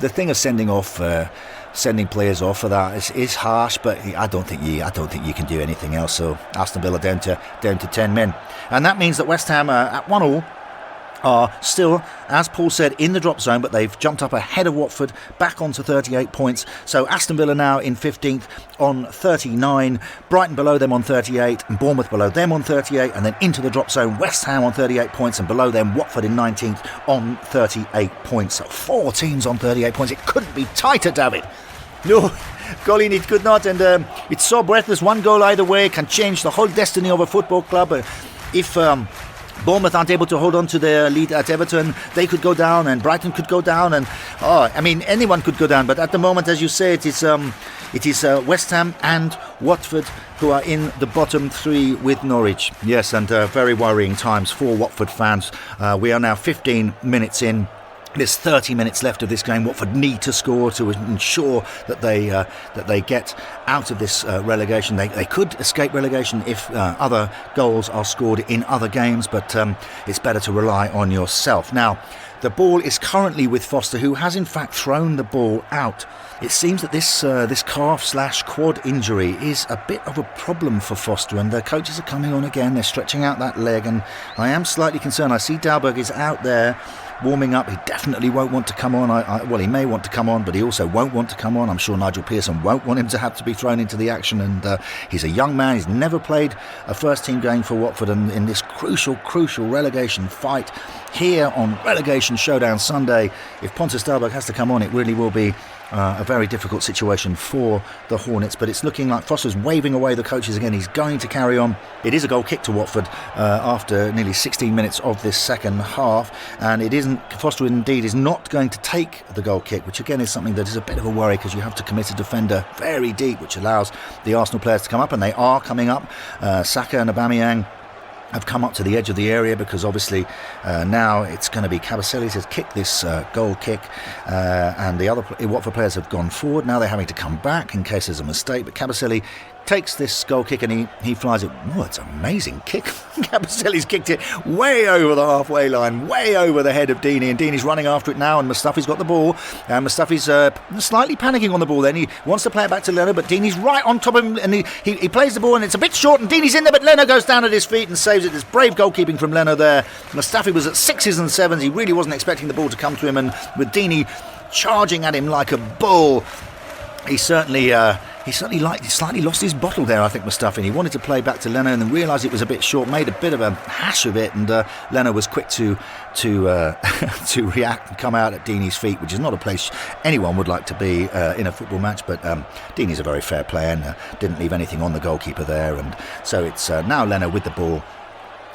thing of sending players off for that is harsh, but I don't think you can do anything else. So Aston Villa down to 10 men, and that means that West Ham at 1-1. Are still, as Paul said, in the drop zone, but they've jumped up ahead of Watford, back onto 38 points. So Aston Villa now in 15th on 39, Brighton below them on 38, and Bournemouth below them on 38, and then into the drop zone, West Ham on 38 points, and below them Watford in 19th on 38 points. So 4 teams on 38 points. It couldn't be tighter, David. No, golly, it could not, and it's so breathless. One goal either way can change the whole destiny of a football club. If Bournemouth aren't able to hold on to their lead at Everton, they could go down, and Brighton could go down, and anyone could go down. But at the moment, as you say, it is West Ham and Watford who are in the bottom 3 with Norwich. Yes, and very worrying times for Watford fans. We are now 15 minutes in. There's 30 minutes left of this game. Watford need to score to ensure that they get out of this relegation. They could escape relegation if other goals are scored in other games, but it's better to rely on yourself. Now, the ball is currently with Foster, who has in fact thrown the ball out. It seems that this calf/quad injury is a bit of a problem for Foster, and the coaches are coming on again. They're stretching out that leg, and I am slightly concerned. I see Dalberg is out there warming up. He definitely won't want to come on. Well, he may want to come on, but he also won't want to come on. I'm sure Nigel Pearson won't want him to have to be thrown into the action, and he's a young man. He's never played a first-team game for Watford, and in this crucial relegation fight here on Relegation Showdown Sunday, if Pontus Dalberg has to come on, it really will be a very difficult situation for the Hornets. But it's looking like Foster's waving away the coaches again. He's going to carry on. It is a goal kick to Watford after nearly 16 minutes of this second half, and it isn't. Foster indeed is not going to take the goal kick, which again is something that is a bit of a worry, because you have to commit a defender very deep, which allows the Arsenal players to come up, and they are coming up. Saka and Aubameyang have come up to the edge of the area, because obviously now it's going to be Kabasele to kick this goal kick, and the other Watford players have gone forward. Now they're having to come back in case there's a mistake, but Kabasele takes this goal kick and he flies it. Oh, it's an amazing kick. Kabasele's kicked it way over the halfway line, way over the head of Deeney, and Deeney's running after it now, and Mustafi's got the ball, and Mustafi's slightly panicking on the ball then. He wants to play it back to Leno, but Deeney's right on top of him, and he plays the ball, and it's a bit short, and Deeney's in there, but Leno goes down at his feet and saves it. There's brave goalkeeping from Leno there. Mustafi was at 6s and 7s. He really wasn't expecting the ball to come to him, and with Deeney charging at him like a bull, he slightly lost his bottle there, I think, Mustafi. He wanted to play back to Leno and then realised it was a bit short, made a bit of a hash of it, and Leno was quick to react and come out at Deeney's feet, which is not a place anyone would like to be in a football match. But Deeney's a very fair player and didn't leave anything on the goalkeeper there, and so it's now Leno with the ball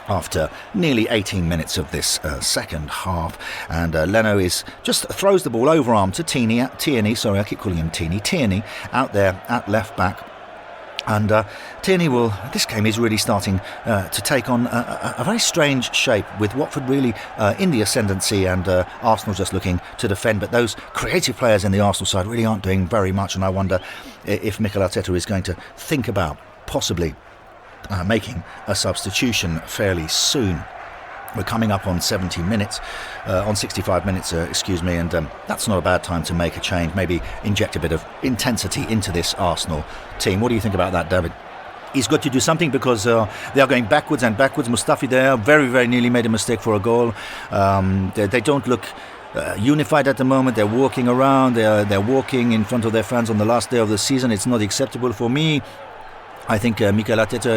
after nearly 18 minutes of this second half, and Leno just throws the ball overarm to Tierney, I keep calling him Tierney out there at left back. And Tierney this game is really starting to take on a very strange shape, with Watford really in the ascendancy, and Arsenal just looking to defend. But those creative players in the Arsenal side really aren't doing very much, and I wonder if Mikel Arteta is going to think about possibly making a substitution fairly soon. We're coming up on 65 minutes, and that's not a bad time to make a change, maybe inject a bit of intensity into this Arsenal team. What do you think about that, David? He's got to do something, because they are going backwards and backwards. Mustafi there very, very nearly made a mistake for a goal. They don't look unified at the moment. They're walking around, they're walking in front of their fans on the last day of the season. It's not acceptable for me. I think Mikel Arteta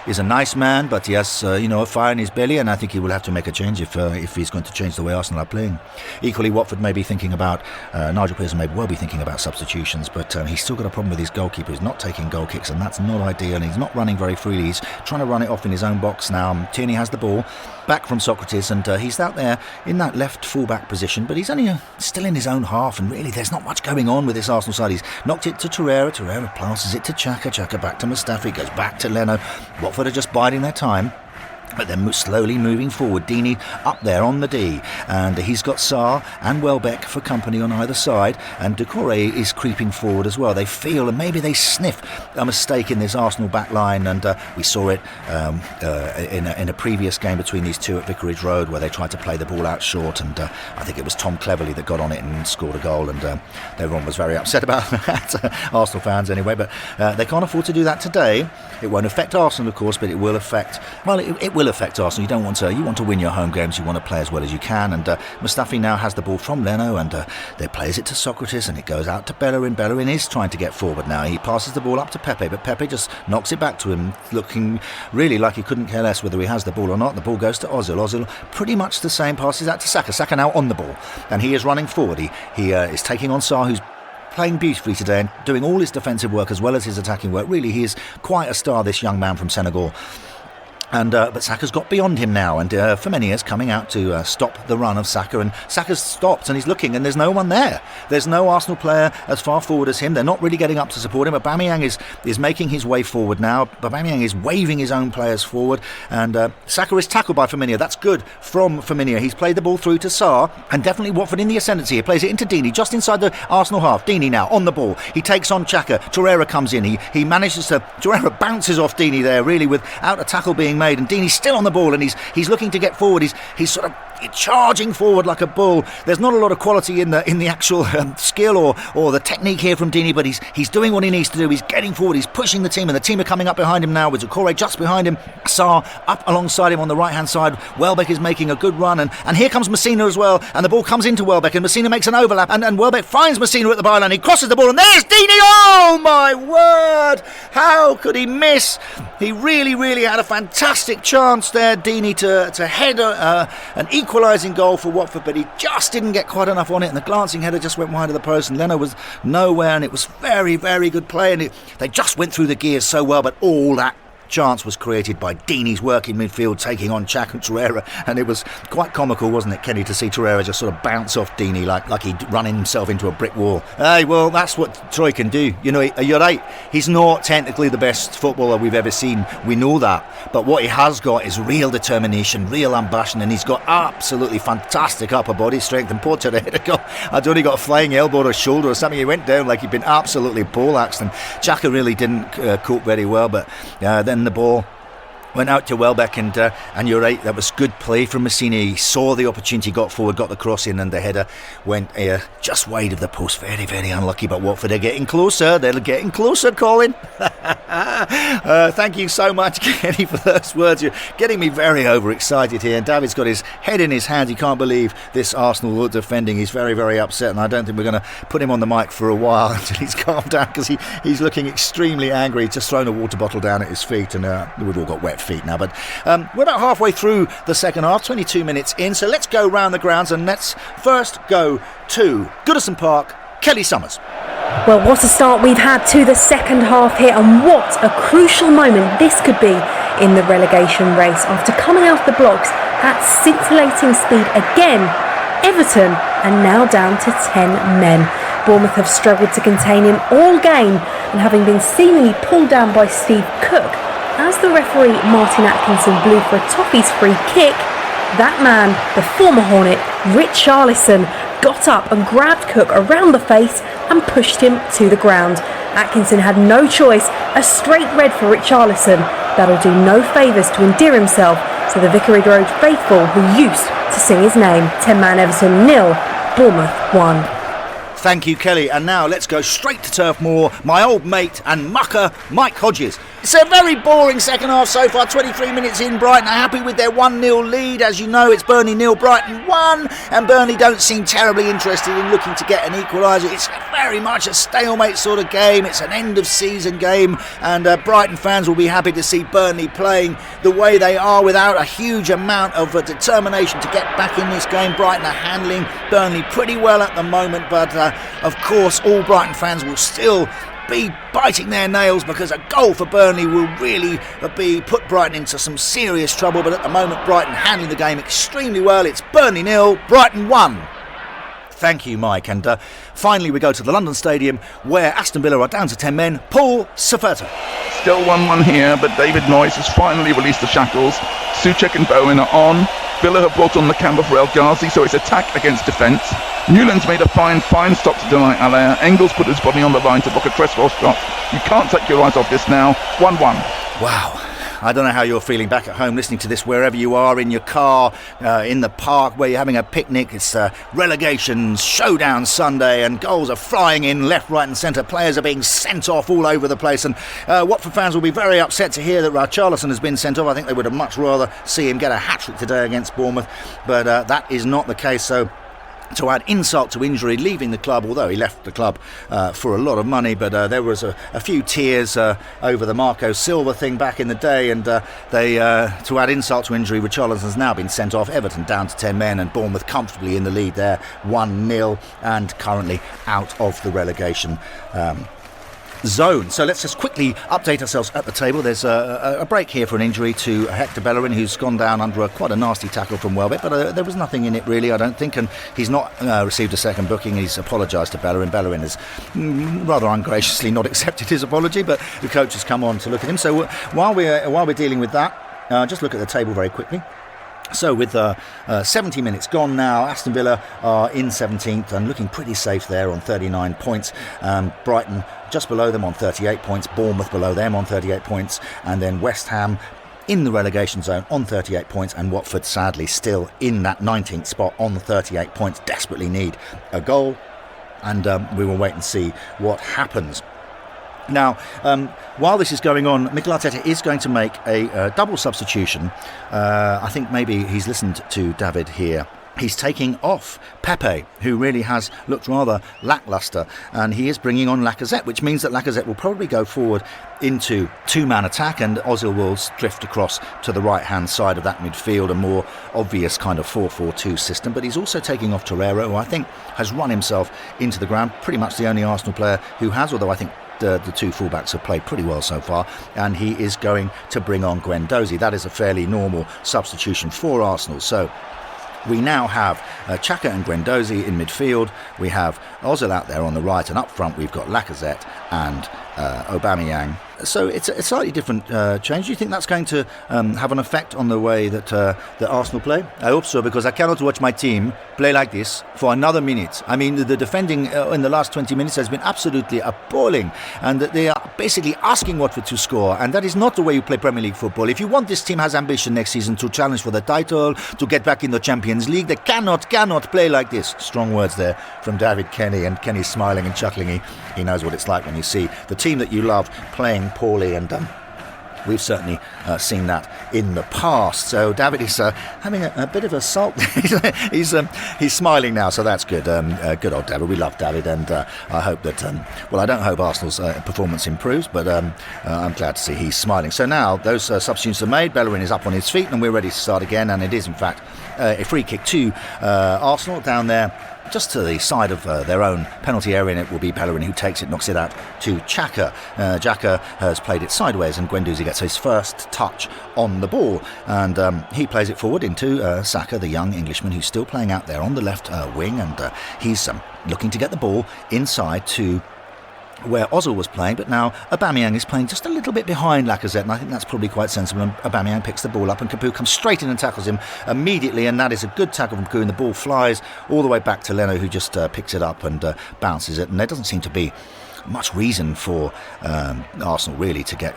is a nice man, but he has a fire in his belly, and I think he will have to make a change if he's going to change the way Arsenal are playing. Equally, Watford may be thinking about Nigel Pearson may well be thinking about substitutions, but he's still got a problem with his goalkeeper. He's not taking goal kicks, and that's not ideal. And he's not running very freely. He's trying to run it off in his own box now. Tierney has the ball back from Socrates, and he's out there in that left full-back position, but he's only still in his own half, and really there's not much going on with this Arsenal side. He's knocked it to Torreira passes it to Xhaka back to Mustafi, goes back to Leno. Watford are just biding their time. But they're slowly moving forward. Deeney up there on the D, and he's got Sarr and Welbeck for company on either side, and Doucouré is creeping forward as well. They feel, and maybe they sniff, a mistake in this Arsenal back line, and we saw it in a previous game between these two at Vicarage Road, where they tried to play the ball out short, and I think it was Tom Cleverley that got on it and scored a goal, and everyone was very upset about that, Arsenal fans anyway, but they can't afford to do that today. It won't affect Arsenal, of course, but it will affect, well, it will affect Arsenal. You want to win your home games, you want to play as well as you can, and Mustafi now has the ball from Leno, and they plays it to Socrates, and it goes out to Bellerin. Bellerin is trying to get forward now. He passes the ball up to Pepe, but Pepe just knocks it back to him, looking really like he couldn't care less whether he has the ball or not. The ball goes to Ozil. Ozil pretty much the same, passes out to Saka. Saka now on the ball, and he is running forward. He is taking on Sarr, who's playing beautifully today and doing all his defensive work as well as his attacking work. Really, he is quite a star, this young man from Senegal. And but Saka's got beyond him now, and Firmino is coming out to stop the run of Saka, and Saka's stopped and he's looking, and there's no one there. There's no Arsenal player as far forward as him. They're not really getting up to support him. Aubameyang is making his way forward now. Aubameyang is waving his own players forward, and Saka is tackled by Firmino. That's good from Firmino. He's played the ball through to Sarr, and definitely Watford in the ascendancy. He plays it into Deeney just inside the Arsenal half. Deeney now on the ball. He takes on Xhaka. Torreira comes in. He manages to. Torreira bounces off Deeney there, really, without a tackle being made, and Deeney's still on the ball, and he's looking to get forward. He's sort of charging forward like a bull. There's not a lot of quality in the actual skill or the technique here from Deeney, but he's doing what he needs to do. He's getting forward, he's pushing the team, and the team are coming up behind him now with Doucouré just behind him, Sarr up alongside him on the right hand side. Welbeck is making a good run, and here comes Messina as well, and the ball comes into Welbeck, and Messina makes an overlap, and Welbeck finds Messina at the byline. He crosses the ball, and there's Deeney. Oh my word, how could he miss? He really had a fantastic chance there, Deeney, to head an equalising goal for Watford, but he just didn't get quite enough on it, and the glancing header just went wide of the post, and Leno was nowhere, and it was very good play, and they just went through the gears so well, but all that chance was created by Deeney's work in midfield, taking on Xhaka and Torreira, and it was quite comical, wasn't it, Kenny, to see Torreira just sort of bounce off Deeney like he'd run himself into a brick wall. Hey, well, that's what Troy can do. You know, you're right, he's not technically the best footballer we've ever seen, we know that, but what he has got is real determination, real ambition, and he's got absolutely fantastic upper body strength. And poor Torreira, I don't know, he got a flying elbow or a shoulder or something. He went down like he'd been absolutely poleaxed, and Xhaka really didn't cope very well, but then the ball went out to Welbeck, and you're right, that was good play from Messina. He saw the opportunity, got forward, got the cross in, and the header went just wide of the post. Very unlucky, but Watford are getting closer. They're getting closer, Colin. Thank you so much, Kenny, for those words. You're getting me very overexcited here, and David's got his head in his hands. He can't believe this Arsenal defending. He's very upset, and I don't think we're going to put him on the mic for a while until he's calmed down, because he's looking extremely angry. He's just thrown a water bottle down at his feet, and we've all got wet feet now, but we're about halfway through the second half, 22 minutes in, so let's go round the grounds, and let's first go to Goodison Park. Kelly Summers. Well, what a start we've had to the second half here, and what a crucial moment this could be in the relegation race. After coming out the blocks at scintillating speed again, Everton are now down to 10 men. Bournemouth have struggled to contain him all game, and having been seemingly pulled down by Steve Cook, as the referee Martin Atkinson blew for a Toffees free kick, that man, the former Hornet, Richarlison, got up and grabbed Cook around the face and pushed him to the ground. Atkinson had no choice, a straight red for Richarlison. That'll do no favours to endear himself to the Vicarage Road faithful who used to sing his name. 10-man Everton 0, Bournemouth 1. Thank you, Kelly. And now let's go straight to Turf Moor, my old mate and mucker, Mike Hodges. It's a very boring second half so far. 23 minutes in, Brighton are happy with their 1-0 lead. As you know, it's Burnley 0, Brighton 1, and Burnley don't seem terribly interested in looking to get an equaliser. It's very much a stalemate sort of game. It's an end-of-season game, and Brighton fans will be happy to see Burnley playing the way they are without a huge amount of determination to get back in this game. Brighton are handling Burnley pretty well at the moment, but of course all Brighton fans will still be biting their nails, because a goal for Burnley will really put Brighton into some serious trouble. But at the moment, Brighton handling the game extremely well. It's Burnley 0, Brighton 1. Thank you, Mike. And finally, we go to the London Stadium, where Aston Villa are down to 10 men. Paul Safeta. Still 1-1 here, but David Moyes has finally released the shackles. Souček and Bowen are on. Villa have brought on the camber for El Ghazi, so it's attack against defence. Newland's made a fine stop to deny Allaire. Engels put his body on the line to block a Cresswell shot. You can't take your eyes off this now. 1-1. Wow. I don't know how you're feeling back at home listening to this, wherever you are, in your car, in the park, where you're having a picnic. It's Relegation Showdown Sunday, and goals are flying in left, right and centre. Players are being sent off all over the place, and Watford fans will be very upset to hear that Richarlison has been sent off. I think they would have much rather see him get a hat-trick today against Bournemouth, but that is not the case. So to add insult to injury, leaving the club, although he left the club for a lot of money, but there was a few tears over the Marco Silva thing back in the day, and to add insult to injury, Richarlison's now been sent off. Everton down to 10 men, and Bournemouth comfortably in the lead there, 1-0, and currently out of the relegation zone. So let's just quickly update ourselves at the table. There's a break here for an injury to Hector Bellerin, who's gone down under quite a nasty tackle from Welbeck, but there was nothing in it really, I don't think, and he's not received a second booking. He's apologised to Bellerin. Bellerin has rather ungraciously not accepted his apology, but the coach has come on to look at him. So while we're dealing with that, just look at the table very quickly. So with 70 minutes gone now, Aston Villa are in 17th and looking pretty safe there on 39 points. Brighton just below them on 38 points, Bournemouth below them on 38 points, and then West Ham in the relegation zone on 38 points, and Watford sadly still in that 19th spot on 38 points, desperately need a goal, and we will wait and see what happens. Now, while this is going on, Mikel Arteta is going to make a double substitution. I think maybe he's listened to David here. He's taking off Pepe, who really has looked rather lacklustre, and he is bringing on Lacazette, which means that Lacazette will probably go forward into two-man attack, and Ozil will drift across to the right-hand side of that midfield, a more obvious kind of 4-4-2 system. But he's also taking off Torreira, who I think has run himself into the ground, pretty much the only Arsenal player who has, although I think the two fullbacks have played pretty well so far, and he is going to bring on Guendouzi. That is a fairly normal substitution for Arsenal. So we now have Xhaka and Guendouzi in midfield. We have Ozil out there on the right, and up front we've got Lacazette and Aubameyang. So it's a slightly different change. Do you think that's going to have an effect on the way that Arsenal play? I hope so, because I cannot watch my team play like this for another minute. I mean, the defending in the last 20 minutes has been absolutely appalling, and they are basically asking Watford to score, and that is not the way you play Premier League football. If you want this team has ambition next season to challenge for the title, to get back in the Champions League, they cannot play like this. Strong words there from David Kenny, and Kenny's smiling and chuckling. He knows what it's like when you see the team that you love playing poorly, and we've certainly seen that in the past. So David is having a bit of a sulk. he's smiling now, so that's good. Good old David. We love David, and I hope that I don't hope Arsenal's performance improves, but I'm glad to see he's smiling. So now those substitutions are made. Bellerin is up on his feet, and we're ready to start again, and it is in fact a free kick to Arsenal down there just to the side of their own penalty area, and it will be Bellerin who takes it, knocks it out to Xhaka. Xhaka has played it sideways, and Guendouzi gets his first touch on the ball, and he plays it forward into Saka, the young Englishman who's still playing out there on the left wing, and he's looking to get the ball inside to where Ozil was playing, but now Aubameyang is playing just a little bit behind Lacazette, and I think that's probably quite sensible. And Aubameyang picks the ball up, and Capoue comes straight in and tackles him immediately, and that is a good tackle from Capoue, and the ball flies all the way back to Leno, who just picks it up and bounces it, and there doesn't seem to be much reason for Arsenal really to get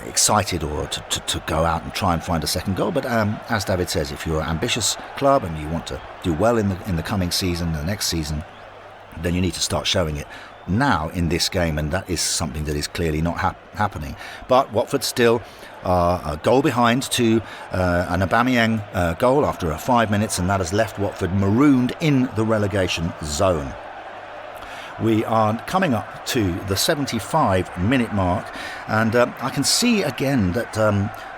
excited or to go out and try and find a second goal. But as David says, if you're an ambitious club and you want to do well in the coming season, the next season, then you need to start showing it now in this game, and that is something that is clearly not happening. But Watford still are a goal behind to an Aubameyang goal after 5 minutes, and that has left Watford marooned in the relegation zone. We are coming up to the 75-minute mark, and I can see again that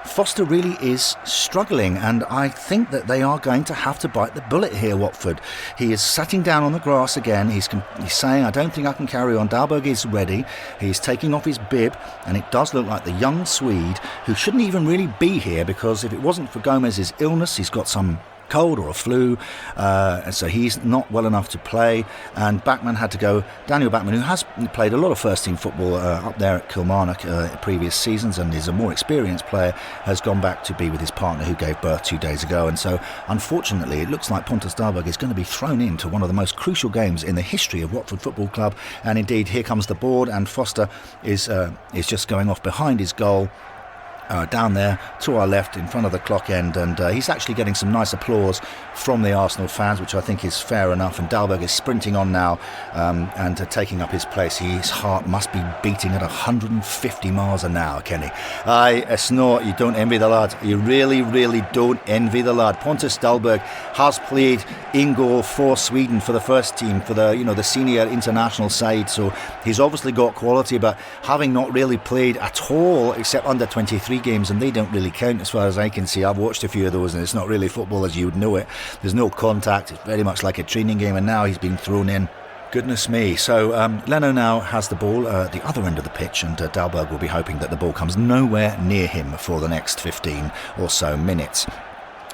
Foster really is struggling, and I think that they are going to have to bite the bullet here, Watford. He is sitting down on the grass again. He's saying, I don't think I can carry on. Dalberg is ready. He's taking off his bib, and it does look like the young Swede, who shouldn't even really be here, because if it wasn't for Gomez's illness, he's got some cold or a flu, and so he's not well enough to play, and Bachmann had to go. Daniel Bachmann, who has played a lot of first team football up there at Kilmarnock previous seasons and is a more experienced player, has gone back to be with his partner who gave birth 2 days ago, and so unfortunately it looks like Pontus Dahlberg is going to be thrown into one of the most crucial games in the history of Watford Football Club. And indeed, here comes the board, and Foster is just going off behind his goal, down there to our left in front of the clock end, and he's actually getting some nice applause from the Arsenal fans, which I think is fair enough. And Dahlberg is sprinting on now and taking up his place. His heart must be beating at 150 miles an hour, Kenny. It's not, you don't envy the lad. You really, really don't envy the lad. Pontus Dahlberg has played in goal for Sweden for the first team, for the senior international side, so he's obviously got quality, but having not really played at all except under 23 games, and they don't really count as far as I can see. I've watched a few of those, and it's not really football as you would know it. There's no contact, it's very much like a training game, and now he's been thrown in. Goodness me. So Leno now has the ball at the other end of the pitch, and Dahlberg will be hoping that the ball comes nowhere near him for the next 15 or so minutes.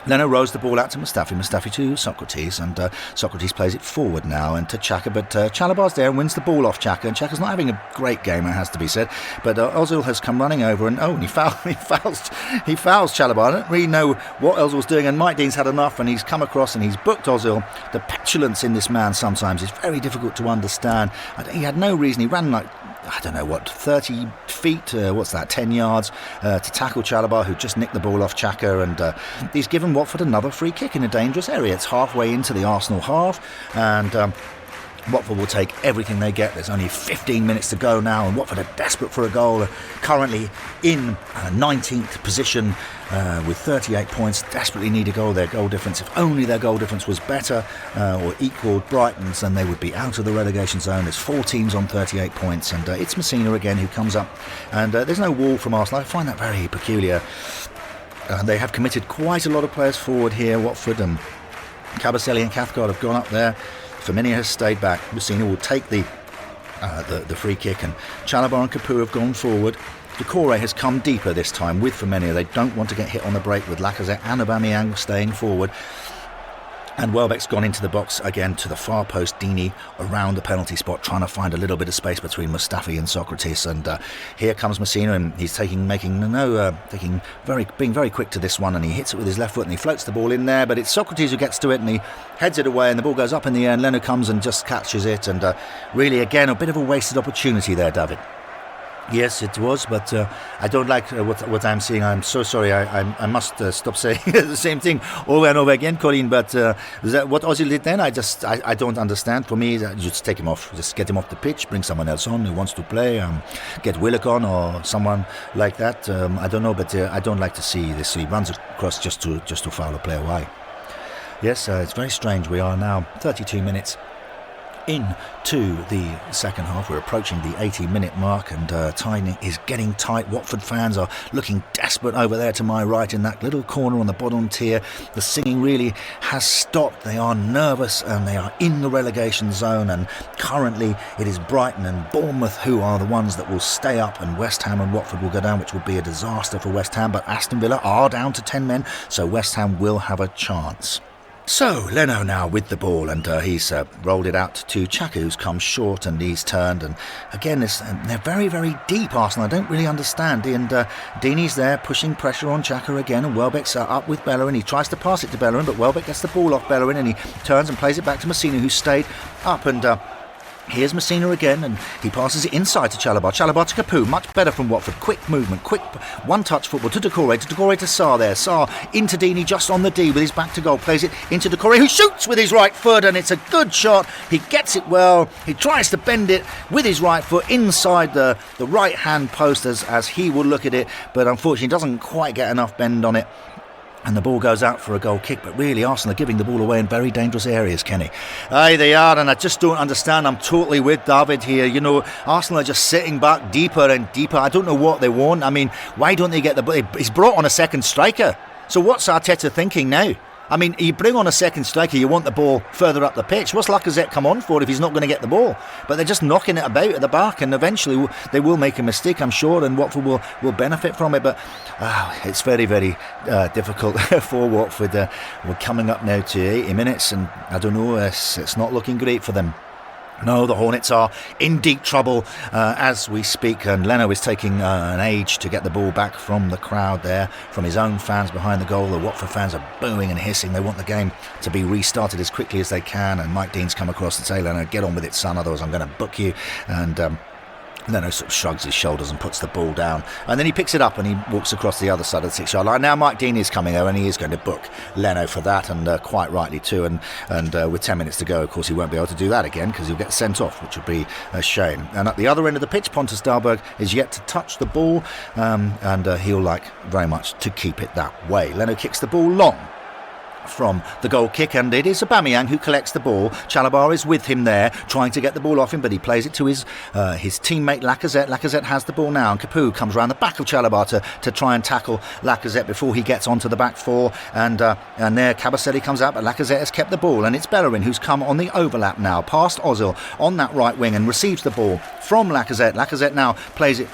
Leno rolls the ball out to Mustafi to Socrates, and Socrates plays it forward now and to Xhaka, but Chalobah's there and wins the ball off Xhaka, and Xhaka's not having a great game, it has to be said, but Ozil has come running over, and he fouls Chalobah. I don't really know what Ozil's doing, and Mike Dean's had enough, and he's come across and he's booked Ozil. The petulance in this man sometimes is very difficult to understand. He had no reason, he ran like, I don't know what, 30 feet, 10 yards to tackle Chalobah, who just nicked the ball off Xhaka, and he's given Watford another free kick in a dangerous area. It's halfway into the Arsenal half, and Watford will take everything they get. There's only 15 minutes to go now, and Watford are desperate for a goal, currently in 19th position with 38 points, desperately need a goal. Their goal difference, if only their goal difference was better or equalled Brighton's, then they would be out of the relegation zone. There's 4 teams on 38 points, and it's Messina again who comes up, and there's no wall from Arsenal. I find that very peculiar. They have committed quite a lot of players forward here, Watford, and Kabasele and Cathcart have gone up there. Firmino has stayed back. Messina will take the free kick, and Chalobah and Capoue have gone forward. Doucouré has come deeper this time with Firmino. They don't want to get hit on the break with Lacazette and Aubameyang staying forward. And Welbeck's gone into the box again to the far post. Deeney around the penalty spot, trying to find a little bit of space between Mustafi and Socrates. And here comes Messina, and he's being very quick to this one, and he hits it with his left foot, and he floats the ball in there. But it's Socrates who gets to it, and he heads it away, and the ball goes up in the air, and Leno comes and just catches it. And really, again, a bit of a wasted opportunity there, David. Yes, it was, but I don't like what I'm seeing. I'm so sorry. I must stop saying the same thing over and over again, Colin. But what Ozil did then, I don't understand. For me, just take him off. Just get him off the pitch. Bring someone else on who wants to play. Get Willock on or someone like that. I don't know, but I don't like to see this. He runs across just to foul a player. Why? Yes, it's very strange. We are now 32 minutes into the second half. We're approaching the 80-minute mark, and time is getting tight. Watford fans are looking desperate over there to my right in that little corner on the bottom tier. The singing really has stopped. They are nervous, and they are in the relegation zone, and currently it is Brighton and Bournemouth who are the ones that will stay up, and West Ham and Watford will go down, which would be a disaster for West Ham. But Aston Villa are down to 10 men, so West Ham will have a chance. So Leno now with the ball, and he's rolled it out to Xhaka, who's come short, and he's turned, and again they're very, very deep, Arsenal. I don't really understand, and Deeney's there pushing pressure on Xhaka again, and Welbeck's up with Bellerin. He tries to pass it to Bellerin, but Welbeck gets the ball off Bellerin, and he turns and plays it back to Messina, who stayed up, and here's Messina again, and he passes it inside to Chalobah. Chalobah to Capoue, much better from Watford. Quick movement, quick one-touch football to Doucouré to Sarr there. Sarr into Deeney just on the D with his back to goal. Plays it into Doucouré, who shoots with his right foot, and it's a good shot. He gets it well. He tries to bend it with his right foot inside the right-hand post as he will look at it, but unfortunately doesn't quite get enough bend on it. And the ball goes out for a goal kick, but really Arsenal are giving the ball away in very dangerous areas, Kenny. Aye, they are, and I just don't understand. I'm totally with David here. You know, Arsenal are just sitting back deeper and deeper. I don't know what they want. I mean, why don't they get the ball? He's brought on a second striker. So what's Arteta thinking now? I mean, you bring on a second striker, you want the ball further up the pitch. What's Lacazette come on for if he's not going to get the ball? But they're just knocking it about at the back, and eventually they will make a mistake, I'm sure, and Watford will benefit from it. But it's very, very difficult for Watford. We're coming up now to 80 minutes, and I don't know, it's not looking great for them. No, the Hornets are in deep trouble as we speak, and Leno is taking an age to get the ball back from the crowd there, from his own fans behind the goal. The Watford fans are booing and hissing. They want the game to be restarted as quickly as they can, and Mike Dean's come across to say, Leno, get on with it, son, otherwise I'm going to book you. And Leno sort of shrugs his shoulders and puts the ball down, and then he picks it up and he walks across the other side of the 6-yard line. Now Mike Dean is coming over, and he is going to book Leno for that, and quite rightly too, and with 10 minutes to go, of course, he won't be able to do that again because he'll get sent off, which would be a shame. And at the other end of the pitch, Pontus Dahlberg is yet to touch the ball, and he'll like very much to keep it that way. Leno kicks the ball long from the goal kick, and it is Aubameyang who collects the ball. Chalobah is with him there, trying to get the ball off him, but he plays it to his teammate Lacazette. Lacazette has the ball now, and Capoue comes around the back of Chalobah to try and tackle Lacazette before he gets onto the back four, and there Kabasele comes out, but Lacazette has kept the ball, and it's Bellerin who's come on the overlap now, past Ozil on that right wing, and receives the ball from Lacazette. Lacazette now plays it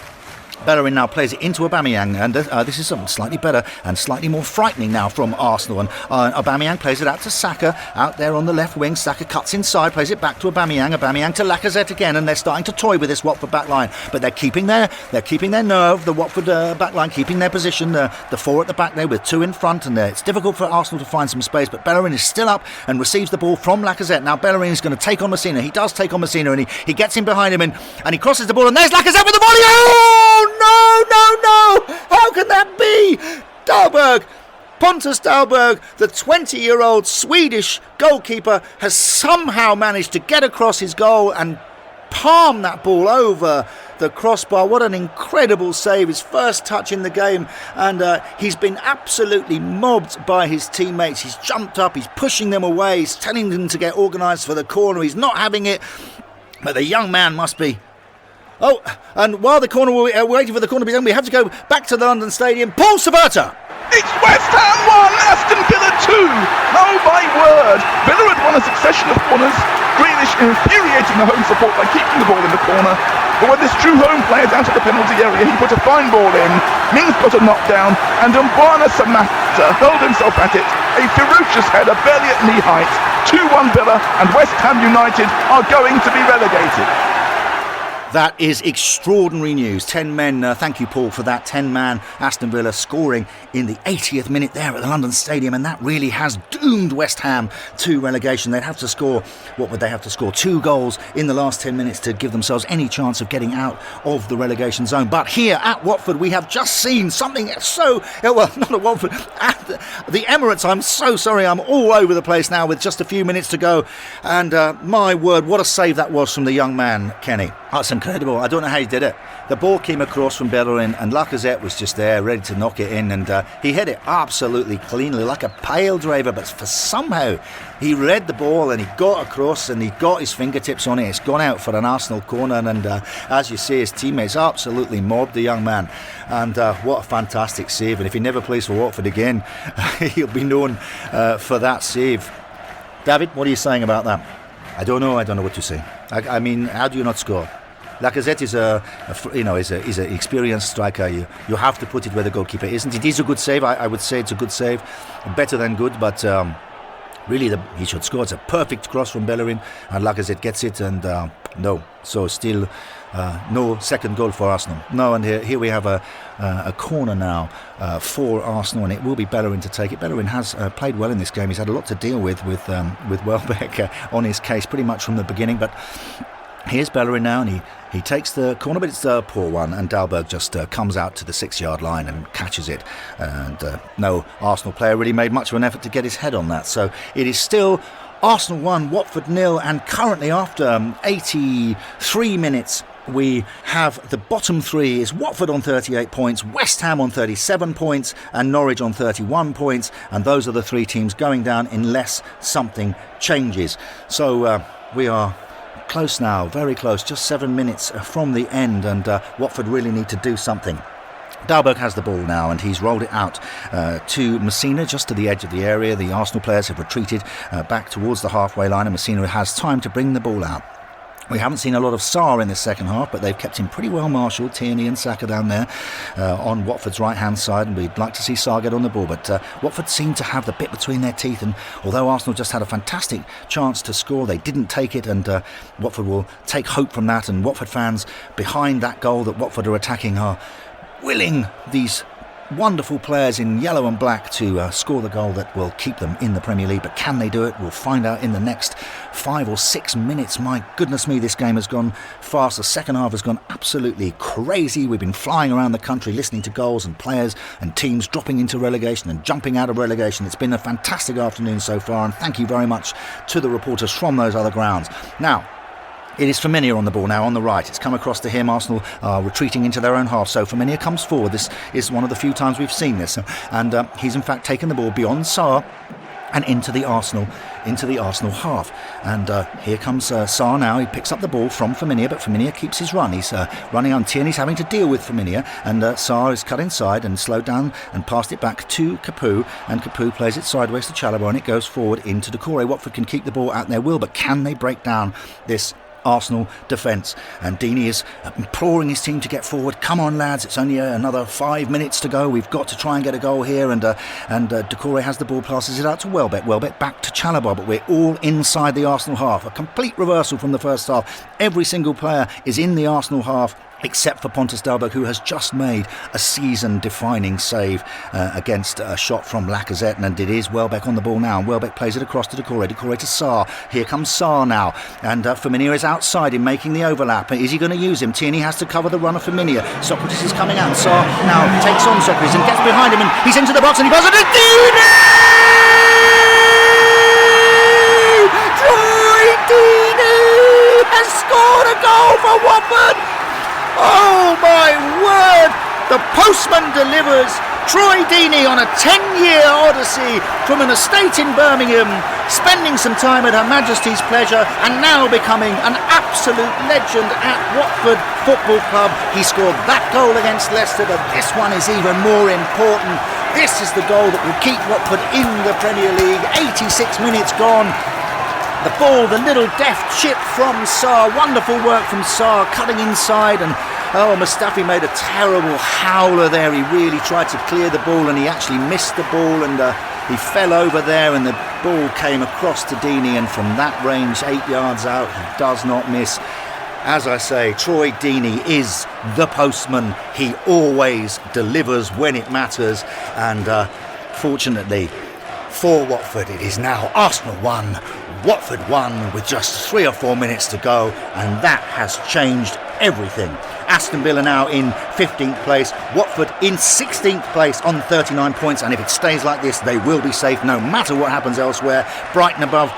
Bellerin now plays it into Aubameyang, and this is something slightly better and slightly more frightening now from Arsenal. And Aubameyang plays it out to Saka, out there on the left wing. Saka cuts inside, plays it back to Aubameyang. Aubameyang to Lacazette again, and they're starting to toy with this Watford backline, but they're keeping their nerve. The Watford backline keeping their position. The four at the back there with two in front, and it's difficult for Arsenal to find some space. But Bellerin is still up and receives the ball from Lacazette. Now Bellerin is going to take on Messina. He does take on Messina, and he gets in behind him, and he crosses the ball, and there's Lacazette with the volley. Oh no! How can that be? Dahlberg, Pontus Dahlberg, the 20-year-old Swedish goalkeeper, has somehow managed to get across his goal and palm that ball over the crossbar. What an incredible save, his first touch in the game, and he's been absolutely mobbed by his teammates. He's jumped up, he's pushing them away, he's telling them to get organised for the corner. He's not having it, but the young man must be. Oh, and while the corner we're waiting for the corner to be done, we have to go back to the London Stadium. Paul Saberta! It's West Ham 1, Aston Villa 2. Oh my word! Villa had won a succession of corners. Grealish infuriating the home support by keeping the ball in the corner. But when this true home player down to the penalty area, he put a fine ball in. Mings got a knockdown, and Mbwana Samatta hurled himself at it. A ferocious header, barely at knee height. 2-1 Villa, and West Ham United are going to be relegated. That is extraordinary news. 10 men, thank you Paul for that, 10-man Aston Villa scoring in the 80th minute there at the London Stadium, and that really has doomed West Ham to relegation. They'd have to score, what would they have to score? 2 goals in the last 10 minutes to give themselves any chance of getting out of the relegation zone. But here at Watford we have just seen something so, well, not at Watford, at the Emirates. I'm so sorry, I'm all over the place now with just a few minutes to go, and my word, what a save that was from the young man, Kenny. That's incredible. I don't know how he did it. The ball came across from Bellerin, and Lacazette was just there ready to knock it in, and he hit it absolutely cleanly like a pile driver, but for somehow he read the ball and he got across and he got his fingertips on it. It's gone out for an Arsenal corner, and as you say, his teammates absolutely mobbed the young man, and what a fantastic save. And if he never plays for Watford again, he'll be known for that save. David, what are you saying about that? I don't know what to say. I mean, how do you not score? Lacazette is an experienced striker. You have to put it where the goalkeeper isn't. It is a good save. I would say it's a good save, better than good. But really, he should score. It's a perfect cross from Bellerin, and Lacazette gets it. And no, so still no second goal for Arsenal. No, and here we have a corner now for Arsenal, and it will be Bellerin to take it. Bellerin has played well in this game. He's had a lot to deal with Welbeck on his case pretty much from the beginning, but. Here's Bellerin now, and he takes the corner, but it's a poor one, and Dahlberg just comes out to the 6-yard line and catches it, and no Arsenal player really made much of an effort to get his head on that. So it is still Arsenal 1, Watford 0, and currently after 83 minutes we have the bottom 3 is Watford on 38 points, West Ham on 37 points, and Norwich on 31 points, and those are the 3 teams going down unless something changes. So we are close now, very close, just 7 minutes from the end, and Watford really need to do something. Dalberg has the ball now, and he's rolled it out to Messina, just to the edge of the area. The Arsenal players have retreated back towards the halfway line, and Messina has time to bring the ball out. We haven't seen a lot of Sarr in the second half, but they've kept him pretty well marshalled. Tierney and Saka down there on Watford's right-hand side, and we'd like to see Sarr get on the ball. But Watford seem to have the bit between their teeth, and although Arsenal just had a fantastic chance to score, they didn't take it, and Watford will take hope from that. And Watford fans behind that goal that Watford are attacking are willing these wonderful players in yellow and black to score the goal that will keep them in the Premier League. But can they do it? We'll find out in the next 5 or 6 minutes. My goodness me, this game has gone fast. The second half has gone absolutely crazy. We've been flying around the country listening to goals and players and teams dropping into relegation and jumping out of relegation. It's been a fantastic afternoon so far, and thank you very much to the reporters from those other grounds. Now, it is Firmino on the ball now on the right. It's come across to him. Arsenal are retreating into their own half. So Firmino comes forward. This is one of the few times we've seen this. And he's in fact taken the ball beyond Sarr and into the Arsenal half. And here comes Sarr now. He picks up the ball from Firmino, but Firmino keeps his run. He's running on. Tierney's having to deal with Firmino, and Sarr is cut inside and slowed down and passed it back to Capoue, and Capoue plays it sideways to Chalobah, and it goes forward into Doucouré. Watford can keep the ball at their will, but can they break down this Arsenal defence? And Deeney is imploring his team to get forward. Come on, lads, it's only another 5 minutes to go. We've got to try and get a goal here. And Doucouré has the ball, passes it out to Welbeck. Welbeck back to Chalobah, but we're all inside the Arsenal half. A complete reversal from the first half. Every single player is in the Arsenal half, except for Pontus Dalberg, who has just made a season-defining save against a shot from Lacazette, and it is Welbeck on the ball now, and Welbeck plays it across to Doucouré to Sarr. Here comes Sarr now, and Firmino is outside him, making the overlap. Is he going to use him? Tierney has to cover the run of Firmino. Sokratis is coming out, and Sarr now takes on Sokratis and gets behind him, and he's into the box, and he passes it. Troy Deeney has scored a goal for Watford. Oh my word! The postman delivers. Troy Deeney on a 10-year odyssey from an estate in Birmingham, spending some time at Her Majesty's pleasure, and now becoming an absolute legend at Watford Football Club. He scored that goal against Leicester, but this one is even more important. This is the goal that will keep Watford in the Premier League. 86 minutes gone. The ball, the little deft chip from Sarr. Wonderful work from Sarr, cutting inside, and Mustafi made a terrible howler there. He really tried to clear the ball, and he actually missed the ball, and he fell over there, and the ball came across to Deeney, and from that range, 8 yards out, he does not miss. As I say, Troy Deeney is the postman. He always delivers when it matters, and fortunately for Watford, it is now Arsenal 1, Watford 1 with just 3 or 4 minutes to go, and that has changed everything. Aston Villa now in 15th place, Watford in 16th place on 39 points, and if it stays like this, they will be safe no matter what happens elsewhere. Brighton above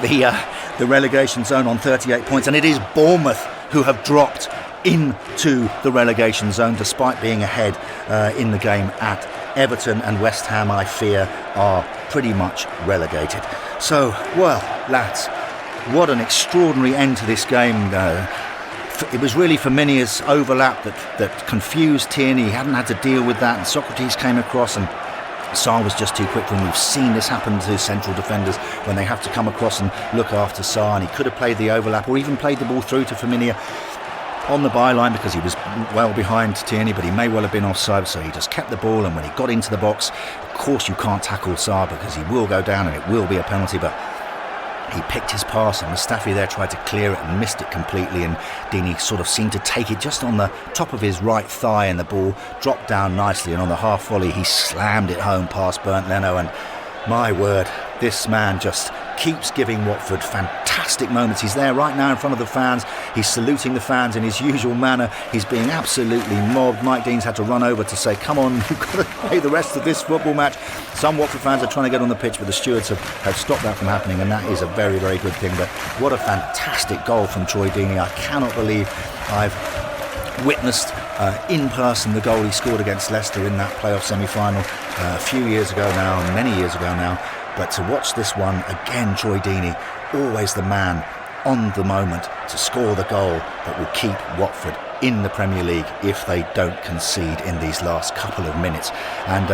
the relegation zone on 38 points, and it is Bournemouth who have dropped into the relegation zone despite being ahead in the game at Everton, and West Ham, I fear, are pretty much relegated. So, well, lads, what an extraordinary end to this game. It was really Firmino's overlap that confused Tierney. He hadn't had to deal with that, and Sokratis came across, and Sarr was just too quick for him. We've seen this happen to central defenders when they have to come across and look after Sarr, and he could have played the overlap or even played the ball through to Firmino on the byline because he was well behind Tierney, but he may well have been offside, so he just kept the ball, and when he got into the box, of course you can't tackle Sarr because he will go down and it will be a penalty, but he picked his pass, and Mustafi there tried to clear it and missed it completely, and Deeney sort of seemed to take it just on the top of his right thigh, and the ball dropped down nicely, and on the half volley he slammed it home past Bernd Leno, and my word, this man just keeps giving Watford fantastic moments. He's there right now in front of the fans. He's saluting the fans in his usual manner. He's being absolutely mobbed. Mike Dean's had to run over to say, come on, you've got to play the rest of this football match. Some Watford fans are trying to get on the pitch, but the stewards have stopped that from happening, and that is a very, very good thing. But what a fantastic goal from Troy Deeney. I cannot believe I've witnessed in person the goal he scored against Leicester in that playoff semi-final a few years ago now, many years ago now. But to watch this one again, Troy Deeney, always the man on the moment to score the goal that will keep Watford in the Premier League if they don't concede in these last couple of minutes. And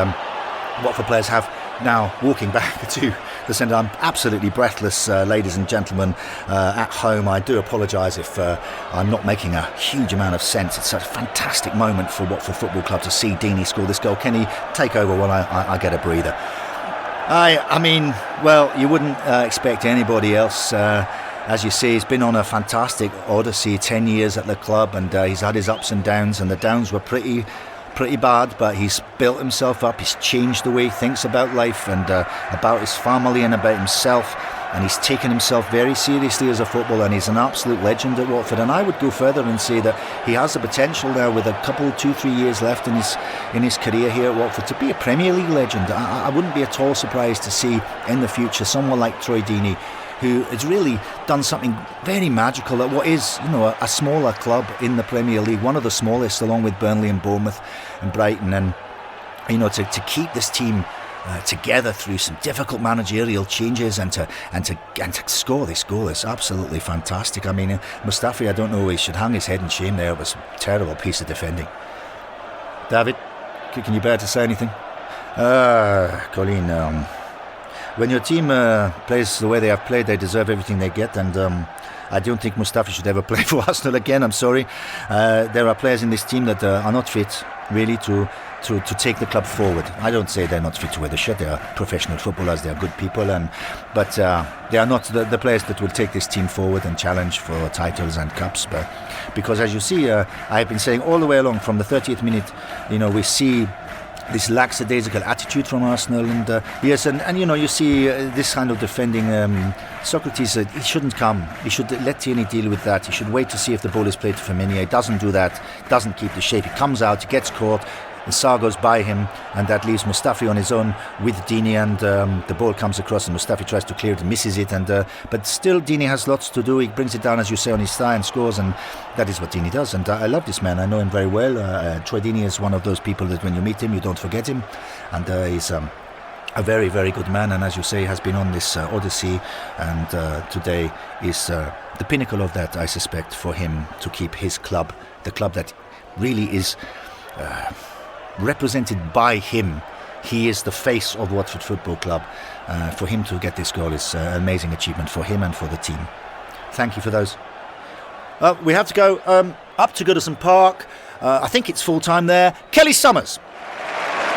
Watford players have now walking back to the centre. I'm absolutely breathless, ladies and gentlemen, at home. I do apologise if I'm not making a huge amount of sense. It's such a fantastic moment for Watford Football Club to see Deeney score this goal. Can he take over while I get a breather? I mean, well, you wouldn't expect anybody else. As you see, he's been on a fantastic odyssey, 10 years at the club, and he's had his ups and downs, and the downs were pretty bad, but he's built himself up. He's changed the way he thinks about life and about his family and about himself, and he's taken himself very seriously as a footballer, and he's an absolute legend at Watford. And I would go further and say that he has the potential now, with a couple, 2-3 years left in his career here at Watford, to be a Premier League legend. I wouldn't be at all surprised to see in the future someone like Troy Deeney, who has really done something very magical at what is, a smaller club in the Premier League, one of the smallest, along with Burnley and Bournemouth and Brighton, and to keep this team together through some difficult managerial changes and to score this goal is absolutely fantastic. I mean, Mustafi, I don't know, he should hang his head in shame there. It was a terrible piece of defending. David, can you bear to say anything? Colleen, when your team plays the way they have played, they deserve everything they get, and I don't think Mustafi should ever play for Arsenal again. I'm sorry. There are players in this team that are not fit, really, to take the club forward. I don't say they're not fit to wear the shirt. They are professional footballers. They are good people, but they are not the players that will take this team forward and challenge for titles and cups. But because, as you see, I have been saying all the way along from the 30th minute, we see this lackadaisical attitude from Arsenal, and yes, and you see this kind of defending. Socrates, he shouldn't come. He should let Tierney deal with that. He should wait to see if the ball is played to Firmino. He doesn't do that. Doesn't keep the shape. He comes out. He gets caught. The Sarr goes by him, and that leaves Mustafi on his own with Deeney, and the ball comes across, and Mustafi tries to clear it and misses it, and but still Deeney has lots to do. He brings it down, as you say, on his thigh and scores, and that is what Deeney does. And I love this man. I know him very well. Troy Deeney is one of those people that when you meet him, you don't forget him, and he's a very, very good man, and as you say, has been on this odyssey, and today is the pinnacle of that, I suspect, for him to keep his club, the club that really is represented by him. He is the face of Watford Football Club. For him to get this goal is an amazing achievement for him and for the team. Thank you for those. We have to go up to Goodison Park. I think it's full time there. Kelly Summers.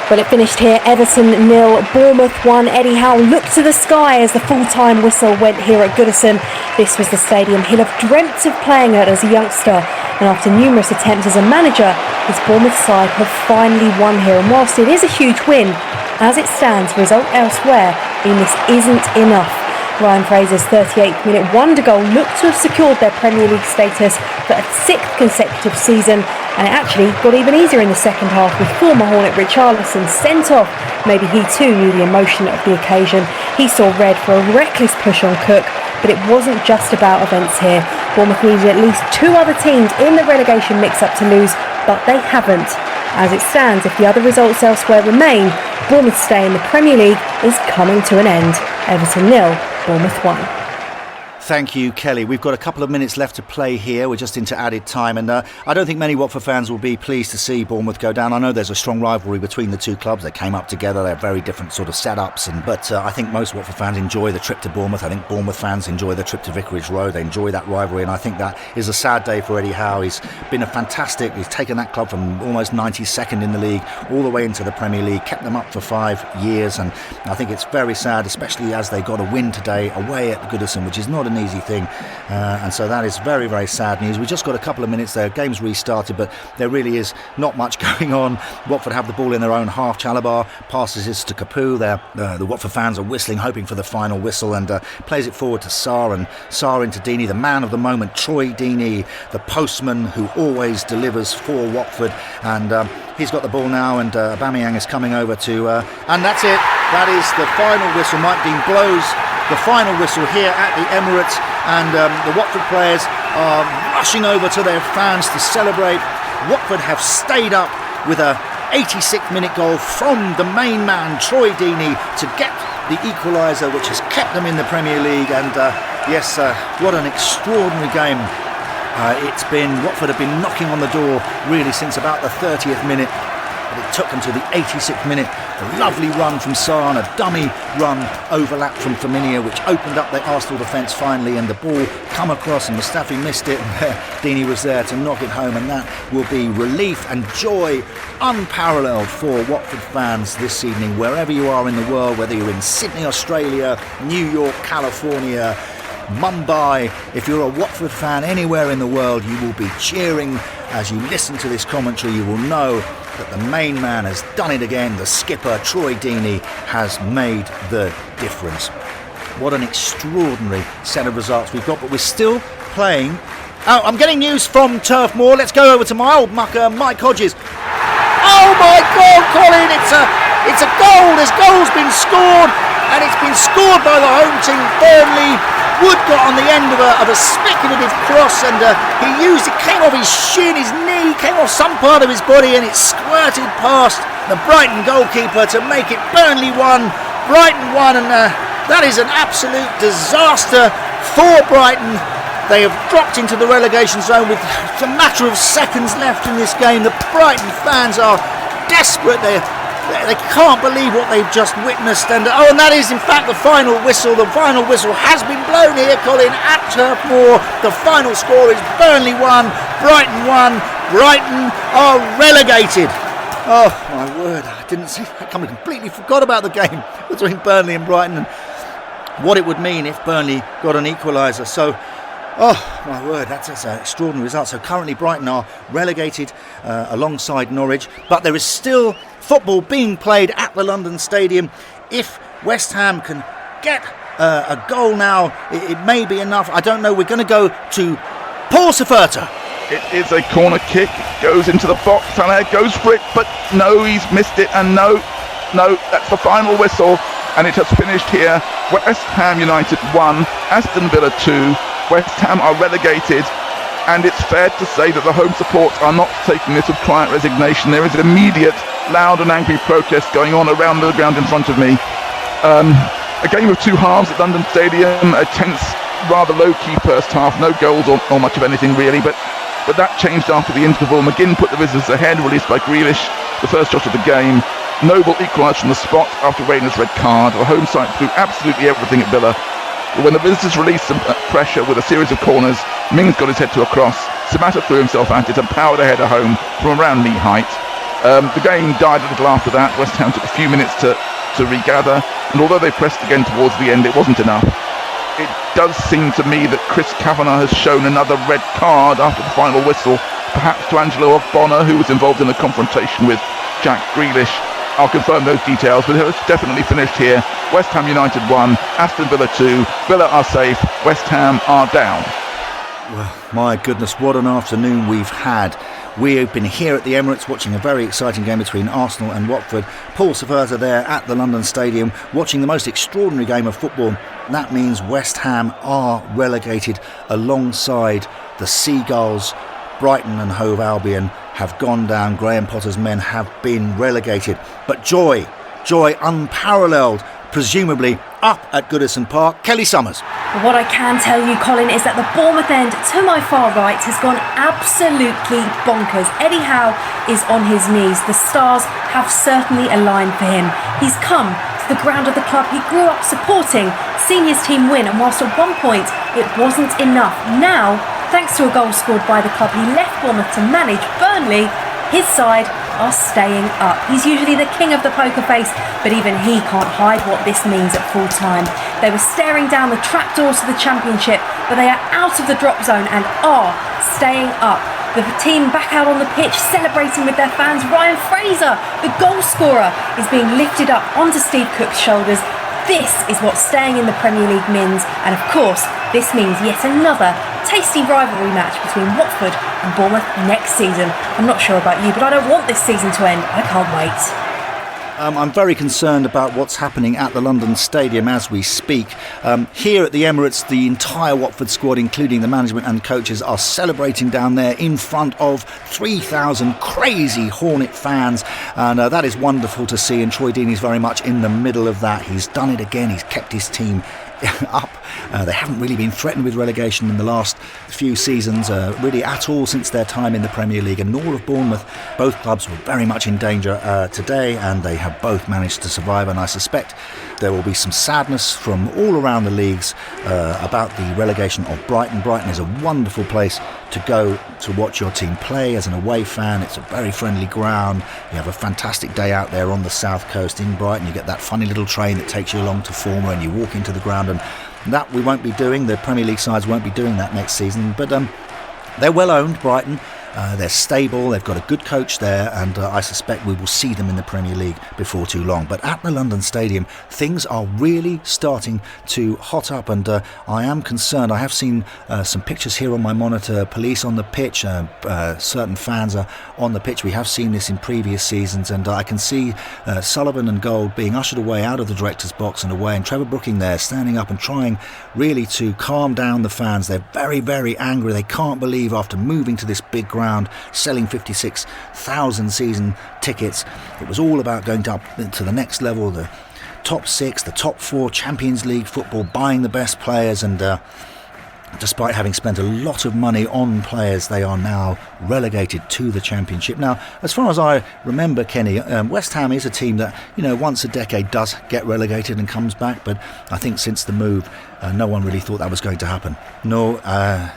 Well, it finished here, Everton 0, Bournemouth 1. Eddie Howe looked to the sky as the full-time whistle went here at Goodison. This was the stadium he'll have dreamt of playing at as a youngster, and after numerous attempts as a manager, his Bournemouth side have finally won here. And whilst it is a huge win, as it stands, result elsewhere mean this isn't enough. Ryan Fraser's 38th minute wonder goal looked to have secured their Premier League status for a 6th consecutive season, and it actually got even easier in the second half with former Hornet Richarlison sent off. Maybe he too knew the emotion of the occasion. He saw red for a reckless push on Cook, but it wasn't just about events here. Bournemouth needed at least 2 other teams in the relegation mix-up to lose, but they haven't. As it stands, if the other results elsewhere remain, Bournemouth's stay in the Premier League is coming to an end. Everton 0, Bournemouth 1. Thank you, Kelly. We've got a couple of minutes left to play here. We're just into added time, and I don't think many Watford fans will be pleased to see Bournemouth go down. I know there's a strong rivalry between the two clubs. They came up together. They're very different sort of setups, but I think most Watford fans enjoy the trip to Bournemouth. I think Bournemouth fans enjoy the trip to Vicarage Road. They enjoy that rivalry, and I think that is a sad day for Eddie Howe. He's been he's taken that club from almost 92nd in the league all the way into the Premier League, kept them up for 5 years, and I think it's very sad, especially as they got a win today away at Goodison, which is not an easy thing. And so that is very, very sad news. We just got a couple of minutes there. Game's restarted, but there really is not much going on. Watford have the ball in their own half. Chalabar passes this to Capoue. The Watford fans are whistling, hoping for the final whistle, and plays it forward to Sarr, and Sarr into Deeney, the man of the moment, Troy Deeney, the postman who always delivers for Watford. And he's got the ball now, and Aubameyang is coming over to... and that's it. That is the final whistle. Mike Dean blows the final whistle here at the Emirates, and the Watford players are rushing over to their fans to celebrate. Watford have stayed up with a 86th minute goal from the main man, Troy Deeney, to get the equalizer, which has kept them in the Premier League. And yes, what an extraordinary game Watford have been knocking on the door really since about the 30th minute. But it took until the 86th minute. A lovely run from Sarr, a dummy run overlap from Firmino, which opened up the Arsenal defence finally, and the ball come across and Mustafi missed it, and Deeney was there to knock it home, and that will be relief and joy unparalleled for Watford fans this evening, wherever you are in the world, whether you're in Sydney, Australia, New York, California, Mumbai. If you're a Watford fan anywhere in the world, you will be cheering as you listen to this commentary. You will know that the main man has done it again. The skipper, Troy Deeney, has made the difference. What an extraordinary set of results we've got, but we're still playing. Oh, I'm getting news from Turf Moor. Let's go over to my old mucker, Mike Hodges. Oh my God, Colin, it's a goal. This goal's been scored, and it's been scored by the home team, Burnley. Wood got on the end of a speculative cross, and it came off his shin, his knee, came off some part of his body, and it squirted past the Brighton goalkeeper to make it Burnley 1, Brighton 1, and that is an absolute disaster for Brighton. They have dropped into the relegation zone with a matter of seconds left in this game. The Brighton fans are desperate. They can't believe what they've just witnessed, and that is in fact the final whistle. The final whistle has been blown here, Colin, at Turf Moor. The final score is Burnley 1, Brighton 1. Brighton are relegated. Oh my word, I completely forgot about the game between Burnley and Brighton and what it would mean if Burnley got an equalizer. So, oh my word, that's an extraordinary result. So currently Brighton are relegated alongside Norwich, but there is still football being played at the London Stadium. If West Ham can get a goal now, it may be enough. I don't know. We're going to go to Paul Saferta. It is a corner kick. It goes into the box. Salah goes for it, but no, he's missed it. And no, that's the final whistle. And it has finished here. West Ham United 1, Aston Villa 2. West Ham are relegated. And it's fair to say that the home supports are not taking this with quiet resignation. There is immediate, loud and angry protest going on around the ground in front of me. A game of two halves at London Stadium, a tense, rather low-key first half, no goals or much of anything really, but that changed after the interval. McGinn put the visitors ahead, released by Grealish, the first shot of the game. Noble equalised from the spot after Rayner's red card. The home side threw absolutely everything at Villa. But when the visitors released some pressure with a series of corners, Mings got his head to a cross, Samatta threw himself at it and powered ahead at home from around knee height. The game died a little after that. West Ham took a few minutes to regather, and although they pressed again towards the end, it wasn't enough. It does seem to me that Chris Kavanagh has shown another red card after the final whistle, perhaps to Angelo Ogbonna, who was involved in a confrontation with Jack Grealish. I'll confirm those details, but it's definitely finished here. West Ham United 1, Aston Villa 2. Villa are safe, West Ham are down. Well, my goodness, what an afternoon we've had. We've been here at the Emirates watching a very exciting game between Arsenal and Watford. Paul Saferta there at the London Stadium watching the most extraordinary game of football. That means West Ham are relegated alongside the Seagulls. Brighton and Hove Albion have gone down. Graham Potter's men have been relegated. But joy unparalleled, presumably up at Goodison Park. Kelly Summers. What I can tell you, Colin, is that the Bournemouth end to my far right has gone absolutely bonkers. Eddie Howe is on his knees. The stars have certainly aligned for him. He's come to the ground of the club he grew up supporting, seen his team win, and whilst at one point it wasn't enough, now, thanks to a goal scored by the club, he left Bournemouth to manage Burnley. His side are staying up. He's usually the king of the poker face, but even he can't hide what this means at full time. They were staring down the trapdoors to the Championship, but they are out of the drop zone and are staying up. The team back out on the pitch celebrating with their fans. Ryan Fraser, the goal scorer, is being lifted up onto Steve Cook's shoulders. This is what staying in the Premier League means, and of course this means yet another tasty rivalry match between Watford and Bournemouth next season. I'm not sure about you, but I don't want this season to end. I can't wait. I'm very concerned about what's happening at the London Stadium as we speak. Here at the Emirates, the entire Watford squad, including the management and coaches, are celebrating down there in front of 3,000 crazy Hornet fans, and that is wonderful to see, and Troy Deeney's very much in the middle of that. He's done it again. He's kept his team up. They haven't really been threatened with relegation in the last few seasons, really at all since their time in the Premier League, and nor have Bournemouth. Both clubs were very much in danger today, and they have both managed to survive, and I suspect there will be some sadness from all around the leagues about the relegation of Brighton. Brighton is a wonderful place to go to watch your team play as an away fan. It's a very friendly ground. You have a fantastic day out there on the south coast in Brighton. You get that funny little train that takes you along to Falmer, and you walk into the ground, and that we won't be doing. The Premier League sides won't be doing that next season, but they're well owned, Brighton. They're stable, they've got a good coach there, and I suspect we will see them in the Premier League before too long. But at the London Stadium, things are really starting to hot up, and I am concerned. I have seen some pictures here on my monitor, police on the pitch, certain fans are on the pitch. We have seen this in previous seasons, and I can see Sullivan and Gold being ushered away out of the director's box and away, and Trevor Brooking there standing up and trying really to calm down the fans. They're very, very angry. They can't believe after moving to this big ground, selling 56,000 season tickets, it was all about going up to the next level, the top 6, the top 4, Champions League football, buying the best players, and despite having spent a lot of money on players, they are now relegated to the Championship. Now, as far as I remember, Kenny, West Ham is a team that, once a decade does get relegated and comes back, but I think since the move, no one really thought that was going to happen. No,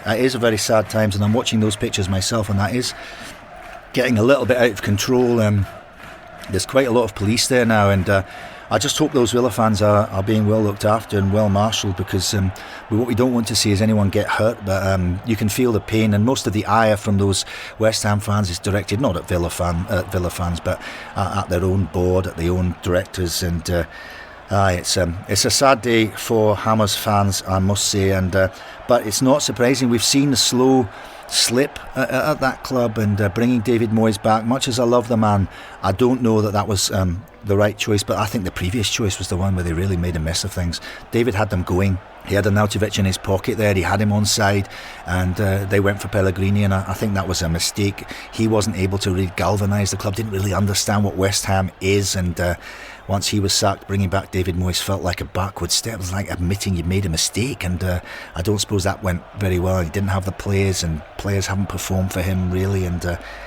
it is a very sad times, and I'm watching those pictures myself, and that is getting a little bit out of control. There's quite a lot of police there now, and I just hope those Villa fans are being well looked after and well marshalled, because what we don't want to see is anyone get hurt, but you can feel the pain, and most of the ire from those West Ham fans is directed not at Villa fans, but at their own board, at their own directors, and it's a sad day for Hammers fans, I must say, and but it's not surprising. We've seen the slow slip at that club, and bringing David Moyes back. Much as I love the man, I don't know that was the right choice, but I think the previous choice was the one where they really made a mess of things. David had them going. He had Arnautovic in his pocket there. He had him on side, and they went for Pellegrini, and I think that was a mistake. He wasn't able to really galvanise the club, didn't really understand what West Ham is, and once he was sacked, bringing back David Moyes felt like a backward step. It was like admitting you made a mistake, and I don't suppose that went very well. He didn't have the players, and players haven't performed for him really, and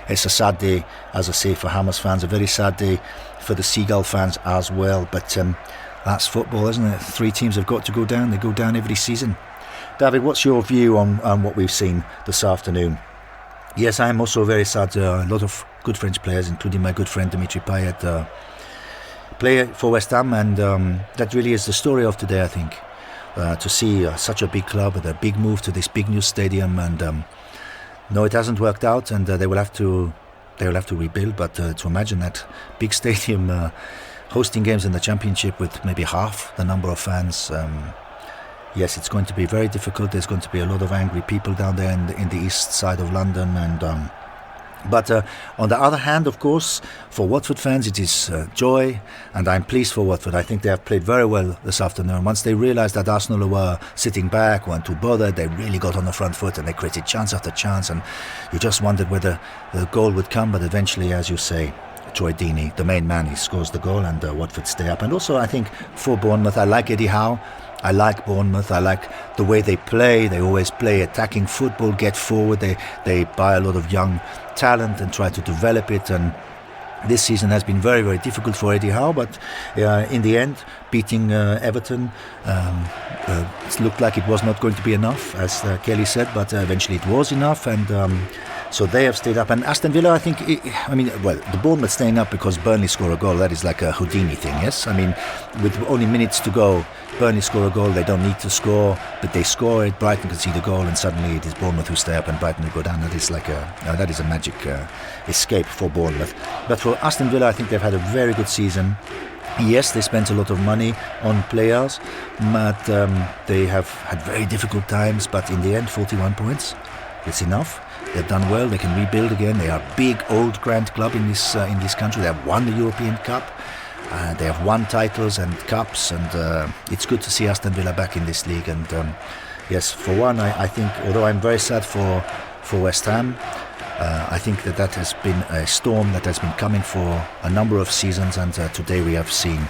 it's a sad day, as I say, for Hammers fans, a very sad day for the Seagull fans as well, but that's football, isn't it? 3 teams have got to go down. They go down every season. David, what's your view on what we've seen this afternoon? Yes, I am also very sad. A lot of good French players, including my good friend Dimitri Payet, play for West Ham, and that really is the story of today, I think. To see such a big club with a big move to this big new stadium, and no, it hasn't worked out, and they will have to rebuild. But to imagine that big stadium hosting games in the Championship with maybe half the number of fans, yes, it's going to be very difficult. There's going to be a lot of angry people down there in the east side of London, and but on the other hand, of course, for Watford fans it is joy, and I'm pleased for Watford. I think they have played very well this afternoon. Once they realised that Arsenal were sitting back, weren't too bothered, they really got on the front foot, and they created chance after chance, and you just wondered whether the goal would come, but eventually, as you say, Troy Deeney, the main man, he scores the goal, and Watford stay up. And also, I think for Bournemouth, I like Eddie Howe. I like Bournemouth. I like the way they play. They always play attacking football, get forward. They buy a lot of young talent and try to develop it. And this season has been very, very difficult for Eddie Howe. But in the end, beating Everton, it looked like it was not going to be enough, as Kelly said. But eventually it was enough. And so they have stayed up. And Aston Villa, I think, the Bournemouth staying up because Burnley score a goal, that is like a Houdini thing, yes? I mean, with only minutes to go, Burnley score a goal, they don't need to score, but they score it, Brighton can see the goal, and suddenly it is Bournemouth who stay up and Brighton will go down. That is like that is a magic escape for Bournemouth. But for Aston Villa, I think they've had a very good season. Yes, they spent a lot of money on players, but they have had very difficult times, but in the end, 41 points, it's enough. They've done well. They can rebuild again. They are a big, old, grand club in this country. They have won the European Cup. They have won titles and cups, and it's good to see Aston Villa back in this league. And yes, for one, I think, although I'm very sad for West Ham, I think that has been a storm that has been coming for a number of seasons, and today we have seen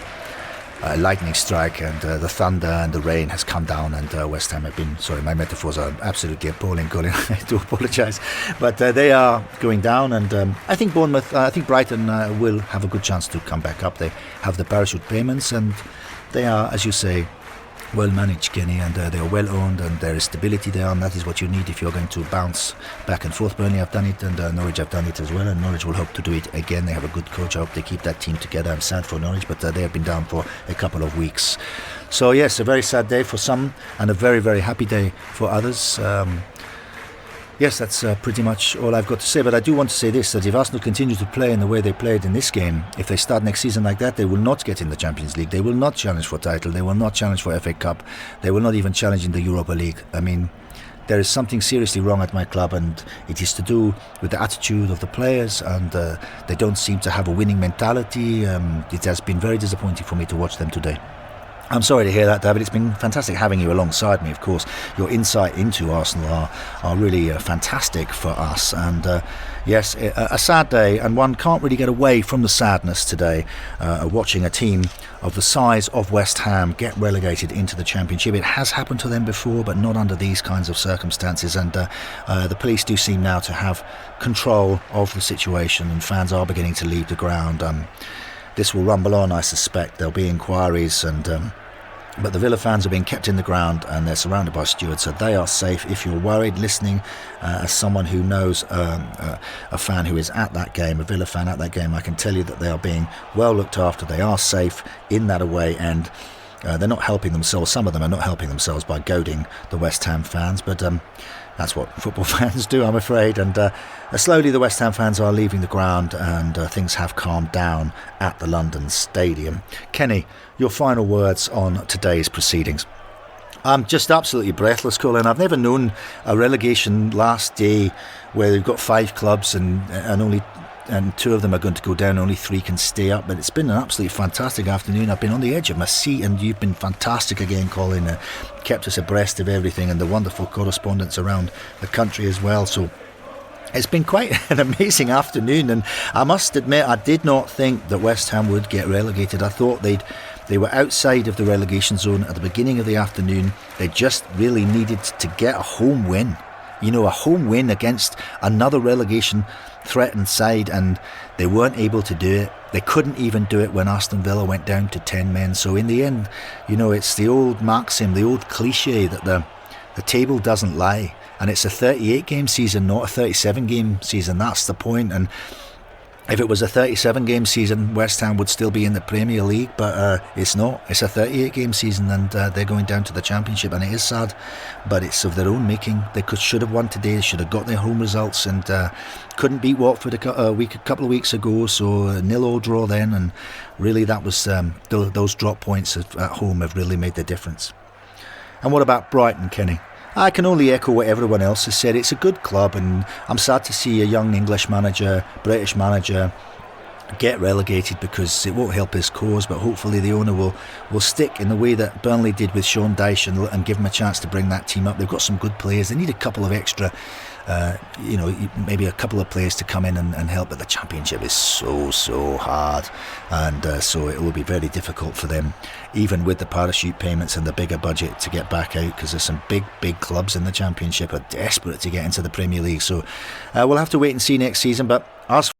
lightning strike, and the thunder and the rain has come down, and West Ham have been, sorry, my metaphors are absolutely appalling, Colin, I do apologise, but they are going down, and I think Brighton will have a good chance to come back up. They have the parachute payments, and they are, as you say, well managed, Kenny, and they are well owned, and there is stability there, and that is what you need if you're going to bounce back and forth. Burnley have done it, and Norwich have done it as well, and Norwich will hope to do it again. They have a good coach. I hope they keep that team together. I'm sad for Norwich, but they have been down for a couple of weeks. So yes, a very sad day for some and a very, very happy day for others. Yes, that's pretty much all I've got to say, but I do want to say this, that if Arsenal continue to play in the way they played in this game, if they start next season like that, they will not get in the Champions League, they will not challenge for title, they will not challenge for FA Cup, they will not even challenge in the Europa League. I mean, there is something seriously wrong at my club, and it is to do with the attitude of the players, and they don't seem to have a winning mentality. It has been very disappointing for me to watch them today. I'm sorry to hear that, David. It's been fantastic having you alongside me, of course. Your insight into Arsenal are really fantastic for us. And yes, a sad day, and one can't really get away from the sadness today, watching a team of the size of West Ham get relegated into the Championship. It has happened to them before, but not under these kinds of circumstances. And the police do seem now to have control of the situation, and fans are beginning to leave the ground. This will rumble on, I suspect. There'll be inquiries, but the Villa fans are being kept in the ground, and they're surrounded by stewards, so they are safe. If you're worried, listening, as someone who knows a fan who is at that game, a Villa fan at that game, I can tell you that they are being well looked after. They are safe in that away end. They're not helping themselves. Some of them are not helping themselves by goading the West Ham fans, but that's what football fans do, I'm afraid. And slowly the West Ham fans are leaving the ground, and things have calmed down at the London Stadium. Kenny, your final words on today's proceedings. I'm just absolutely breathless, Colin. I've never known a relegation last day where they've got 5 clubs and 2 of them are going to go down, only 3 can stay up, but it's been an absolutely fantastic afternoon. I've been on the edge of my seat, and you've been fantastic again, Colin, kept us abreast of everything, and the wonderful correspondents around the country as well. So it's been quite an amazing afternoon, and I must admit, I did not think that West Ham would get relegated. I thought they were outside of the relegation zone at the beginning of the afternoon. They just really needed to get a home win. You know, a home win against another relegation threatened side, and they weren't able to do it. They couldn't even do it when Aston Villa went down to 10 men. So in the end, you know, it's the old maxim, the old cliche that the table doesn't lie, and it's a 38 game season, not a 37 game season. That's the point. And if it was a 37 game season, West Ham would still be in the Premier League, but it's not. It's a 38 game season, and they're going down to the Championship, and it is sad, but it's of their own making. They should have won today, should have got their home results, and couldn't beat Watford a couple of weeks ago, so a 0-0 draw then, and really that was those drop points at home have really made the difference. And what about Brighton, Kenny? I can only echo what everyone else has said. It's a good club, and I'm sad to see a young English manager, British manager, get relegated, because it won't help his cause, but hopefully the owner will stick in the way that Burnley did with Sean Dyche and give him a chance to bring that team up. They've got some good players. They need a couple of extra, maybe a couple of players to come in and help, but the Championship is so hard, and so it will be very difficult for them, even with the parachute payments and the bigger budget, to get back out, because there's some big clubs in the Championship are desperate to get into the Premier League. So we'll have to wait and see next season, but as